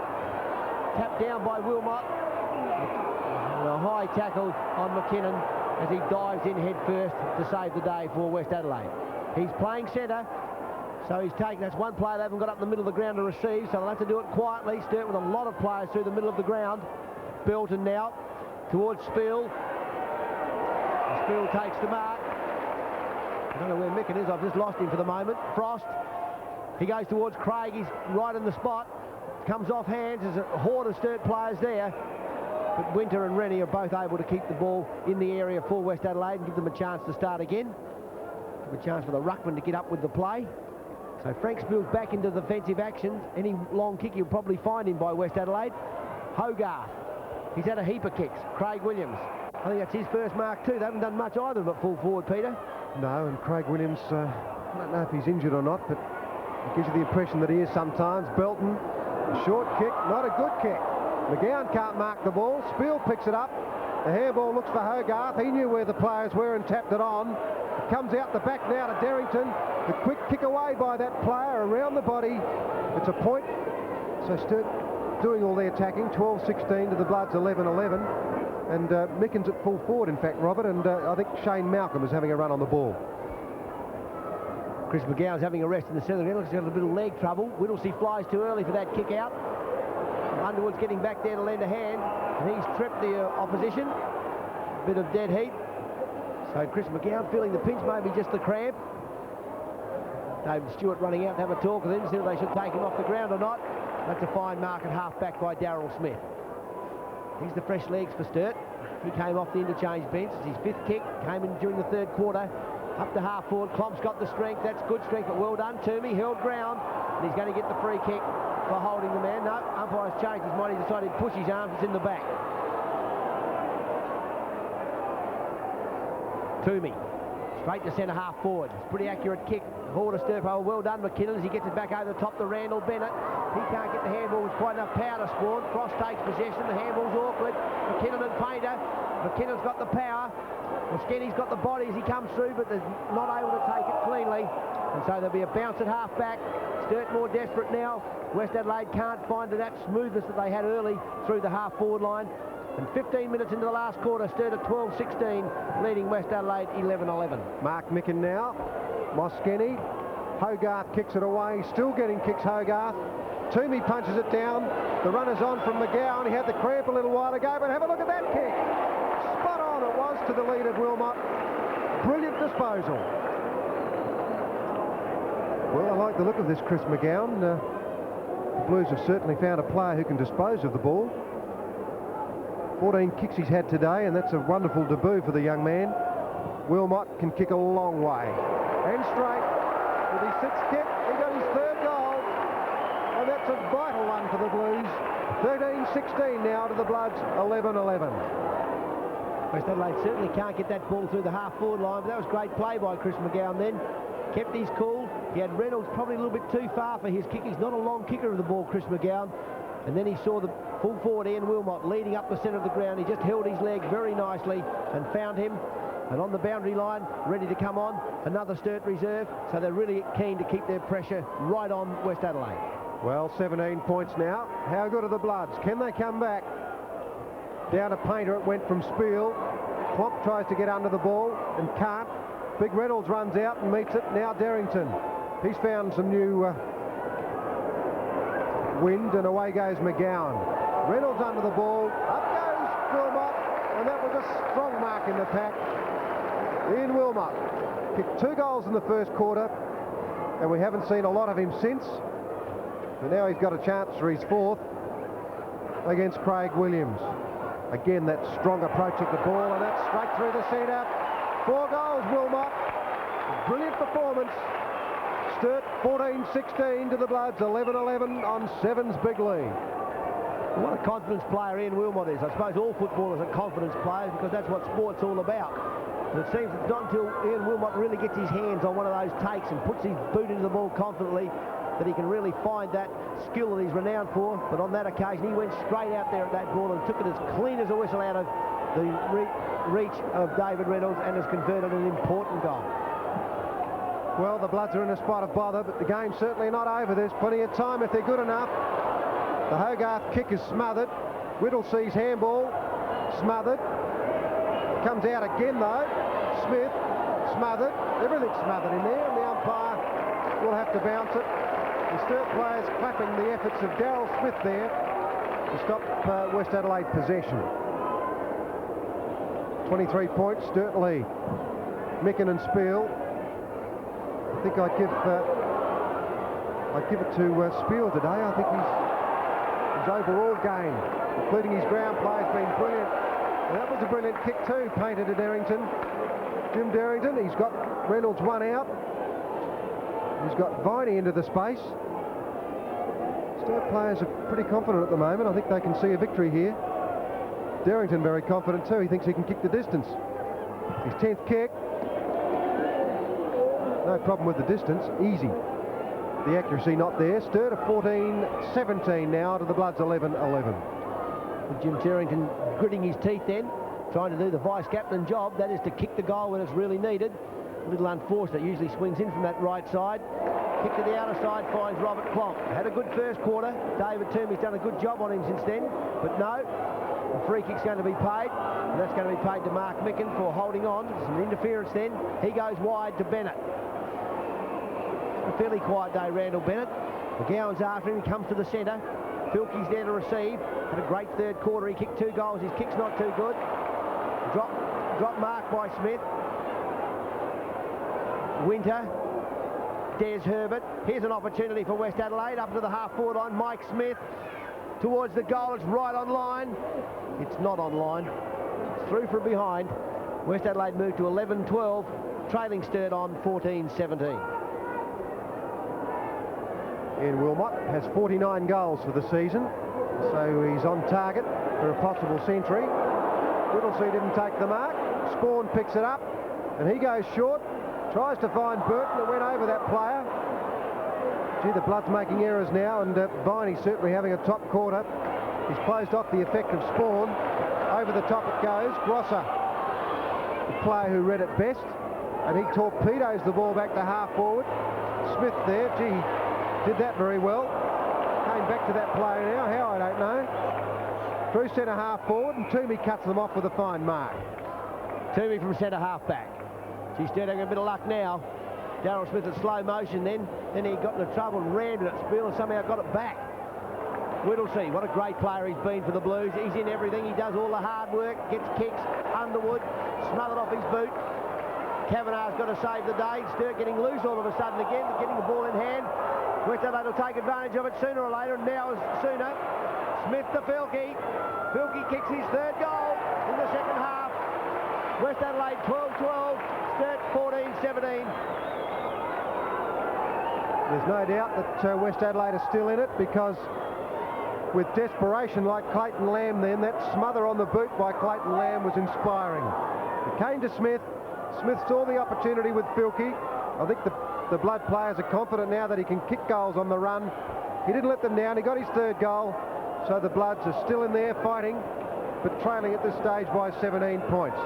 Tapped down by Wilmot. And a high tackle on McKinnon as he dives in head first to save the day for West Adelaide. He's playing centre. So he's taken, that's one player they haven't got up in the middle of the ground to receive, so they'll have to do it quietly. Sturt with a lot of players through the middle of the ground. Belton now towards Spiel. Spiel takes the mark. I don't know where Micken is, I've just lost him for the moment. Frost, he goes towards Craig, he's right in the spot. Comes off hands, there's a horde of Sturt players there. But Winter and Rennie are both able to keep the ball in the area for West Adelaide and give them a chance to start again. Give a chance for the ruckman to get up with the play. So Frank Spill's back into defensive action. Any long kick you'll probably find him by West Adelaide. Hogarth. He's had a heap of kicks. Craig Williams. I think that's his first mark too. They haven't done much either but full forward, Peter. No, and Craig Williams, I don't know if he's injured or not, but it gives you the impression that he is sometimes. Belton, a short kick, not a good kick. McGowan can't mark the ball. Spiel picks it up. The handball looks for Hogarth. He knew where the players were and tapped it on. It comes out the back now to Derrington. The quick kick away by that player around the body. It's a point. So Sturt doing all the attacking. 12-16 to the Bloods 11-11. And Mickens at full forward, in fact, Robert. And I think Shane Malcolm is having a run on the ball. Chris McGowan's having a rest in the centre. He looks like he's got a bit of leg trouble. Whittlesey flies too early for that kick out. Underwood's getting back there to lend a hand. And he's tripped the opposition. A bit of dead heat. So Chris McGowan feeling the pinch, maybe just the cramp. David Stewart running out to have a talk with him, see if they should take him off the ground or not. That's a fine mark at half-back by Darryl Smith. Here's the fresh legs for Sturt. He came off the interchange bench. It's his fifth kick. Came in during the third quarter. Up to half forward. Klomp's got the strength. That's good strength, but well done. Toomey held ground. And he's going to get the free kick for holding the man. No, umpire's changed his mind. He decided to push his arms. It's in the back. Toomey. Straight to centre half forward. It's a pretty accurate kick. Forward to Sturpo. Well done, McKinnon, as he gets it back over the top to Randall Bennett. He can't get the handball with quite enough power to spawn. Cross takes possession. The handball's awkward. McKinnon and Painter. McKinnon's got the power. Skenny's got the body as he comes through, but they're not able to take it cleanly. And so there'll be a bounce at half-back. Sturt more desperate now. West Adelaide can't find that smoothness that they had early through the half-forward line. And 15 minutes into the last quarter, Sturt at 12-16, leading West Adelaide 11-11. Mark Micken now. Moskeny. Hogarth kicks it away. Still getting kicks, Hogarth. Toomey punches it down. The runner's on from McGowan. He had the cramp a little while ago, but have a look at that kick. Spot on it was to the lead of Wilmot. Brilliant disposal. Well, I like the look of this Chris McGowan. The Blues have certainly found a player who can dispose of the ball. 14 kicks he's had today, and that's a wonderful debut for the young man. Wilmot can kick a long way. And straight. With his sixth kick, he got his third goal. And that's a vital one for the Blues. 13-16 now to the Bloods, 11-11. West Adelaide certainly can't get that ball through the half-forward line, but that was great play by Chris McGowan then. Kept his cool. He had Reynolds probably a little bit too far for his kick. He's not a long kicker of the ball, Chris McGowan. And then he saw the full forward Ian Wilmot leading up the centre of the ground. He just held his leg very nicely and found him. And on the boundary line, ready to come on, another Sturt reserve. So they're really keen to keep their pressure right on West Adelaide. Well, 17 points now. How good are the Bloods? Can they come back? Down to Painter, it went from Spiel. Klomp tries to get under the ball and can't. Big Reynolds runs out and meets it. Now Derrington. He's found some new wind, and away goes McGowan. Reynolds under the ball. Up goes Wilmot, and that was a strong mark in the pack. Ian Wilmot kicked 2 goals in the first quarter, and we haven't seen a lot of him since. But now he's got a chance for his fourth against Craig Williams. Again, that strong approach at the ball, and that's straight through the centre. 4 goals, Wilmot. Brilliant performance. Sturt 14-16 to the Bloods, 11-11 on 7's big lead. What a confidence player Ian Wilmot is. I suppose all footballers are confidence players because that's what sport's all about. But it seems it's not until Ian Wilmot really gets his hands on one of those takes and puts his boot into the ball confidently that he can really find that skill that he's renowned for. But on that occasion, he went straight out there at that ball and took it as clean as a whistle out of the reach of David Reynolds and has converted an important goal. Well, the Bloods are in a spot of bother, but the game's certainly not over. There's plenty of time if they're good enough. The Hogarth kick is smothered. Whittlesee's handball, smothered. Comes out again, though. Smith, smothered. Everything's smothered in there, and the umpire will have to bounce it. The Sturt players clapping the efforts of Darryl Smith there to stop West Adelaide possession. 23 points, Sturt lead. Micken and Spiel. I think I'd give it to Spiel today. I think his overall game, including his ground play, has been brilliant. And that was a brilliant kick too, painted to Derrington. Jim Derrington, he's got Reynolds one out. He's got Viney into the space. Sturt players are pretty confident at the moment. I think they can see a victory here. Darrington very confident too. He thinks he can kick the distance. His 10th kick. No problem with the distance. Easy. The accuracy not there. Sturt are 14-17 now to the Bloods 11-11. Jim Darrington gritting his teeth then, trying to do the vice-captain job. That is to kick the goal when it's really needed. A little unfortunate. Usually swings in from that right side. Kick to the outer side, finds Robert Clonk. Had a good first quarter. David Toomey's done a good job on him since then. But no, the free kick's going to be paid. And that's going to be paid to Mark Micken for holding on. Some interference then. He goes wide to Bennett. A fairly quiet day, Randall Bennett. McGowan's after him. He comes to the centre. Filkey's there to receive. Had a great third quarter. He kicked 2 goals. His kick's not too good. Drop mark by Smith. Winter. Des Herbert. Here's an opportunity for West Adelaide. Up to the half-forward line. Mike Smith towards the goal. It's right on line. It's not on line. It's through from behind. West Adelaide moved to 11-12. Trailing Sturt on 14-17. Ian Wilmot has 49 goals for the season, so he's on target for a possible century. Whittlesea didn't take the mark. Spawn picks it up, and he goes short. Tries to find Burton. It went over that player. Gee, the Bloods making errors now, and Viney certainly having a top quarter. He's closed off the effect of Spawn. Over the top it goes. Grosser, the player who read it best, and he torpedoes the ball back to half forward. Smith there, gee, did that very well. Came back to that player now. How, I don't know. Through centre half forward, and Toomey cuts them off with a fine mark. Toomey from centre half back. He's still having a bit of luck now. Darryl Smith at slow motion then he got into trouble and rammed it at Spiel and somehow got it back. Whittlesea, what a great player he's been for the Blues. He's in everything. He does all the hard work, gets kicks. Underwood smothered off his boot. Kavanagh's got to save the day. Sturt getting loose all of a sudden again, getting the ball in hand. West Adelaide will take advantage of it sooner or later, and now is sooner. Smith to Filkey. Filkey kicks his 3rd goal in the second half. West Adelaide 12-12, Sturt 14-17. There's no doubt that West Adelaide are still in it, because with desperation like Clayton Lamb then, that smother on the boot by Clayton Lamb was inspiring. It came to Smith. Smith saw the opportunity with Filkey. I think the Blood players are confident now that he can kick goals on the run. He didn't let them down. He got his 3rd goal. So the Bloods are still in there fighting, but trailing at this stage by 17 points.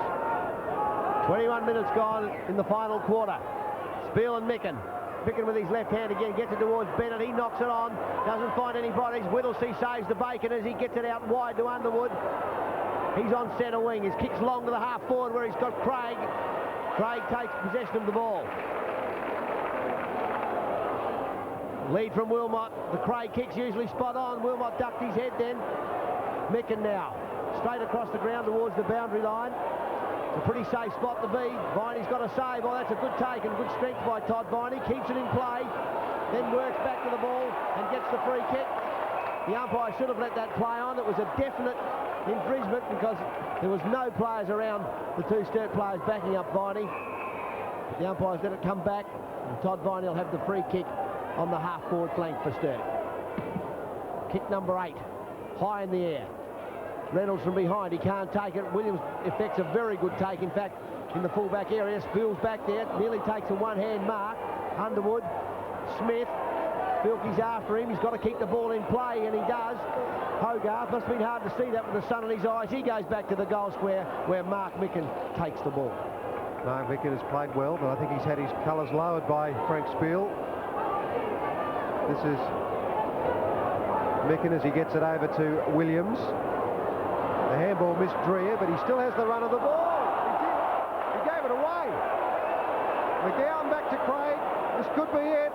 21 minutes gone in the final quarter. Spiel and Micken. Micken with his left hand again, gets it towards Bennett. He knocks it on, doesn't find anybody. Whittlesea saves the bacon as he gets it out wide to Underwood. He's on centre wing. His kick's long to the half forward where he's got Craig. Craig takes possession of the ball. Lead from Wilmot. The Craig kick's usually spot on. Wilmot ducked his head then. Micken now. Straight across the ground towards the boundary line. It's a pretty safe spot to be. Viney's got a save. Oh, that's a good take and good strength by Todd Viney. Keeps it in play. Then works back to the ball and gets the free kick. The umpire should have let that play on. It was a definite infringement because there was no players around the 2 Sturt players backing up Viney. The umpires let it come back, and Todd Viney will have the free kick on the half-forward flank for Sturt. Kick number 8, high in the air. Reynolds from behind, he can't take it. Williams effects a very good take, in fact, in the full-back area. Spill's back there, nearly takes a one-hand mark. Underwood, Smith, Filkey's after him. He's got to keep the ball in play, and he does. Hogarth, must have been hard to see that with the sun in his eyes. He goes back to the goal square where Mark Micken takes the ball. Mark Micken has played well, but I think he's had his colours lowered by Frank Spiel. This is Micken as he gets it over to Williams. The handball missed Dreer, but he still has the run of the ball. He gave it away. McGowan back to Craig. This could be it.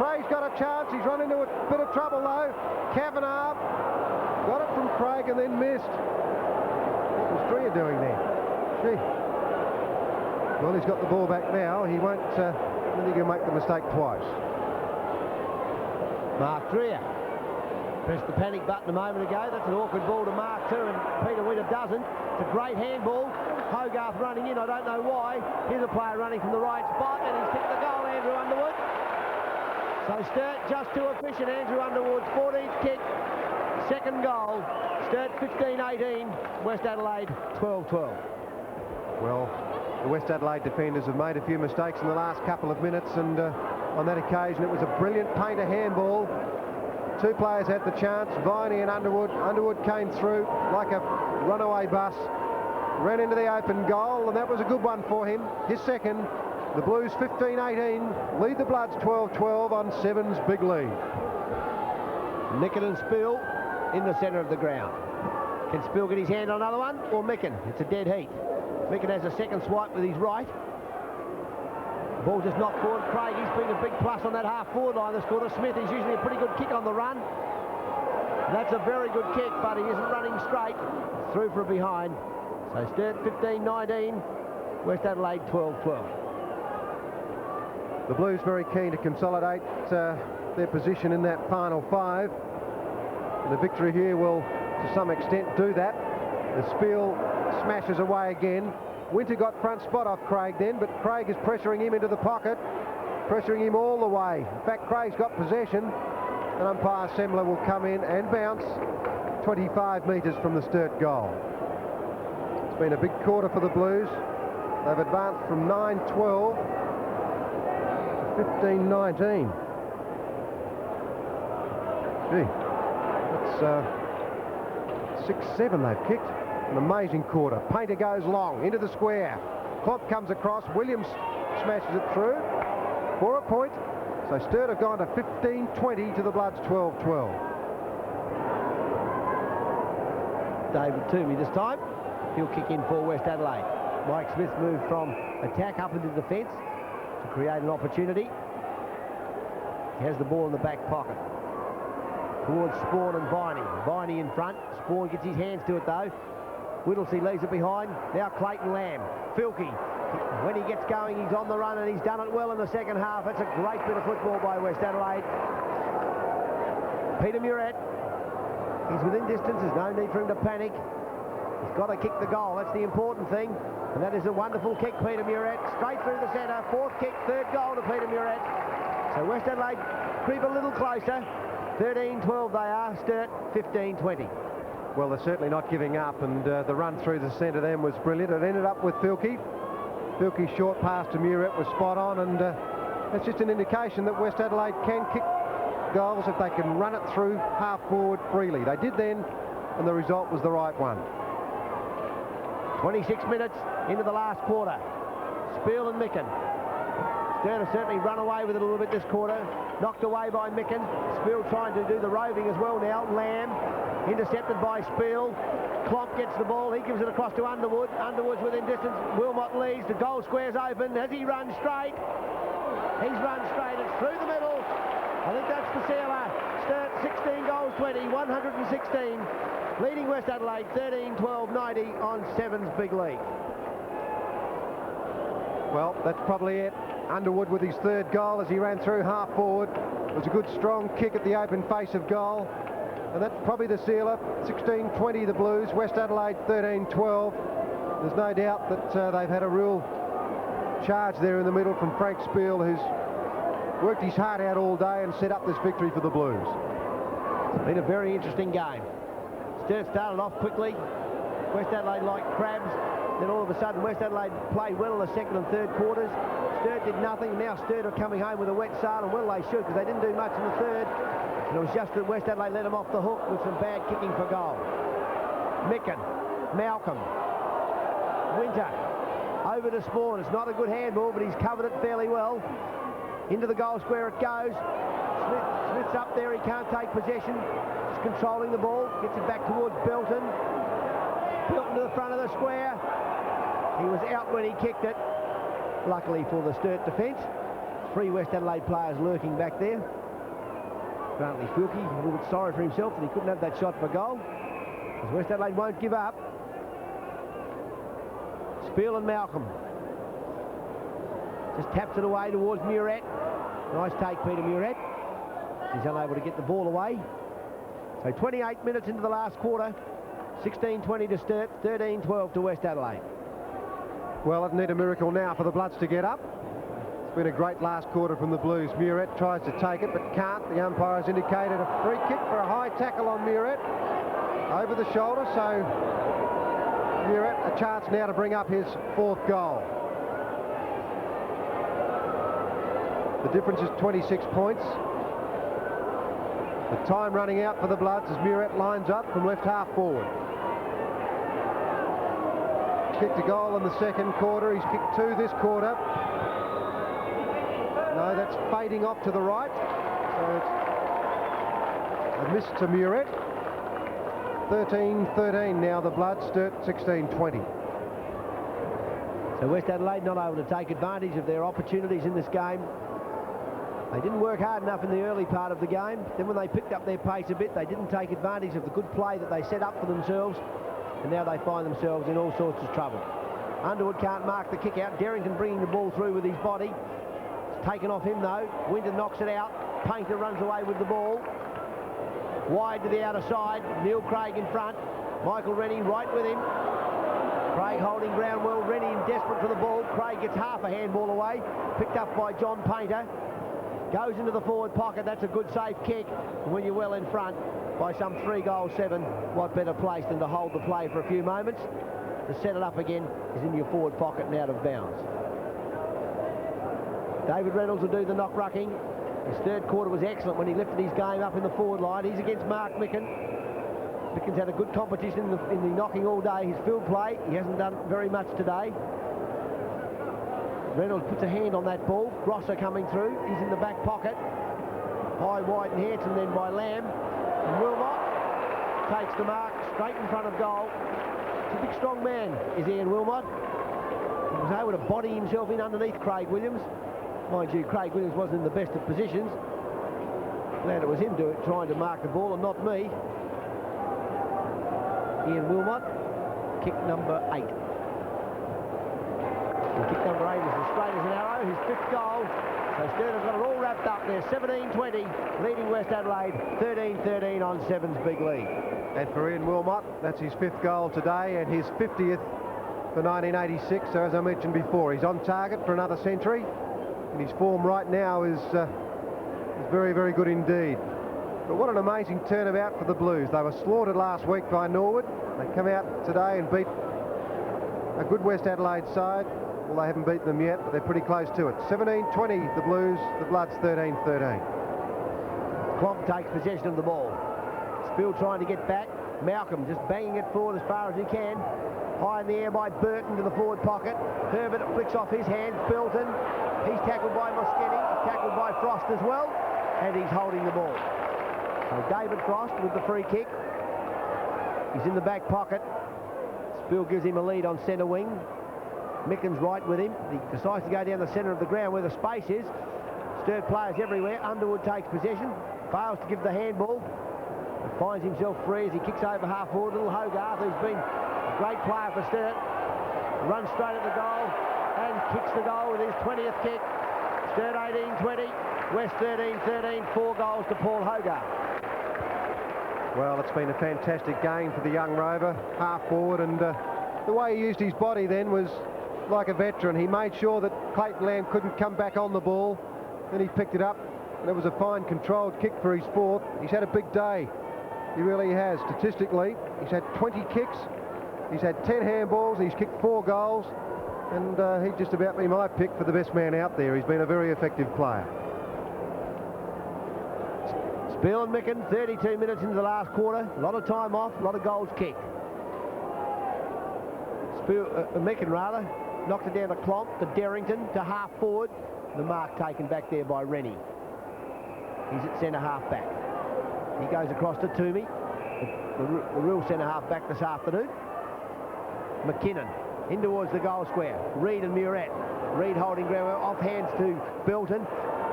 Craig's got a chance. He's run into a bit of trouble though. Kavanagh got it from Craig and then missed. What was Dreer doing there? Gee. Well, he's got the ball back now. He won't really go make the mistake twice. Mark Dreer pressed the panic button a moment ago. That's an awkward ball to Mark too, and Peter Winter doesn't. It's a great handball. Hogarth running in, I don't know why. Here's a player running from the right spot, and he's kicked the goal, Andrew Underwood. So Sturt just too efficient. Andrew Underwood's 14th kick, second goal. Sturt 15-18, West Adelaide 12-12. Well, the West Adelaide defenders have made a few mistakes in the last couple of minutes, and on that occasion it was a brilliant painter handball. Two players had the chance, Viney and Underwood. Underwood came through like a runaway bus, ran into the open goal, and that was a good one for him. His second. The Blues 15-18, lead the Bloods 12-12 on Seven's big lead. Micken and Spiel in the centre of the ground. Can Spiel get his hand on another one, or Micken? It's a dead heat. Micken has a second swipe with his right. The ball just knocked forward. Craig, he's been a big plus on that half-forward line this quarter. Smith is usually a pretty good kick on the run. That's a very good kick, but he isn't running straight. Through for a behind. So Sturt 15-19, West Adelaide 12-12. The Blues very keen to consolidate their position in that final five. And the victory here will, to some extent, do that. The Spiel smashes away again. Winter got front spot off Craig then, but Craig is pressuring him into the pocket, pressuring him all the way. In fact, Craig's got possession, and umpire Semmler will come in and bounce 25 metres from the Sturt goal. It's been a big quarter for the Blues. They've advanced from 9-12 15-19. Gee, that's 6-7 they've kicked. An amazing quarter. Painter goes long into the square. Klomp comes across. Williams smashes it through for a point. So Sturt have gone to 15-20 to the Bloods 12-12. David Toomey this time. He'll kick in for West Adelaide. Mike Smith moved from attack up into defence to create an opportunity. He has the ball in the back pocket. Towards Spawn and Viney. Viney in front. Spawn gets his hands to it though. Whittlesey leaves it behind. Now Clayton Lamb. Filkey. When he gets going, he's on the run, and he's done it well in the second half. That's a great bit of football by West Adelaide. Peter Muret. He's within distance. There's no need for him to panic. He's got to kick the goal. That's the important thing. And that is a wonderful kick, Peter Muret. Straight through the centre. Fourth kick, third goal to Peter Muret. So West Adelaide creep a little closer. 13-12 they are. Sturt 15-20. Well, they're certainly not giving up, and the run through the centre then was brilliant. It ended up with Filkey. Filkey's short pass to Muret was spot on, and that's just an indication that West Adelaide can kick goals if they can run it through half forward freely. They did then, and the result was the right one. 26 minutes into the last quarter. Spiel and Micken. Sturt has certainly run away with it a little bit this quarter. Knocked away by Micken. Spiel trying to do the roving as well now. Lamb intercepted by Spiel. Klomp gets the ball. He gives it across to Underwood. Underwood's within distance. Wilmot leads. The goal square's open. Has he run straight? He's run straight. It's through the middle. I think that's the sealer. Sturt 16 goals 20, 116. Leading West Adelaide 13-12-90 on Seven's big lead. Well, that's probably it. Underwood with his third goal as he ran through half forward. It was a good strong kick at the open face of goal. And that's probably the sealer. 16-20 the Blues. West Adelaide 13-12. There's no doubt that they've had a real charge there in the middle from Frank Spiel, who's worked his heart out all day and set up this victory for the Blues. It's been a very interesting game. Sturt started off quickly. West Adelaide like crabs. Then all of a sudden West Adelaide played well in the second and third quarters. Sturt did nothing. Now Sturt are coming home with a wet start, and well they should, because they didn't do much in the third. And it was just that West Adelaide let them off the hook with some bad kicking for goal. Micken, Malcolm, Winter, over to Spawn. It's not a good handball, but he's covered it fairly well. Into the goal square it goes. Smith's up there. He can't take possession. Just controlling the ball. Gets it back towards Belton. Belton to the front of the square. He was out when he kicked it. Luckily for the Sturt defence. 3 West Adelaide players lurking back there. Apparently Filkey a little bit sorry for himself that he couldn't have that shot for goal. Because West Adelaide won't give up. Spiel and Malcolm. Just taps it away towards Muret. Nice take, Peter Muret. He's unable to get the ball away. So 28 minutes into the last quarter. 16-20 to Sturt, 13-12 to West Adelaide. Well, it'll need a miracle now for the Bloods to get up. Been a great last quarter from the Blues. Muret tries to take it, but can't. The umpire has indicated a free kick for a high tackle on Muret. Over the shoulder, so Muret a chance now to bring up his 4th goal. The difference is 26 points. The time running out for the Bloods as Muret lines up from left half forward. Kicked a goal in the second quarter. He's kicked 2 this quarter. No, that's fading off to the right. So it's a miss to Muret. 13-13 now the Bloods. Sturt 16-20. So West Adelaide not able to take advantage of their opportunities in this game. They didn't work hard enough in the early part of the game. Then when they picked up their pace a bit, they didn't take advantage of the good play that they set up for themselves. And now they find themselves in all sorts of trouble. Underwood can't mark the kick out. Derrington bringing the ball through with his body. It's taken off him though. Winter knocks it out. Painter runs away with the ball. Wide to the outer side. Neil Craig in front. Michael Rennie right with him. Craig holding ground well. Rennie desperate for the ball. Craig gets half a handball away. Picked up by John Painter. Goes into the forward pocket. That's a good safe kick. And when you're well in front by some 3-7, what better place than to hold the play for a few moments? To set it up again is in your forward pocket and out of bounds. David Reynolds will do the knock-rucking. His 3rd quarter was excellent when he lifted his game up in the forward line. He's against Mark Micken. Micken's had a good competition in the knocking all day. His field play, he hasn't done very much today. Reynolds puts a hand on that ball. Grosser coming through. He's in the back pocket. High, wide and handsome then by Lamb. And Wilmot takes the mark straight in front of goal. He's a big strong man, is Ian Wilmot. He was able to body himself in underneath Craig Williams. Mind you, Craig Williams wasn't in the best of positions. Glad it was him trying to mark the ball and not me. Ian Wilmot, kick number 8. And kick number 8 is as straight as an arrow, his 5th goal. So Sturt has got it all wrapped up there, 17-20, leading West Adelaide, 13-13 on 7's big lead. And for Ian Wilmot, that's his 5th goal today and his 50th for 1986. So as I mentioned before, he's on target for another century. And his form right now is very, very good indeed. But what an amazing turnabout for the Blues. They were slaughtered last week by Norwood. They come out today and beat a good West Adelaide side. Well, they haven't beaten them yet, but they're pretty close to it. 17-20, the Blues, the Bloods 13-13. Klomp takes possession of the ball. Spill trying to get back. Malcolm just banging it forward as far as he can. High in the air by Burton to the forward pocket. Herbert flicks off his hand. Belton. He's tackled by Moschetti. He's tackled by Frost as well. And he's holding the ball. So David Frost with the free kick. He's in the back pocket. Spill gives him a lead on centre wing. Micken's right with him. He decides to go down the centre of the ground where the space is. Sturt players everywhere. Underwood takes possession. Fails to give the handball. Finds himself free as he kicks over half forward. Little Hogarth, who's been a great player for Sturt, runs straight at the goal and kicks the goal with his 20th kick. Sturt 18-20, West 13-13, 4 goals to Paul Hogarth. Well, it's been a fantastic game for the young rover, half forward, and the way he used his body then was like a veteran. He made sure that Clayton Lamb couldn't come back on the ball. Then he picked it up, and it was a fine controlled kick for his 4th. He's had a big day. He really has. Statistically, he's had 20 kicks. He's had 10 handballs. He's kicked 4 goals. And he'd just about be my pick for the best man out there. He's been a very effective player. Spill and Micken, 32 minutes into the last quarter. A lot of time off, a lot of goals kicked. Micken rather, knocked it down to Klomp, to Derrington, to half forward. The mark taken back there by Rennie. He's at centre half back. He goes across to Toomey, the real centre half back this afternoon. McKinnon in towards the goal square. Reid and Muret. Reid holding ground off hands to Belton.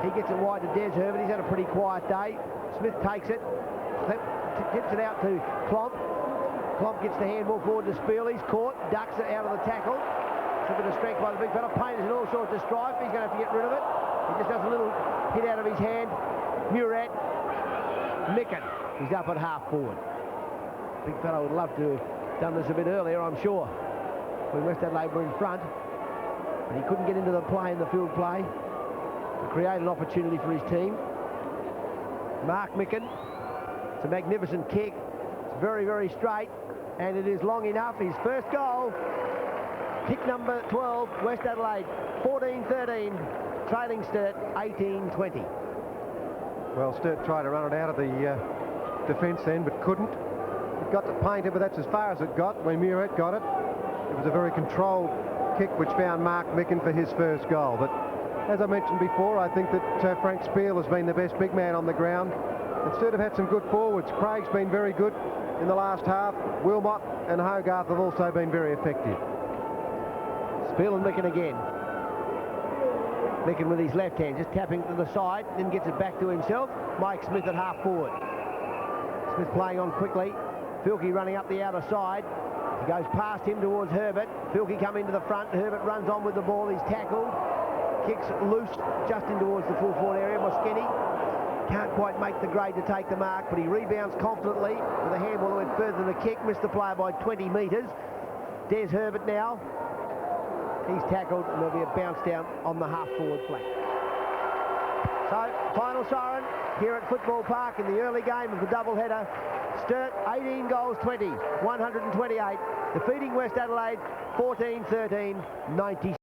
He gets it wide to Des Herbert. He's had a pretty quiet day. Smith takes it, tips it out to Klomp. Klomp gets the handball forward to Spiel. He's caught, ducks it out of the tackle. It's a bit of strength by the big fella. Painter's in all sorts of strife. He's going to have to get rid of it. He just does a little hit out of his hand. Muret. Micken. He's up at half forward. Big fella would love to have done this a bit earlier, I'm sure, when West Adelaide were in front. But he couldn't get into the play in the field play. to create an opportunity for his team. Mark Micken, it's a magnificent kick. It's very, very straight, and it is long enough. His first goal, kick number 12, West Adelaide, 14-13, trailing Sturt, 18-20. Well, Sturt tried to run it out of the defence then, but couldn't. It got to Painter, but that's as far as it got when Muirhead got it. It was a very controlled kick which found Mark Micken for his first goal. But as I mentioned before, I think that Frank Spiel has been the best big man on the ground. And Sturt have had some good forwards. Craig's been very good in the last half. Wilmot and Hogarth have also been very effective. Spiel and Micken again. Micken with his left hand, just tapping to the side, then gets it back to himself. Mike Smith at half forward. Smith playing on quickly. Filkey running up the outer side. He goes past him towards Herbert. Filkey coming to the front. Herbert runs on with the ball. He's tackled. Kicks loose just in towards the full forward area. Moschini can't quite make the grade to take the mark, but he rebounds confidently with a handball that went further than the kick. Missed the player by 20 metres. Des Herbert now. He's tackled, and there'll be a bounce down on the half-forward flank. So, final siren here at Football Park in the early game of the doubleheader. Sturt, 18 goals, 20, 128, defeating West Adelaide, 14-13, 90.